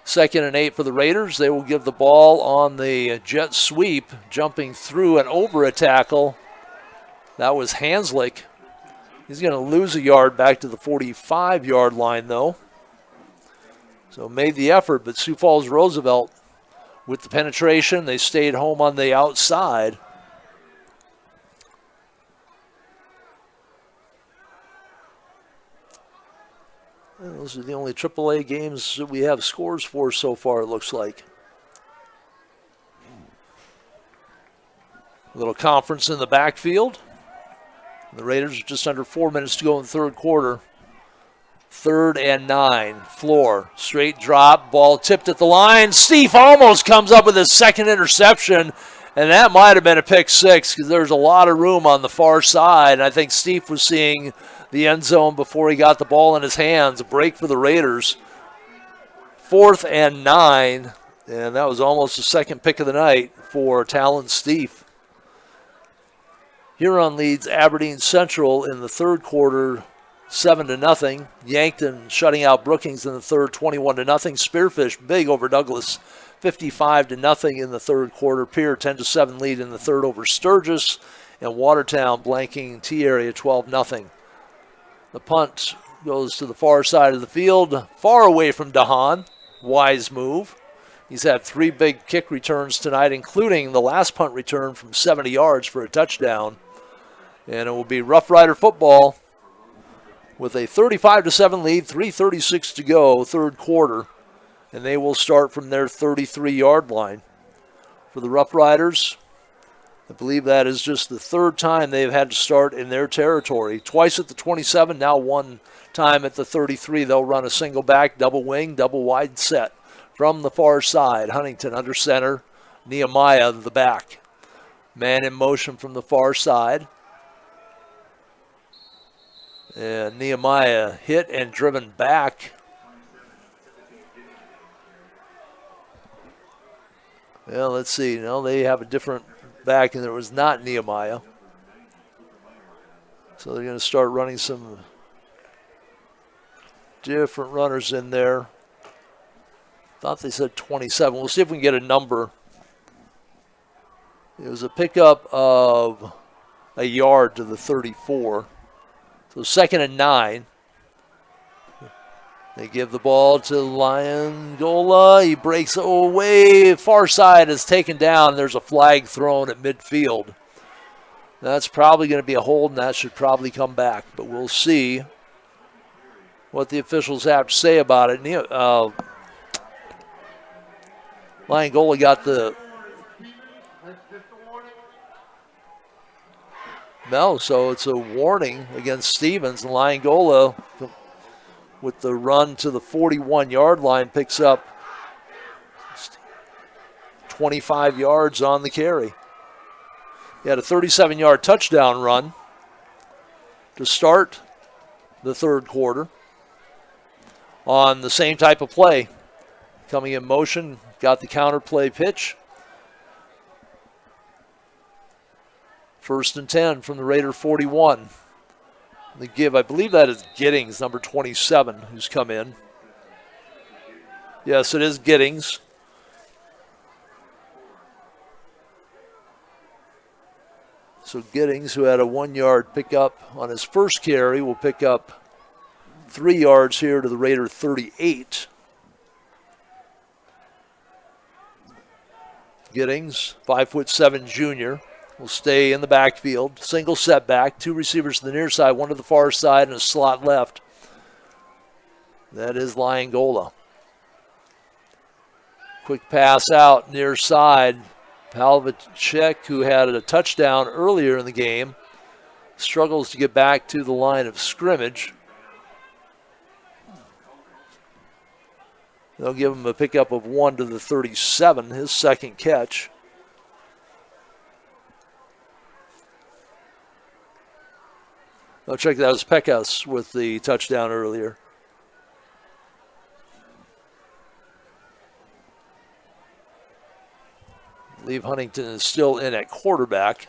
2nd and 8 for the Raiders. They will give the ball on the jet sweep, jumping through and over a tackle. That was Hanslick. He's going to lose a yard back to the 45-yard line, though. So made the effort, but Sioux Falls Roosevelt with the penetration. They stayed home on the outside. And those are the only AAA games that we have scores for so far, it looks like. A little conference in the backfield. The Raiders are just under 4 minutes to go in the third quarter. 3rd and 9. Floor. Straight drop. Ball tipped at the line. Steve almost comes up with his second interception. And that might have been a pick six because there's a lot of room on the far side. And I think Steve was seeing the end zone before he got the ball in his hands. A break for the Raiders. 4th and 9. And that was almost the second pick of the night for Talon Steve. Huron leads Aberdeen Central in the third quarter 7-0. Yankton shutting out Brookings in the third 21-0. Spearfish big over Douglas 55-0 in the third quarter. Pierre 10-7 lead in the third over Sturgis. And Watertown blanking T-Area 12-0. The punt goes to the far side of the field, far away from DeHaan. Wise move. He's had 3 big kick returns tonight, including the last punt return from 70 yards for a touchdown. And it will be Rough Rider football with a 35-7 lead, 3:36 to go, third quarter. And they will start from their 33-yard line. For the Rough Riders, I believe that is just the third time they've had to start in their territory. Twice at the 27, now one time at the 33. They'll run a single back, double wing, double wide set. From the far side, Huntington under center, Nehemiah the back. Man in motion from the far side. And Nehemiah hit and driven back. Well, let's see. No, they have a different back, and it was not Nehemiah. So they're going to start running some different runners in there. Thought they said 27. We'll see if we can get a number. It was a pickup of a yard to the 34. So 2nd and 9. They give the ball to Liongola. He breaks away. Far side is taken down. There's a flag thrown at midfield. That's probably going to be a hold, and that should probably come back. But we'll see what the officials have to say about it. Liongola got the... No, so it's a warning against Stevens. And Liongola, with the run to the 41-yard line, picks up 25 yards on the carry. He had a 37-yard touchdown run to start the third quarter on the same type of play. Coming in motion, got the counter play pitch. 1st and 10 from the Raider 41. The give, I believe that is Giddings, number 27, who's come in. Yes, it is Giddings. So Giddings, who had a 1-yard pickup on his first carry, will pick up 3 yards here to the Raider 38. Giddings, 5'7" junior. Will stay in the backfield. Single setback. 2 receivers to the near side, 1 to the far side, and a slot left. That is Liongola. Quick pass out near side. Palvacek, who had a touchdown earlier in the game, struggles to get back to the line of scrimmage. They'll give him a pickup of 1 to the 37, his second catch. Oh, check that was Pecas with the touchdown earlier. I believe Huntington is still in at quarterback.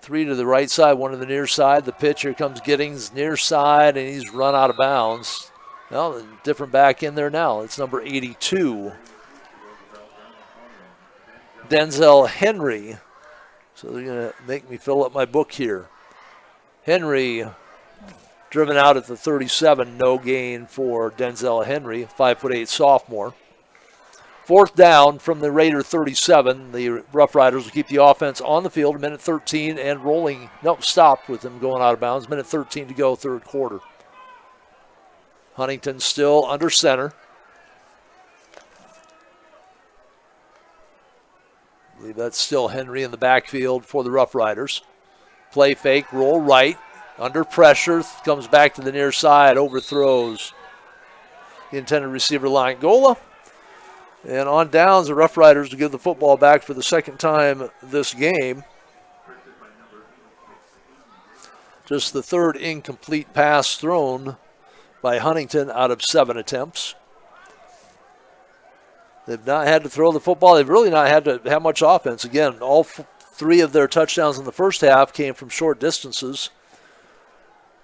3 to the right side, 1 to the near side. The pitch, here comes Giddings, near side, and he's run out of bounds. Well, a different back in there now. It's number 82. Denzel Henry. So they're going to make me fill up my book here. Henry driven out at the 37, no gain for Denzel Henry, 5'8" sophomore. 4th down from the Raider 37. The Rough Riders will keep the offense on the field. Minute 13 and rolling. Nope, stopped with them going out of bounds. Minute 13 to go, third quarter. Huntington still under center. I believe that's still Henry in the backfield for the Rough Riders. Play fake, roll right. Under pressure, comes back to the near side, overthrows the intended receiver Langola. And on downs, the Rough Riders to give the football back for the second time this game. Just the third incomplete pass thrown by Huntington out of 7 attempts. They've not had to throw the football. They've really not had to have much offense. Again, all 3 of their touchdowns in the first half came from short distances.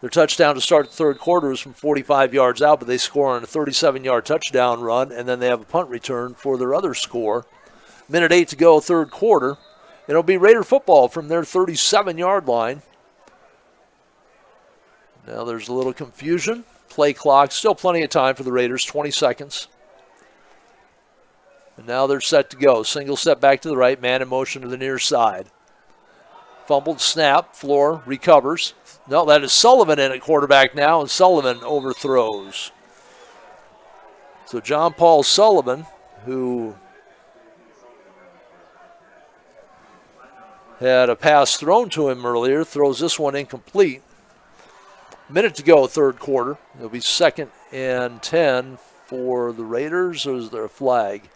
Their touchdown to start the third quarter was from 45 yards out, but they score on a 37-yard touchdown run, and then they have a punt return for their other score. Minute 8 to go, third quarter. It'll be Raider football from their 37-yard line. Now there's a little confusion. Play clock, still plenty of time for the Raiders, 20 seconds. And now they're set to go. Single step back to the right, man in motion to the near side. Fumbled snap, Floor recovers. No, that is Sullivan in at quarterback now, and Sullivan overthrows. So John Paul Sullivan, who had a pass thrown to him earlier, throws this one incomplete. Minute to go, third quarter. It'll be 2nd and 10 for the Raiders, or is there a flag?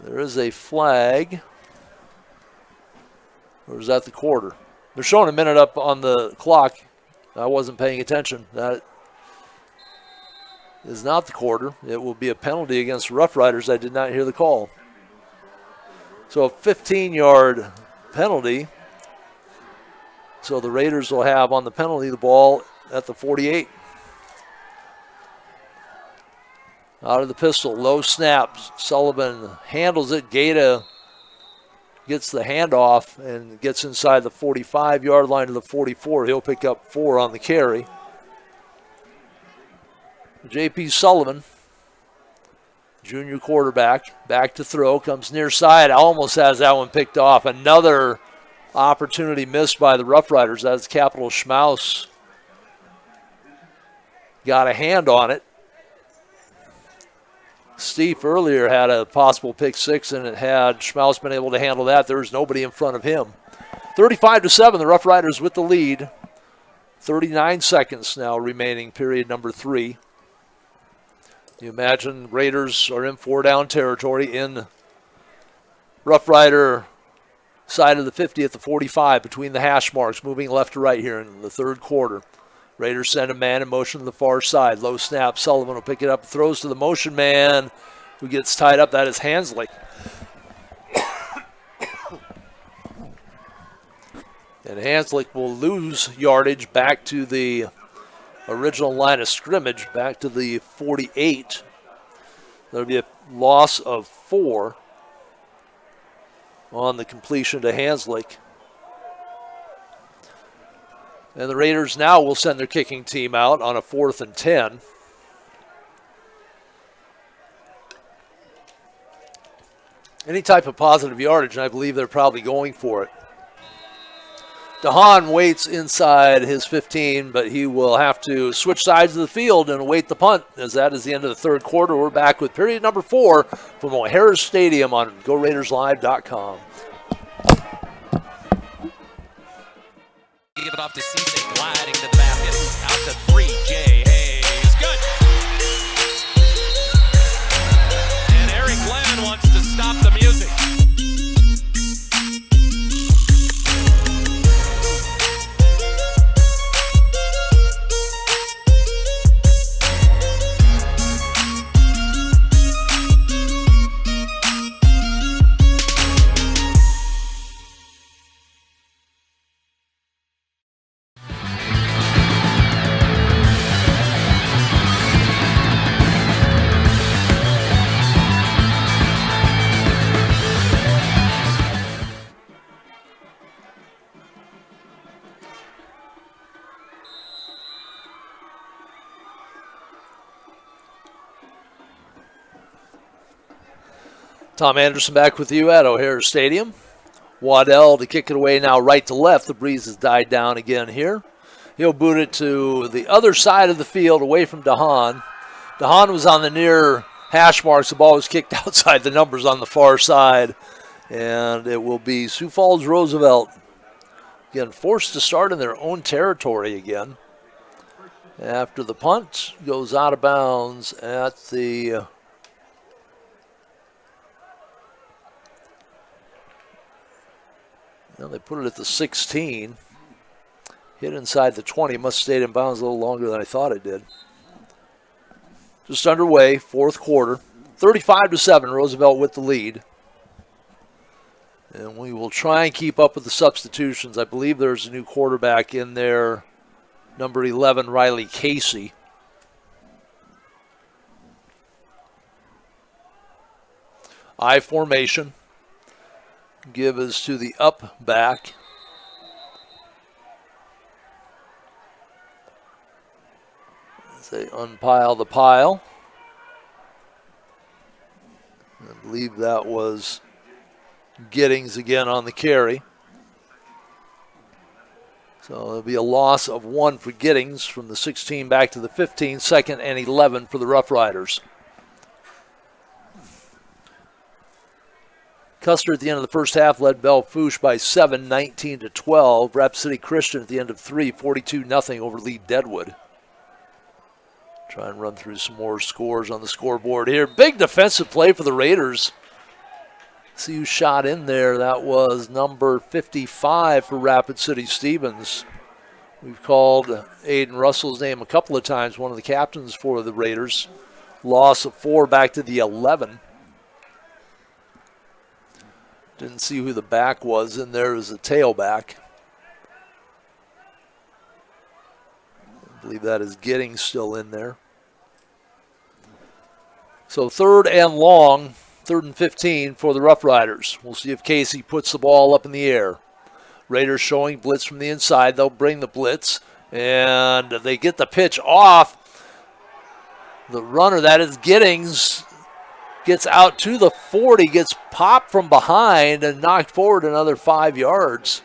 There is a flag. Or is that the quarter? They're showing a minute up on the clock. I wasn't paying attention. That is not the quarter. It will be a penalty against the Rough Riders. I did not hear the call. So a 15-yard penalty. So the Raiders will have on the penalty the ball at the 48. Out of the pistol, low snap. Sullivan handles it. Gaeta gets the handoff and gets inside the 45-yard line to the 44. He'll pick up 4 on the carry. J.P. Sullivan, junior quarterback, back to throw, comes near side, almost has that one picked off. Another opportunity missed by the Rough Riders. That's Capital Schmaus. Got a hand on it. Steve earlier had a possible pick 6, and it had Schmaus been able to handle that, there was nobody in front of him. 35-7, the Rough Riders with the lead. 39 seconds now remaining, period number 3. You imagine Raiders are in 4-down territory in Rough Rider side of the 50 at the 45 between the hash marks, moving left to right here in the third quarter. Raiders send a man in motion to the far side. Low snap. Sullivan will pick it up. Throws to the motion man who gets tied up. That is Hansley. And Hansley will lose yardage back to the original line of scrimmage, back to the 48. There'll be a loss of 4 on the completion to Hanslick. And the Raiders now will send their kicking team out on a 4th and 10. Any type of positive yardage, and I believe they're probably going for it. DeHaan waits inside his 15, but he will have to switch sides of the field and await the punt, as that is the end of the third quarter. We're back with period number 4 from O'Hara Stadium on GoRaidersLive.com. Give it off to Cisse, gliding to the basket. Out to 3, Jay Hayes. Good. And Eric Glenn wants to stop the music. Tom Anderson back with you at O'Hare Stadium. Waddell to kick it away now right to left. The breeze has died down again here. He'll boot it to the other side of the field away from DeHaan. DeHaan was on the near hash marks. The ball was kicked outside the numbers on the far side. And it will be Sioux Falls Roosevelt, again, forced to start in their own territory again. After the punt goes out of bounds at the they put it at the 16. Hit inside the 20. Must have stayed in bounds a little longer than I thought it did. Just underway, fourth quarter. 35-7, Roosevelt with the lead. And we will try and keep up with the substitutions. I believe there's a new quarterback in there, number 11, Riley Casey. I formation. Give is to the up back. As they unpile the pile. I believe that was Giddings again on the carry. So there'll be a loss of 1 for Giddings from the 16 back to the 15, 2nd and 11 for the Rough Riders. Custer at the end of the first half led Belle Fourche by 7, 19-12. Rapid City Christian at the end of 3, 42-0 over Lee Deadwood. Try and run through some more scores on the scoreboard here. Big defensive play for the Raiders. See who shot in there. That was number 55 for Rapid City Stevens. We've called Aiden Russell's name a couple of times, one of the captains for the Raiders. Loss of 4 back to the 11. Didn't see who the back was in there as a tailback. I believe that is Giddings still in there. So 3rd and long, 3rd and 15 for the Rough Riders. We'll see if Casey puts the ball up in the air. Raiders showing blitz from the inside. They'll bring the blitz, and they get the pitch off. The runner, that is Giddings, gets out to the 40, gets popped from behind and knocked forward another 5 yards.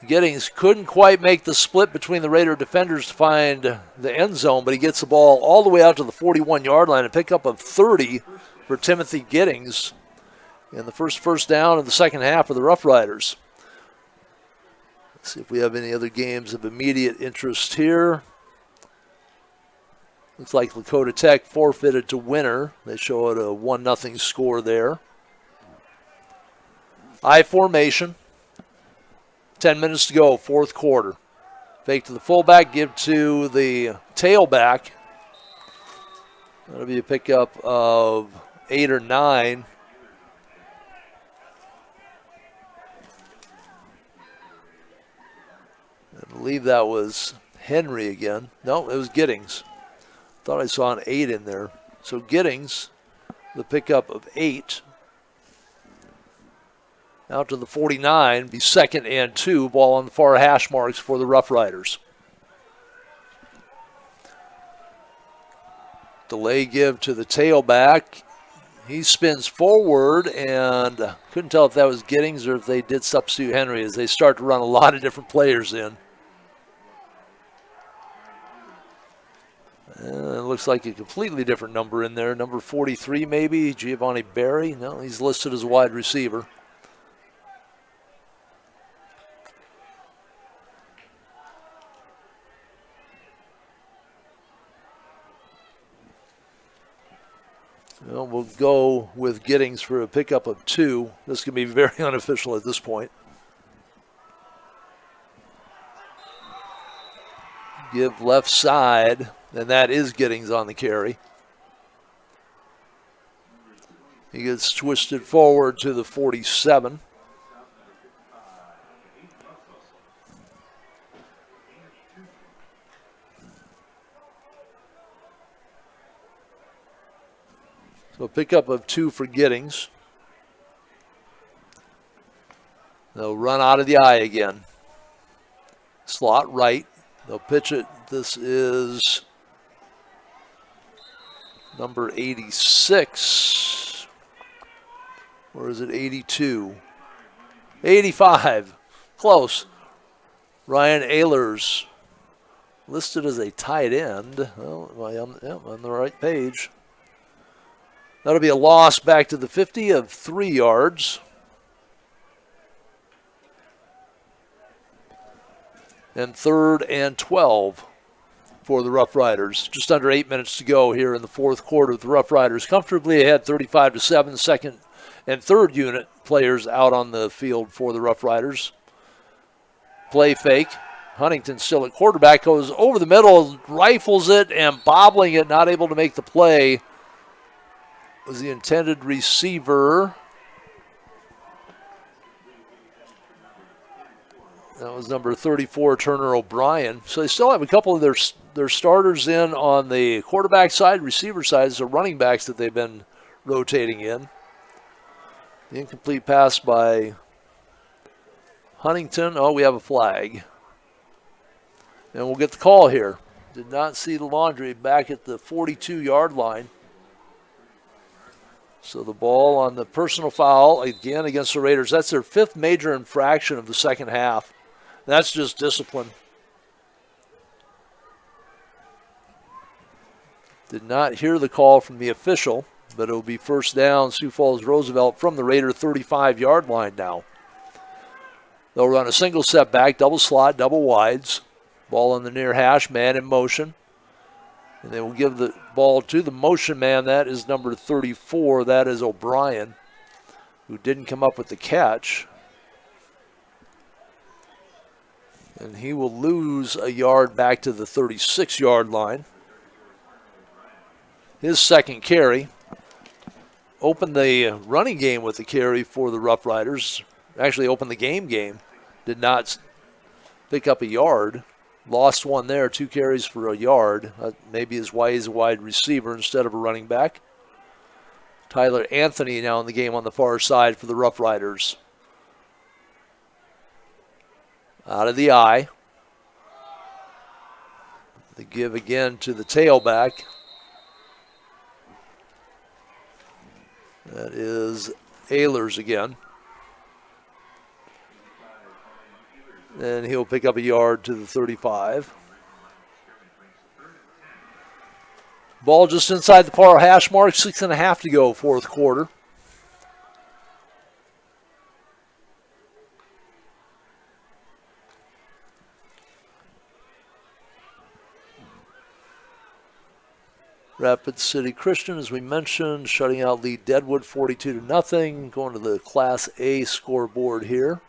Giddings couldn't quite make the split between the Raider defenders to find the end zone, but he gets the ball all the way out to the 41-yard line, a pickup of 30 for Timothy Giddings. And the first down in the second half for the Rough Riders. Let's see if we have any other games of immediate interest here. Looks like Lakota Tech forfeited to Winter. They show it a 1-0 score there. I formation. 10 minutes to go, fourth quarter. Fake to the fullback, give to the tailback. That'll be a pickup of 8 or 9. I believe that was Henry again. No, it was Giddings. Thought I saw an 8 in there. So Giddings, the pickup of 8. Out to the 49, be 2nd and 2. Ball on the far hash marks for the Rough Riders. Delay give to the tailback. He spins forward, and couldn't tell if that was Giddings or if they did substitute Henry as they start to run a lot of different players in. It looks like a completely different number in there. Number 43 maybe, Giovanni Berry. No, he's listed as a wide receiver. Well, we'll go with Giddings for a pickup of 2. This can be very unofficial at this point. Give left side, and that is Giddings on the carry. He gets twisted forward to the 47. So a pickup of 2 for Giddings. They'll run out of the eye again. Slot right. They'll pitch it. This is number 86. Or is it 82? 85. Close. Ryan Ehlers listed as a tight end. Well, I'm on the right page. That'll be a loss back to the 50 of 3 yards. And 3rd and 12 for the Rough Riders. Just under 8 minutes to go here in the fourth quarter. The Rough Riders comfortably ahead 35-7. Second and third unit players out on the field for the Rough Riders. Play fake. Huntington still at quarterback, goes over the middle, rifles it, and bobbling it, not able to make the play was the intended receiver. That was number 34, Turner O'Brien. So they still have a couple of their starters in on the quarterback side, receiver side, so running backs that they've been rotating in. The incomplete pass by Huntington. Oh, we have a flag. And we'll get the call here. Did not see the laundry back at the 42-yard line. So the ball on the personal foul again against the Raiders. That's their 5th major infraction of the second half. That's just discipline. Did not hear the call from the official, but it will be first down, Sioux Falls Roosevelt from the Raider 35-yard line now. They'll run a single setback, double slot, double wides. Ball on the near hash, man in motion. And they will give the ball to the motion man. That is number 34. That is O'Brien, who didn't come up with the catch. And he will lose a yard back to the 36-yard line. His second carry. Opened the running game with the carry for the Rough Riders. Actually opened the game. Did not pick up a yard. Lost one there, 2 carries for a yard. Maybe he's a wide receiver instead of a running back. Tyler Anthony now in the game on the far side for the Rough Riders. Out of the eye. They give again to the tailback. That is Ehlers again. And he'll pick up a yard to the 35. Ball just inside the far hash mark, 6.5 to go, fourth quarter. Rapid City Christian, as we mentioned, shutting out Lee Deadwood 42-0. Going to the Class A scoreboard here.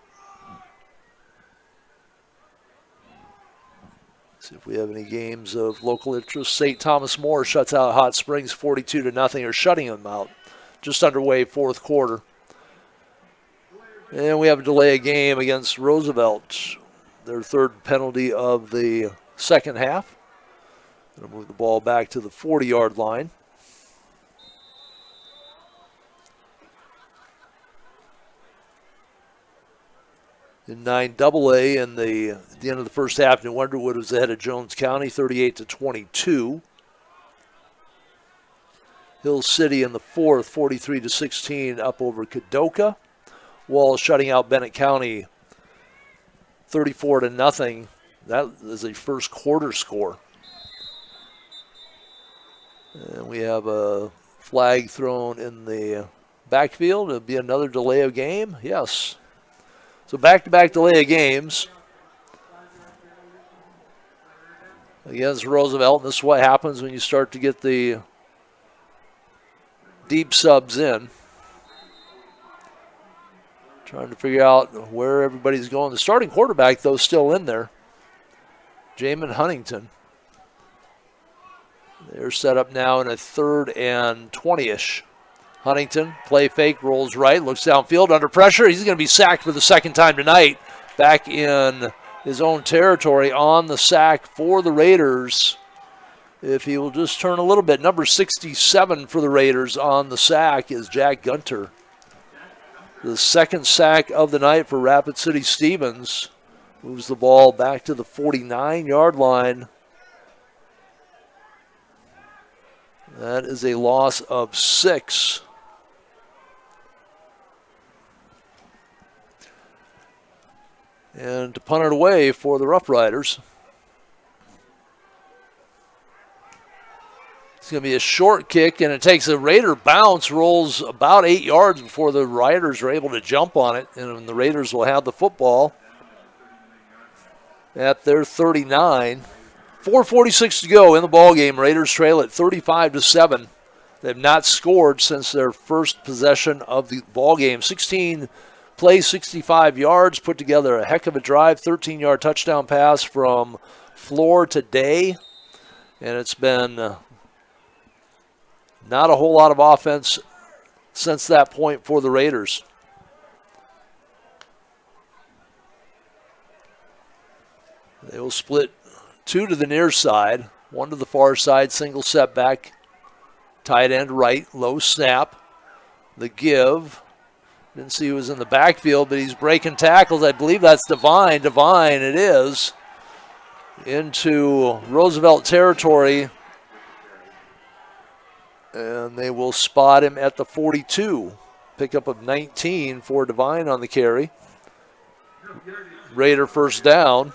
See if we have any games of local interest. St. Thomas More shuts out Hot Springs 42-0, or shutting them out. Just underway, fourth quarter. And we have a delay of game against Roosevelt. Their 3rd penalty of the second half. Going to move the ball back to the 40-yard line. In 9AA at the end of the first half, New Underwood was ahead of Jones County, 38-22. Hill City in the fourth, 43-16, up over Kadoka. Walls shutting out Bennett County, 34-0. That is a first quarter score. And we have a flag thrown in the backfield. It'll be another delay of game. Yes. So back-to-back delay of games against Roosevelt. This is what happens when you start to get the deep subs in. Trying to figure out where everybody's going. The starting quarterback, though, still in there. Jamin Huntington. They're set up now in a 3rd and 20-ish. Huntington, play fake, rolls right, looks downfield, under pressure. He's going to be sacked for the second time tonight. Back in his own territory on the sack for the Raiders. If he will just turn a little bit. Number 67 for the Raiders on the sack is Jack Gunter. The second sack of the night for Rapid City Stevens. Moves the ball back to the 49-yard line. That is a loss of 6. And to punt it away for the Rough Riders. It's going to be a short kick, and it takes a Raider bounce, rolls about 8 yards before the Riders are able to jump on it, and the Raiders will have the football at their 39. 4:46 to go in the ballgame. Raiders trail at 35-7. They've not scored since their first possession of the ballgame. 16 plays, 65 yards, put together a heck of a drive, 13-yard touchdown pass from Floor today. And it's been not a whole lot of offense since that point for the Raiders. They will split 2 to the near side, 1 to the far side, single setback, tight end right, low snap. The give. Didn't see who was in the backfield, but he's breaking tackles. I believe that's Devine. Devine, it is. Into Roosevelt territory. And they will spot him at the 42. Pickup of 19 for Devine on the carry. Raider first down.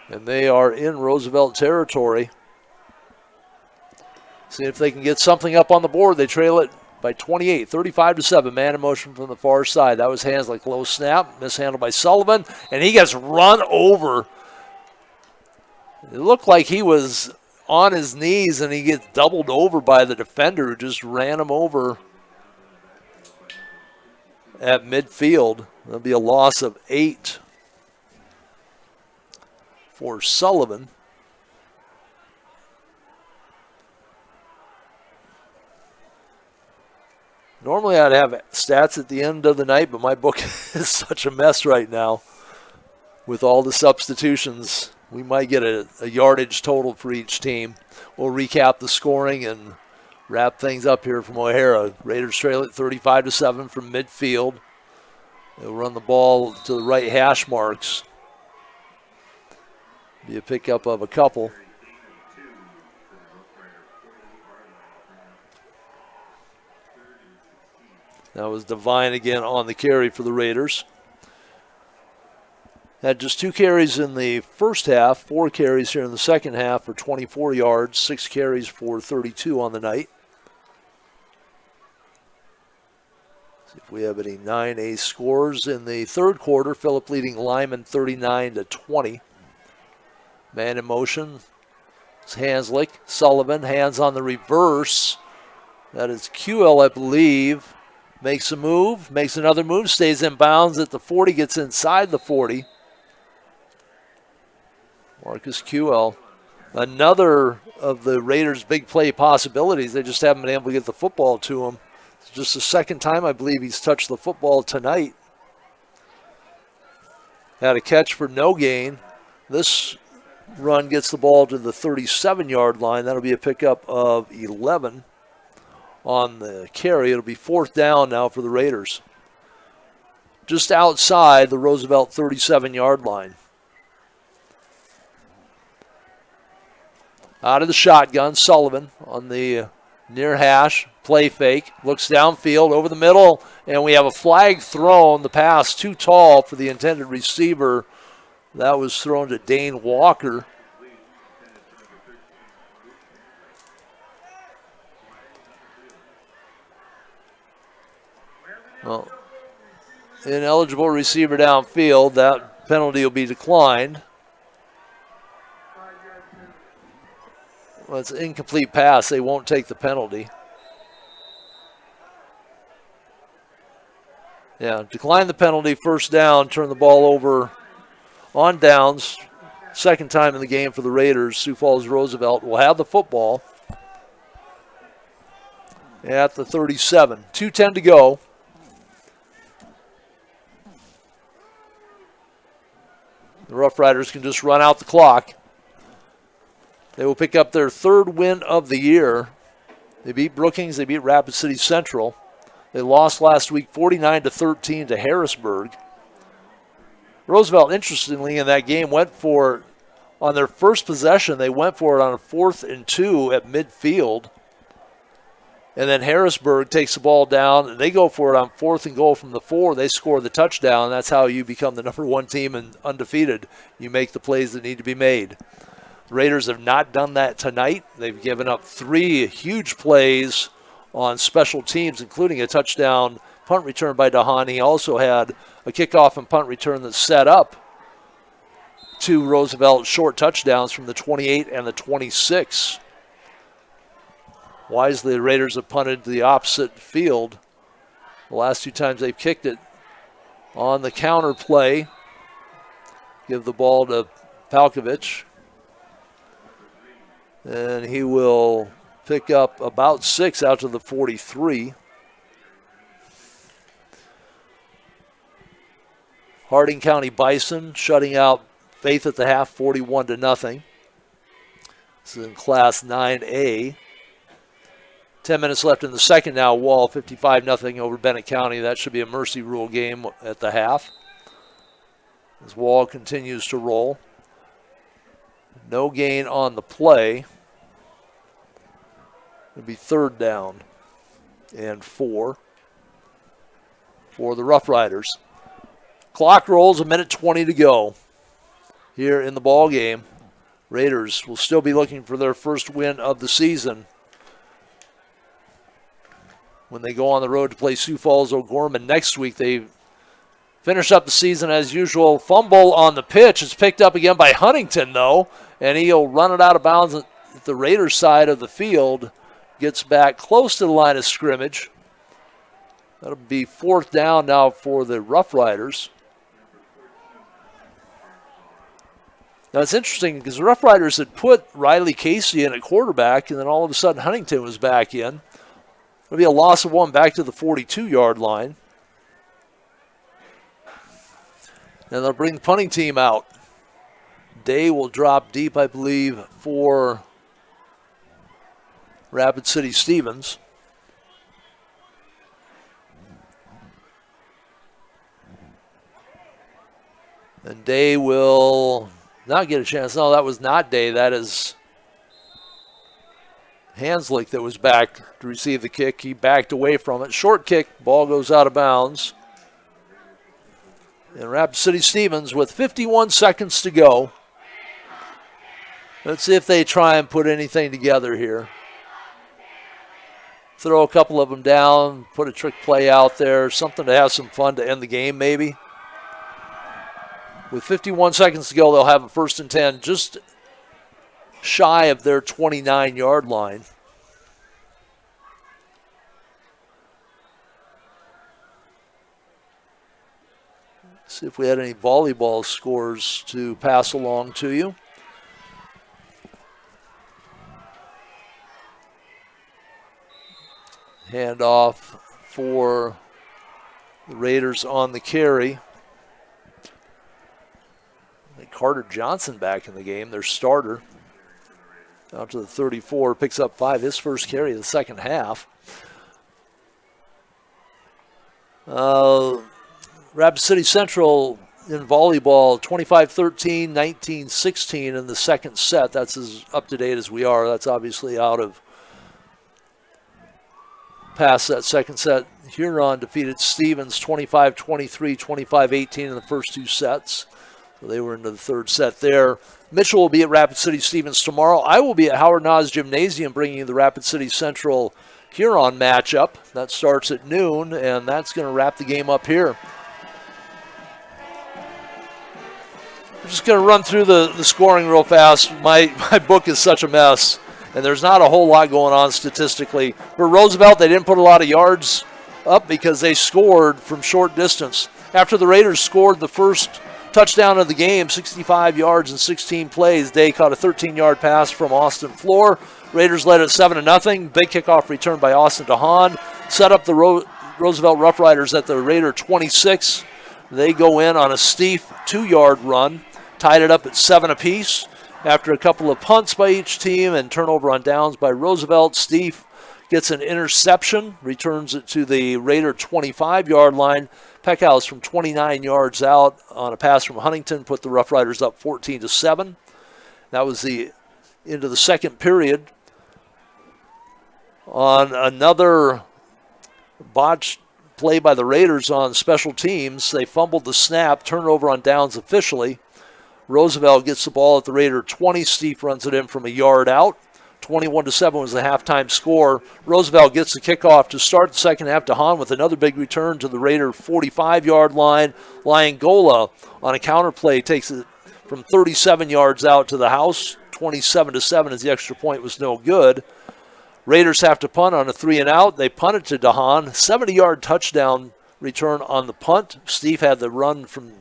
And they are in Roosevelt territory. See if they can get something up on the board. They trail it by 28, 35-7. Man in motion from the far side. That was Hanslick. Low snap, mishandled by Sullivan, and he gets run over. It looked like he was on his knees, and he gets doubled over by the defender who just ran him over at midfield. There'll be a loss of 8 for Sullivan. Normally I'd have stats at the end of the night, but my book is such a mess right now with all the substitutions. We might get a yardage total for each team. We'll recap the scoring and wrap things up here from O'Hara. Raiders trail at 35-7 from midfield. They'll run the ball to the right hash marks. Be a pickup of a couple. That was Devine again on the carry for the Raiders. Had just 2 carries in the first half, 4 carries here in the second half for 24 yards, 6 carries for 32 on the night. See if we have any 9A scores in the third quarter. Phillip leading Lyman 39-20. Man in motion. It's Hanslick. Sullivan, hands on the reverse. That is QL, I believe. Makes a move, makes another move, stays in bounds at the 40, gets inside the 40. Marcus QL. Another of the Raiders' big play possibilities. They just haven't been able to get the football to him. It's just the second time I believe he's touched the football tonight. Had a catch for no gain. This run gets the ball to the 37-yard line. That'll be a pickup of 11 on the carry. It'll be 4th down now for the Raiders. Just outside the Roosevelt 37-yard line. Out of the shotgun, Sullivan on the near hash, play fake, looks downfield over the middle, and we have a flag thrown. The pass too tall for the intended receiver. That was thrown to Dane Walker. Well, ineligible receiver downfield. That penalty will be declined. Well, it's an incomplete pass. They won't take the penalty. Yeah, decline the penalty, first down, turn the ball over on downs. Second time in the game for the Raiders. Sioux Falls Roosevelt will have the football at the 37. 2:10 to go. The Rough Riders can just run out the clock. They will pick up their 3rd win of the year. They beat Brookings. They beat Rapid City Central. They lost last week 49-13 to Harrisburg. Roosevelt, interestingly, in that game went for, on their first possession, they went for it on a 4th and 2 at midfield. And then Harrisburg takes the ball down, and they go for it on 4th and goal from the 4. They score the touchdown. That's how you become the number 1 team and undefeated. You make the plays that need to be made. The Raiders have not done that tonight. They've given up 3 huge plays on special teams, including a touchdown punt return by DeHaan. He also had a kickoff and punt return that set up 2 Roosevelt short touchdowns from the 28 and the 26. Wisely, the Raiders have punted to the opposite field. The last 2 times they've kicked it on the counter play. Give the ball to Palkovich. And he will pick up about 6 out to the 43. Harding County Bison shutting out Faith at the half, 41-0. This is in Class 9A. 10 minutes left in the second now. Wall 55-0 over Bennett County. That should be a mercy rule game at the half. As Wall continues to roll. No gain on the play. It'll be 3rd down and 4 for the Rough Riders. Clock rolls, 1:20 to go here in the ball game. Raiders will still be looking for their first win of the season when they go on the road to play Sioux Falls O'Gorman next week. They finish up the season as usual. Fumble on the pitch. It's picked up again by Huntington, though, and he'll run it out of bounds at the Raiders' side of the field. Gets back close to the line of scrimmage. That'll be 4th down now for the Rough Riders. Now, it's interesting because the Rough Riders had put Riley Casey in at quarterback, and then all of a sudden Huntington was back in. It'll be a loss of 1 back to the 42-yard line. And they'll bring the punting team out. Day will drop deep, I believe, for Rapid City Stevens. And Day will not get a chance. No, that was not Day. That is Hanslick that was back to receive the kick. He backed away from it. Short kick, ball goes out of bounds. And Rapid City Stevens with 51 seconds to go. Let's see if they try and put anything together here. Throw a couple of them down, put a trick play out there, something to have some fun to end the game maybe. With 51 seconds to go, they'll have a 1st and 10 just shy of their 29-yard line. See if we had any volleyball scores to pass along to you. Handoff for the Raiders on the carry. Carter Johnson back in the game, their starter. Out to the 34, picks up 5, his first carry of the second half. Rapid City Central in volleyball, 25-13, 19-16 in the second set. That's as up to date as we are. That's obviously out of past that second set. Huron defeated Stevens 25-23, 25-18 in the first 2 sets. So they were into the 3rd set there. Mitchell will be at Rapid City Stevens tomorrow. I will be at Howard Nas Gymnasium bringing you the Rapid City Central Huron matchup. That starts at noon, and that's going to wrap the game up here. I'm just going to run through the scoring real fast. My book is such a mess, and there's not a whole lot going on statistically. For Roosevelt, they didn't put a lot of yards up because they scored from short distance. After the Raiders scored the first touchdown of the game, 65 yards and 16 plays, Day caught a 13-yard pass from Austin Floor. Raiders led at 7-0. Big kickoff return by Austin DeHaan. Set up the Roosevelt Rough Riders at the Raider 26. They go in on a steep 2-yard run. Tied it up at 7 apiece. After a couple of punts by each team and turnover on downs by Roosevelt, Steve gets an interception, returns it to the Raider 25-yard line. Peckhouse from 29 yards out on a pass from Huntington put the Rough Riders up 14-7. That was the end of the second period. On another botched play by the Raiders on special teams, they fumbled the snap, turnover on downs officially. Roosevelt gets the ball at the Raider 20. Steve runs it in from a yard out. 21-7 was the halftime score. Roosevelt gets the kickoff to start the second half. DeHaan with another big return to the Raider 45-yard line. Liangola on a counter play takes it from 37 yards out to the house. 27-7 as the extra point was no good. Raiders have to punt on a 3-and-out. They punt it to DeHaan. 70-yard touchdown return on the punt. Steve had the run from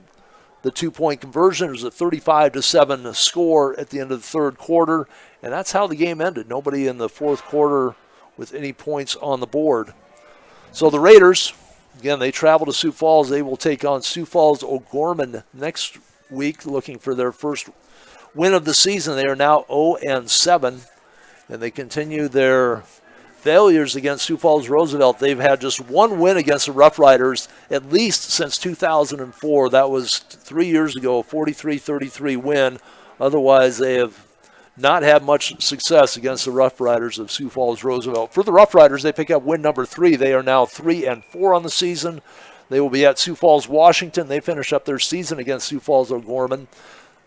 the 2-point conversion. It was a 35-7 score at the end of the third quarter, and that's how the game ended. Nobody in the fourth quarter with any points on the board. So the Raiders, again, they travel to Sioux Falls. They will take on Sioux Falls O'Gorman next week, looking for their first win of the season. They are now 0-7, and they continue their failures against Sioux Falls Roosevelt. They've had just one win against the Rough Riders at least since 2004. That was 3 years ago, a 43-33 win. Otherwise, they have not had much success against the Rough Riders of Sioux Falls Roosevelt. For the Rough Riders, they pick up win number 3. They are now 3-4 on the season. They will be at Sioux Falls, Washington. They finish up their season against Sioux Falls O'Gorman.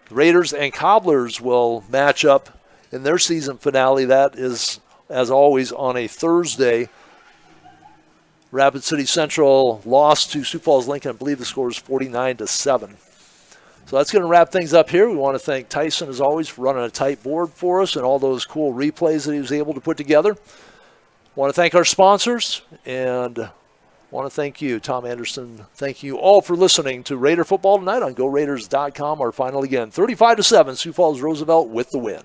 The Raiders and Cobblers will match up in their season finale. That is, as always, on a Thursday. Rapid City Central lost to Sioux Falls Lincoln. I believe the score is 49-7. So that's going to wrap things up here. We want to thank Tyson, as always, for running a tight board for us and all those cool replays that he was able to put together. Want to thank our sponsors, and want to thank you, Tom Anderson. Thank you all for listening to Raider Football tonight on GoRaiders.com. Our final again, 35-7, Sioux Falls Roosevelt with the win.